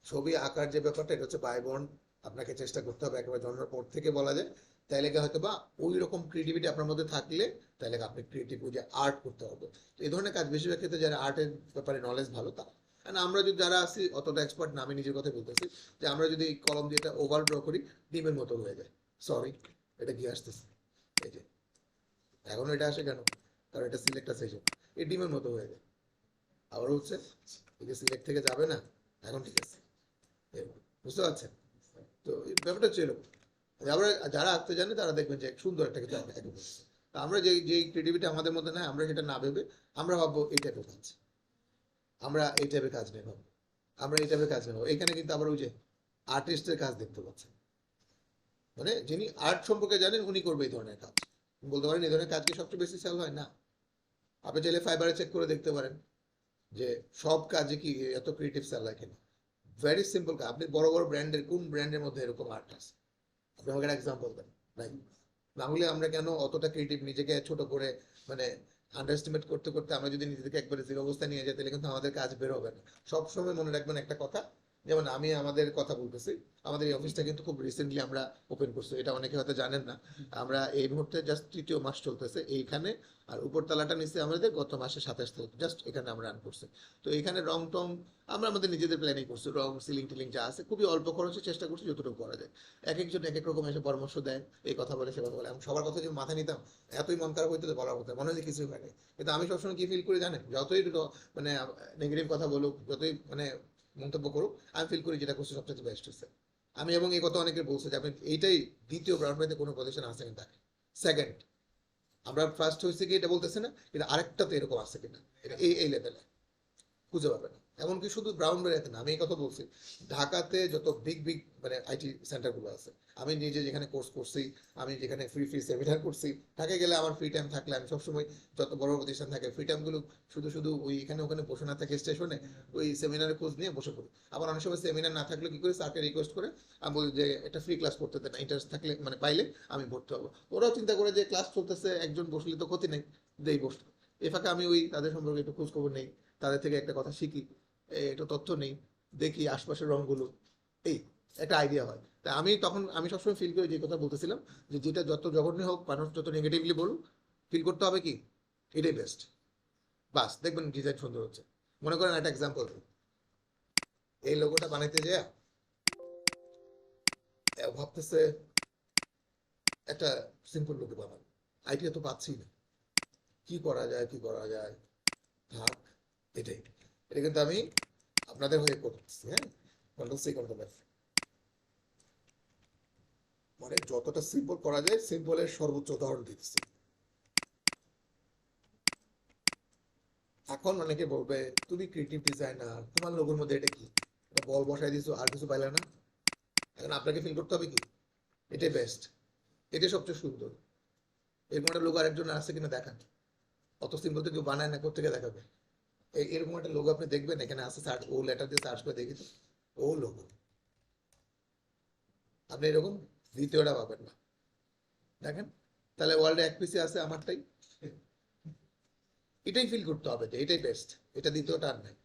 ছবি আঁকার যে ব্যাপারটা, এটা হচ্ছে বাই বর্ন, আপনাকে চেষ্টা করতে হবে একেবারে জন্মের পর থেকে বলা যায়। তাইলে হয়তো বা ওই রকম ক্রিয়েটিভিটি আপনার মধ্যে থাকলে তাহলে আপনি ক্রিয়েটিভ ওই যে আর্ট করতে হবে। তো এই ধরনের কাজ বেশিরভাগ ক্ষেত্রে যারা আর্টের ব্যাপারে নলেজ ভালো তারা। আর আমরা যদি যারা আছি অতটা এক্সপার্ট না, আমি নিজের কথা বলতেছি, যে আমরা যদি কলম দিয়ে এটা ওভার ড্র করি, ডিমের মতো হয়ে যায়। সরি, এটা কি আসতেছে, এই যে এখন এটা আসে কেন, কারণ এটা সিলেক্ট আছে, এই জন্য এই ডিমের মতো হয়ে যায়। আবার হচ্ছে এই যে সিলেক্ট থেকে যাবে না, এখন ঠিক আছে, বুঝতে পারছেন? তো এই ব্যাপারটা হচ্ছে এরকম। আমরা যারা আঁকতে জানি তারা দেখবেন যে সুন্দর একটা কিছু আঁকা এঁকে বসছে। তা আমরা যে ক্রিয়েটিভিটি আমাদের মধ্যে নাই, আমরা সেটা না ভেবে আমরা ভাববো এই টাইপের কাজ, আমরা এই টাইপের কাজ নেই ভাববো, আমরা এই টাইপের কাজ নেব। এখানে কিন্তু আবার ওই যে আর্টিস্টের কাজ দেখতে পাচ্ছেন, মানে যিনি আর্ট সম্পর্কে জানেন উনি করবে এই ধরনের কাজ। বলতে পারেন এই ধরনের কাজ কি সবচেয়ে বেশি সেল হয়? না। আপনি চাইলে ফাইবারে চেক করে দেখতে পারেন যে সব কাজে কি এত ক্রিয়েটিভ সেল হয় কিনা। ভেরি সিম্পল কাজ। আপনি বড় বড় ব্র্যান্ডের কোন ব্র্যান্ডের মধ্যে এরকম আর্ট আছে? আপনি আমাকে একটা এক্সাম্পল দেন। নাই। না হলে আমরা কেন অতটা ক্রিয়েটিভ, নিজেকে ছোট করে, মানে আন্ডারএস্টিমেট করতে করতে আমরা যদি নিজেদেরকে একবারে জিরো অবস্থায় নিয়ে যাই, তাহলে কিন্তু আমাদের কাজ বের হবে না। সবসময় মনে রাখবেন একটা কথা, যেমন আমি আমাদের কথা বলতেছি, আমাদের এই অফিসটা কিন্তু খুব রিসেন্টলি আমরা ওপেন করছি, এটা অনেকে হয়তো জানেন না। আমরা এই মুহূর্তে জাস্ট 3য় মাস চলতেছে এইখানে। আর উপর তলাটা নিচে আমাদের গত মাসে 27 তারিখ জাস্ট এখানে আমরা রান করছি। তো এখানে রং টং আমরা আমাদের নিজেদের প্ল্যানিং করছি, রং সিলিং টিলিং যা আছে খুবই অল্প খরচে চেষ্টা করছি যতটুকু করা যায়। এক একজন এক এক রকম এসে পরামর্শ দেয়, এই কথা বলে সে কথা বলে, আমি সবার কথা যদি মাথায় নিতাম এতই মন খারাপ হইতো যে বলার কথা মনে হয় যে কিছুই হয়নি। কিন্তু আমি সবসময় কি ফিল করি জানেন, যতই মানে নেগেটিভ কথা বলুক, যতই মানে মন্তব্য করুক, আমি ফিল করি যেটা করছি সবচেয়ে বেস্ট হচ্ছে। আমি এবং এই কথা অনেকে বলছে যে আপনি এইটাই দ্বিতীয় ব্রাউন পাইতে কোনো পজিশন আছে কিনা দেখেন। সেকেন্ড, আমরা ফার্স্ট হয়েছে কি এটা বলতেছে না, কিন্তু আরেকটা তো এরকম আছে কিনা, এটা এই লেভেলে খুঁজে পাবে না। এমনকি শুধু ব্রাউন বেরিয়াতে না, আমি এই কথা বলছি, ঢাকাতে যত বিগ বিগ মানে আইটি সেন্টার গুলো আছে, আমি নিজে যেখানে কোর্স করছি, আমি যেখানে ফ্রি ফ্রি সেমিনার করছি, ঢাকায় গেলে আমার ফ্রি টাইম থাকলে আমি সবসময় যত বড় বড় প্রতিষ্ঠান থাকে ফ্রি টাইম গুলো শুধু শুধু ওই এখানে ওখানে বসে না থাকে স্টেশনে, ওই সেমিনারের খোঁজ নিয়ে বসে পড়ি। আবার অনেক সময় সেমিনার না থাকলে কি করি, স্যারকে রিকোয়েস্ট করে আমি বলি যে একটা ফ্রি ক্লাস করতে দেন, ইন্টারেস্ট থাকলে মানে পাইলে আমি ভর্তি হবো। ওরাও চিন্তা করে যে ক্লাস চলতেছে একজন বসলে তো ক্ষতি নেই, দেই বসলো। এ ফাঁকে আমি ওই তাদের সম্পর্কে একটু খোঁজ খবর নেই, তাদের থেকে একটা কথা শিখি, একটু তথ্য নেই, দেখি আশপাশের রংগুলো, এই একটা আইডিয়া হয়। তা আমি তখন আমি সবসময় ফিল করি যে কথা বলতেছিলাম, যে যেটা যত জঘন্য হোক, মানুষ যত নেগেটিভলি বলুক, ফিল করতে হবে কি এটাই বেস্ট, বাস দেখবেন ডিজাইন সুন্দর হচ্ছে। মনে করেন একটা এক্সাম্পল, এই লোগোটা বানাইতে যায় ভাবতেছে একটা সিম্পল লোগো বানাবো, আইডিয়া তো পাচ্ছি না, কি করা যায় কি করা যায়, থাক এটাই। এটা কিন্তু আমি আপনাদের হয়ে করতেছি, হ্যাঁ, কন্ট্রোল C Ctrl F, মানে যতটা সিম্পল করা যায় সিম্পলের সর্বোচ্চ উদাহরণ দিতেছি। এখন অনেকে বলবে তুমি ক্রিয়েটিভ ডিজাইনার, তোমার লোগোর মধ্যে এটা কি, এটা বল বসাই দিছো আর কিছু পাইলে না। এখন আপনাকে ফিল করতে হবে কি এটাই বেস্ট, এটাই সবচেয়ে সুন্দর। এরকম একটা লোগো আরেকজন আছে কিনা দেখান, অত সিম্পল তো কেউ বানায় না, কোথেকে দেখাবে। এরকম একটা লোগো আপনি দেখবেন এখানে আছে, সার্চ ও লেটার দিয়ে সার্চ করে দেখি তো, ও লোগো, আপনি এরকম দ্বিতীয়টা পাবেন না। দেখেন, তাহলে ওয়ার্ল্ডে এক পিসি আছে আমারটাই, এটাই ফিল করতে হবে যে এটাই বেস্ট, এটা দ্বিতীয়টা আর নাই।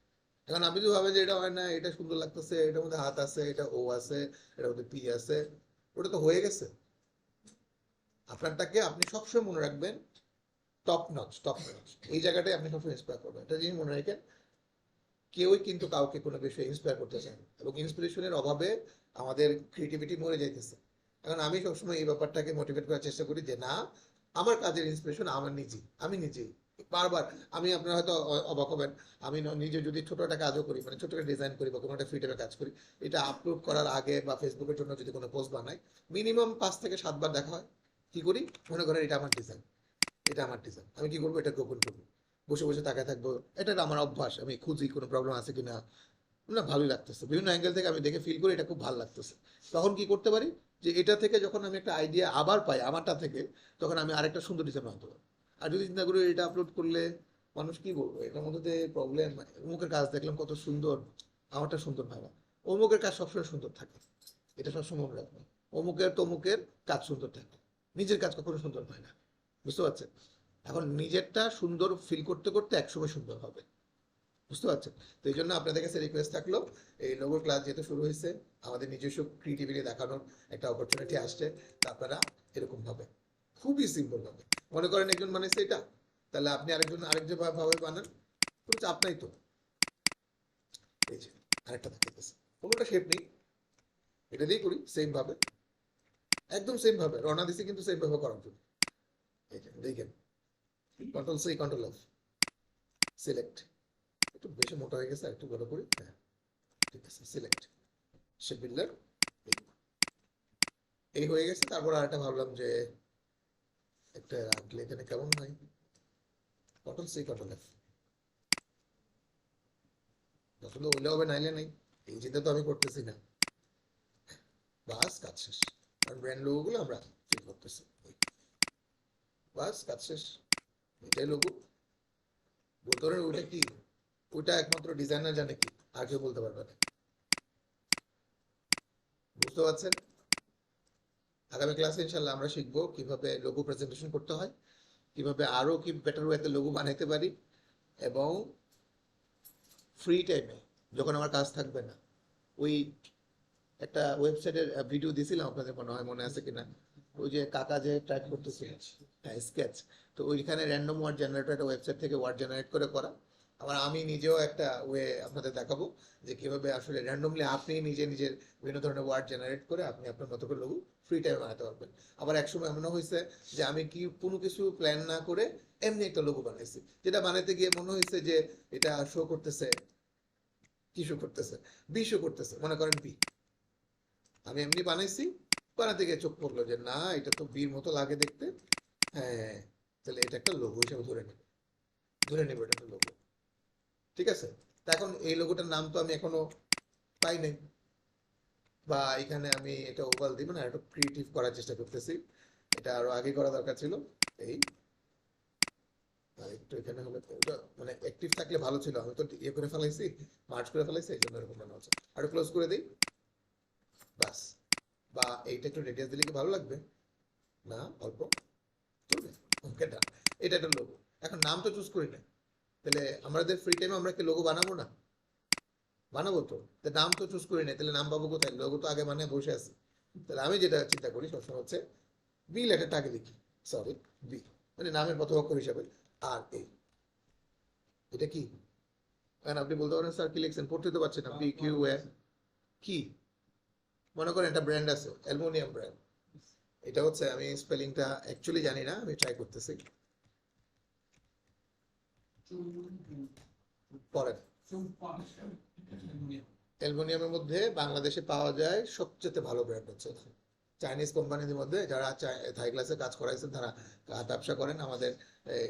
এখন আপনি যদি ভাবেন যে এটা হয় না, এটা সুন্দর লাগতেছে, এটার মধ্যে হাত আছে, এটা ও আছে, এটার মধ্যে পি আছে, ওটা তো হয়ে গেছে। আপনারটাকে আপনি সবসময় মনে রাখবেন টপ নচ, টপ নচ, এই জায়গাটাই আপনি সবসময় ইন্সপায়ার করবেন। এটা জিনিস মনে রাখেন, কেউই কিন্তু কাউকে কোনো বিষয়ে ইন্সপায়ার করতে চায় না, এবং ইন্সপিরেশনের অভাবে আমাদের ক্রিয়েটিভিটি মরে যাইতেছে। এখন আমি সবসময় এই ব্যাপারটাকে মোটিভেট করার চেষ্টা করি যে না, আমার কাজের ইন্সপিরেশন আমার নিজেই, আমি নিজেই বারবার। আমি আপনারা হয়তো অবাক হবেন, আমি নিজে যদি ছোট একটা কাজও করি, মানে ছোট একটা ডিজাইন করি বা কোনো একটা ফ্রি টাইমে কাজ করি, এটা আপলোড করার আগে বা ফেসবুকের জন্য যদি কোনো পোস্ট বানাই, মিনিমাম 5 থেকে 7 বার দেখা হয়। কি করি, মনে করেন এটা আমার ডিজাইন, এটা আমার ডিজাইন, আমি কি করবো, এটা গোপন করবো, বসে বসে তাকায় থাকবো। এটা আমার অভ্যাস, আমি খুঁজি কোনো প্রবলেম আছে কিনা, না ভালোই লাগতেছে, বিভিন্ন অ্যাঙ্গেল থেকে আমি দেখে ফিল করি এটা খুব ভালো লাগতেছে। তখন কি করতে পারি, যে এটা থেকে যখন আমি একটা আইডিয়া আবার পাই আমারটা থেকে, তখন আমি আরেকটা সুন্দর ডিজাইন বানাতে পারি। আর যদি চিন্তা করি এটা আপলোড করলে মানুষ কি বলবো, এটার মধ্যে প্রবলেম, অমুকের কাজ দেখলাম কত সুন্দর, আমারটা সুন্দর হয় না। অমুকের কাজ সবসময় সুন্দর থাকে, এটা সবসময় মনে রাখবেন, অমুকের তমুকের কাজ সুন্দর থাকে, নিজের কাজ কখনো সুন্দর হয় না, বুঝতে পারছেন। এখন নিজেরটা সুন্দর ফিল করতে করতে একসময় সুন্দর হবে, বুঝতে পারছেন। তো এই জন্য আপনাদের কাছে রিকোয়েস্ট থাকলো, এই লোগো ক্লাস যেহেতু শুরু হয়েছে, আমাদের নিজস্ব ক্রিয়েটিভিটি দেখানোর একটা অপরচুনিটি আসছে, তা আপনারা এরকম ভাবে খুবই সিম্পল ভাবে, মনে করেন একজন বানাইছে এটা, তাহলে আপনি আরেকজন ভাবে বানান, কোনো চাপ নাই তো। এই যে আরেকটা দেখাইতেছে, কোনোটা শেপ নেই, এটা দিয়েই করি সেম ভাবে, একদম সেম ভাবে রওনা দিছি, কিন্তু সেম ভাবে করার জন্য। এই যে দেখেন, Ctrl+C Ctrl+F, সিলেক্ট, একটু বেশি মোটা হয়ে গেছে, একটু বড় করি, হ্যাঁ ঠিক আছে, সিলেক্ট, শেপ বিল্ডার, এই হয়ে গেছে। তারপর আরেকটা ভাবলাম যে একটা রাখলে এখানে কেমন হয়, Ctrl+C Ctrl+F, আসলে ওইলে হবে নাইলে নেই, এই চিন্তা তো আমি করতেছি না, বাস কাজ শেষ। কারণ ব্র্যান্ড লোগো গুলো আমরা ফিল করতেছি, বাস কাজ শেষ, এটাই লোগো। ভেতরের ওইটা কি, ওইটা একমাত্র ডিজাইনার জানে কি, আর কেউ বলতে পারবে না, বুঝতে পারছেন। আগামী ক্লাসে ইনশাল্লাহ আমরা শিখবো কিভাবে লোগো প্রেজেন্টেশন করতে হয়, কিভাবে আরো কি বেটার ওয়েতে লোগো বানাইতে পারি, এবং ফ্রি টাইমে যখন আমার কাজ থাকবে না ওই একটা ওয়েবসাইটের ভিডিও দিছিলাম আপনাদের, মনে হয় মনে আছে কিনা, ওই যে কাকা যে টাইপ করতেছিল, হ্যাঁ স্কেচ। তো ওইখানে র্যান্ডম ওয়ার্ড জেনারেটর একটা ওয়েবসাইট থেকে ওয়ার্ড জেনারেট করে করা। আবার আমি নিজেও একটা ওয়ে আপনাদের দেখাবো যে কিভাবে আসলে র্যান্ডমলি আপনি নিজে নিজের বিভিন্ন ধরনের ওয়ার্ড জেনারেট করে আপনি আপনার মতো করে লোগো ফ্রি টাইমে বানাতে পারবেন। আবার একসময় এমনও হয়েছে যে আমি কি কোনো কিছু প্ল্যান না করে এমনি একটা লোগো বানাইছি, যেটা বানাইতে গিয়ে মনে হয়েছে যে এটা শো করতেছে, কি শো করতেছে, বি শো করতেছে, মনে করেন বি। আমি এমনি বানাইছি, বানাতে গিয়ে চোখ পড়লো যে না এটা তো বির মতো লাগে দেখতে, হ্যাঁ তাহলে এটা একটা লোগো হিসেবে ধরে নেবো এটা একটা লোগো। ঠিক আছে, তা এখন এই লোগোটার নাম তো আমি এখনো পাই নাই, বা এখানে আমি এটা ওভাল দিব না, একটু ক্রিয়েটিভ করার চেষ্টা করতেছি। এটা আরো আগে করা দরকার ছিল। এই আর একটু এখানে হলে তো ওটা মানে অ্যাক্টিভ থাকলে ভালো ছিল, আমি তো ইয়ে করে ফেলাইছি, মার্চ করে ফেলাইছি, এই জন্য এরকম মনে হচ্ছে। আর ক্লোজ করে দিই, বাস। বা এইটা একটু রেডিয়াস দিলে কি ভালো লাগবে? না, অল্প চলবে, ওকে ডান। এটা একটা লোগো। এখন নাম তো চুজ করি না, তাহলে আমাদের ফ্রি টাইমে আমরা কি লোগো বানাবো না? বানাবো তো, তা নাম তো চুজ করি না, তাহলে নাম পাবো কোথায়? লোগো তো আগে মানে বসে আছে। তাহলে আমি যেটা চিন্তা করি সবসময় হচ্ছে বি লেটারটা আগে লিখি, সরি বি, মানে নামের প্রথম অক্ষর হিসাবে। আর এই এটা কি? কারণ আপনি বলতে পারেন স্যার কি লিখছেন, পড়তে তো পারছেন না, বি কিউ এ কি? মনে করেন একটা ব্র্যান্ড আছে, অ্যালুমিনিয়াম ব্র্যান্ড। এটা হচ্ছে, আমি স্পেলিংটা অ্যাকচুয়ালি জানি না, আমি ট্রাই করতেছি। পরের অ্যালুমিনিয়ামের মধ্যে বাংলাদেশে পাওয়া যায় সবচেয়ে ভালো ব্র্যান্ড হচ্ছে চাইনিজ কোম্পানিদের মধ্যে, যারা থাই ক্লাসে কাজ করাইছেন, তারা ব্যবসা করেন আমাদের,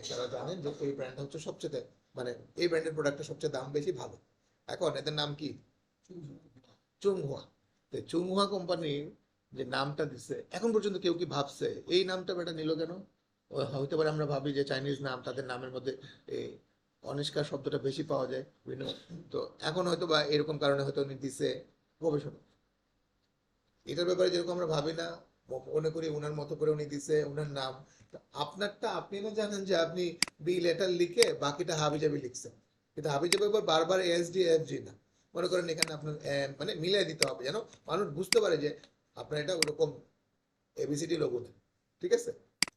তারা জানেন যে এই ব্র্যান্ড হচ্ছে সবচেয়ে, মানে এই ব্র্যান্ডের প্রোডাক্টের সবচেয়ে দাম বেশি, ভালো। এখন এদের নাম কি? চুংহুয়া। তো চুংহুয়া কোম্পানি যে নামটা দিছে, এখন পর্যন্ত কেউ কি ভাবছে এই নামটা বেটা নিল কেন? হইতে পারে আমরা ভাবি যে চাইনিজ নাম, তাদের নামের মধ্যে এই অনিষ্কার শব্দটা বেশি পাওয়া যায় বিভিন্ন, তো এখন হয়তো বা এরকম কারণে হয়তো উনি দিছে গবেষণা। এটার ব্যাপারে যেরকম আমরা ভাবি না, মনে করি ওনার মতো করে উনি দিছে ওনার নাম। তা আপনারটা আপনি না জানেন যে আপনি বি লেটার লিখে বাকিটা হাবিজাবি লিখছেন, কিন্তু হাবিজাবি আবার বারবার এস ডি এফ জি না, মনে করেন এখানে আপনার মানে মিলাই দিতে হবে যেন মানুষ বুঝতে পারে যে আপনার এটা ওরকম এবিসিডি লোগো না। ঠিক আছে,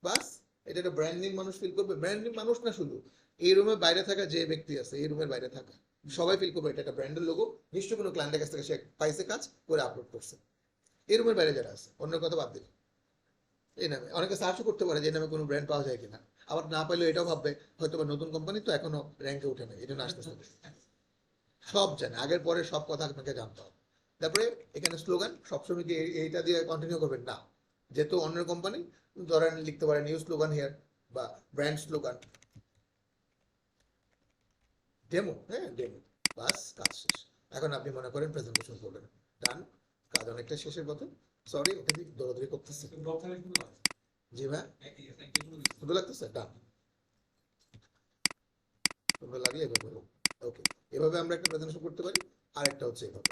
বাস। এটা একটা ব্র্যান্ড নেম, মানুষ ফিল করবে। ব্র্যান্ড নেম মানুষ না, শুধু এই রুমের বাইরে থাকা যে ব্যক্তি আছে, এই রুমের বাইরে থাকা সবাই ফিল করবে এটা একটা ব্র্যান্ডের লোগো। নিশ্চয়ই কোনো ক্লায়েন্টের কাছ থেকে সে পাইছে, কাজ করে আপলোড করছে। এই রুমের বাইরে যারা আছে, অন্য কথা বাদ দিন, এই নামে অনেকে সার্চও করতে পারে যে এই নামে কোনো ব্র্যান্ড পাওয়া যায় কিনা। আবার না পাইলেও এটাও ভাববে হয়তো বা নতুন কোম্পানি তো এখনো র্যাঙ্কে উঠে নাই, এই জন্য আসতেছে। সব জানে, আগের পরে সব কথা আপনাকে জানতে হবে। তারপরে এখানে স্লোগান সবসময় কি এইটা দিয়ে কন্টিনিউ করবেন না, যেহেতু অন্যের কোম্পানি, ধরেন লিখতে পারেন নিউ স্লোগান হিয়ার, বা ব্র্যান্ড স্লোগান, ডেমো, হ্যাঁ ডেমো, বাস কাজ শেষ। এখন আপনি মনে করেন প্রেজেন্টেশন করবেন, ডান, কাজ অনেকটা শেষের পথে। সরি, এটা দিয়ে দৌড়াদৌড়ি করতেছে। জি ভাই, সুন্দর লাগতেছে, ডান, সুন্দর লাগলে এভাবে ওকে। এভাবে আমরা একটা প্রেজেন্টেশন করতে পারি। আরেকটা হচ্ছে এভাবে,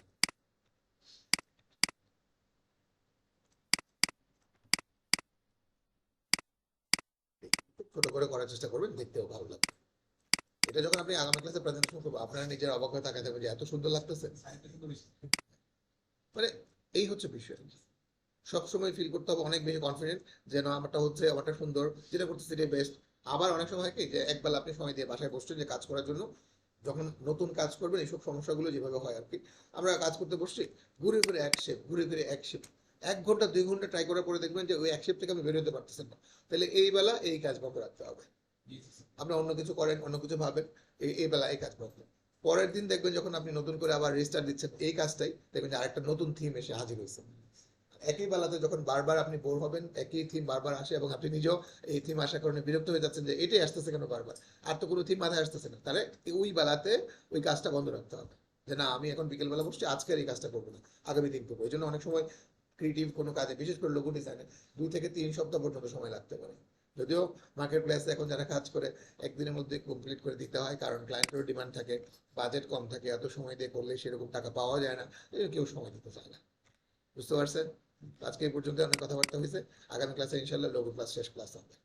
ছোট করে করার চেষ্টা করবেন, দেখতেও ভালো লাগবে। এটা যখন আপনি আগামী ক্লাসে প্রেজেন্টেশন করবো, আপনারা নিজের অবাক হয়ে তাকাতে হবে যে এত সুন্দর লাগতেছে। মানে এই হচ্ছে বিষয়, সবসময় ফিল করতে হবে অনেক বেশি কনফিডেন্ট, যেন আমারটা হচ্ছে, আমারটা সুন্দর, যেটা করতেছি সেটাই বেস্ট। আবার অনেক সময় হয় কি যে একবেলা আপনি সময় দিয়ে বাসায় বসছেন যে কাজ করার জন্য, যখন নতুন কাজ করবেন এইসব সমস্যাগুলো যেভাবে হয় আর কি, আমরা কাজ করতে বসছি, ঘুরে ঘুরে এক শেপ, ঘুরে ঘুরে এক শেপ, 1 ঘন্টা 2 ঘন্টা ট্রাই করার পরে দেখবেন যে ওই এক শেপ থেকে আমি বের হতে পারতেছেন না। তাহলে এই বেলা এই কাজ বন্ধ রাখতে হবে। আপনি অন্য কিছু করেন, অন্য কিছু ভাবেন, এই বেলা এই কাজ বন্ধ। পরের দিন দেখবেন যখন আপনি নতুন করে আবার রিস্টার্ট দিচ্ছেন এই কাজটাই, দেখবেন যে আরেকটা নতুন থিম এসে হাজির হয়েছে। একই বেলাতে যখন বারবার আপনি বোর হবেন, একই থিম বারবার আসে এবং আপনি নিজেও এই থিম আসার কারণে বিরক্ত হয়ে যাচ্ছেন যে এটাই আসতেছে কেন বারবার, আর তো কোনো থিম মাথায় আসতেছে না, তাহলে ওই বেলাতে ওই কাজটা বন্ধ রাখতে হবে। যে না, আমি এখন বিকেল বেলা বসছি, আজকে আর এই কাজটা করবো না, আগামী দিন করবো। এই জন্য অনেক সময় ক্রিয়েটিভ কোনো কাজে, বিশেষ করে লোগো ডিজাইনে 2 থেকে 3 সপ্তাহ পর্যন্ত সময় লাগতে পারে। যদিও মার্কেট প্লেসে এখন যারা কাজ করে একদিনের মধ্যে কমপ্লিট করে দিতে হয়, কারণ ক্লায়েন্টেরও ডিমান্ড থাকে, বাজেট কম থাকে, এত সময় দিয়ে করলে সেরকম টাকা পাওয়া যায় না, কেউ সময় দিতে চায় না। বুঝতে পারছেন? আজকে এই পর্যন্ত অনেক কথাবার্তা হয়েছে। আগামী ক্লাসে ইনশাল্লাহ লোগো ক্লাস শেষ ক্লাস হবে।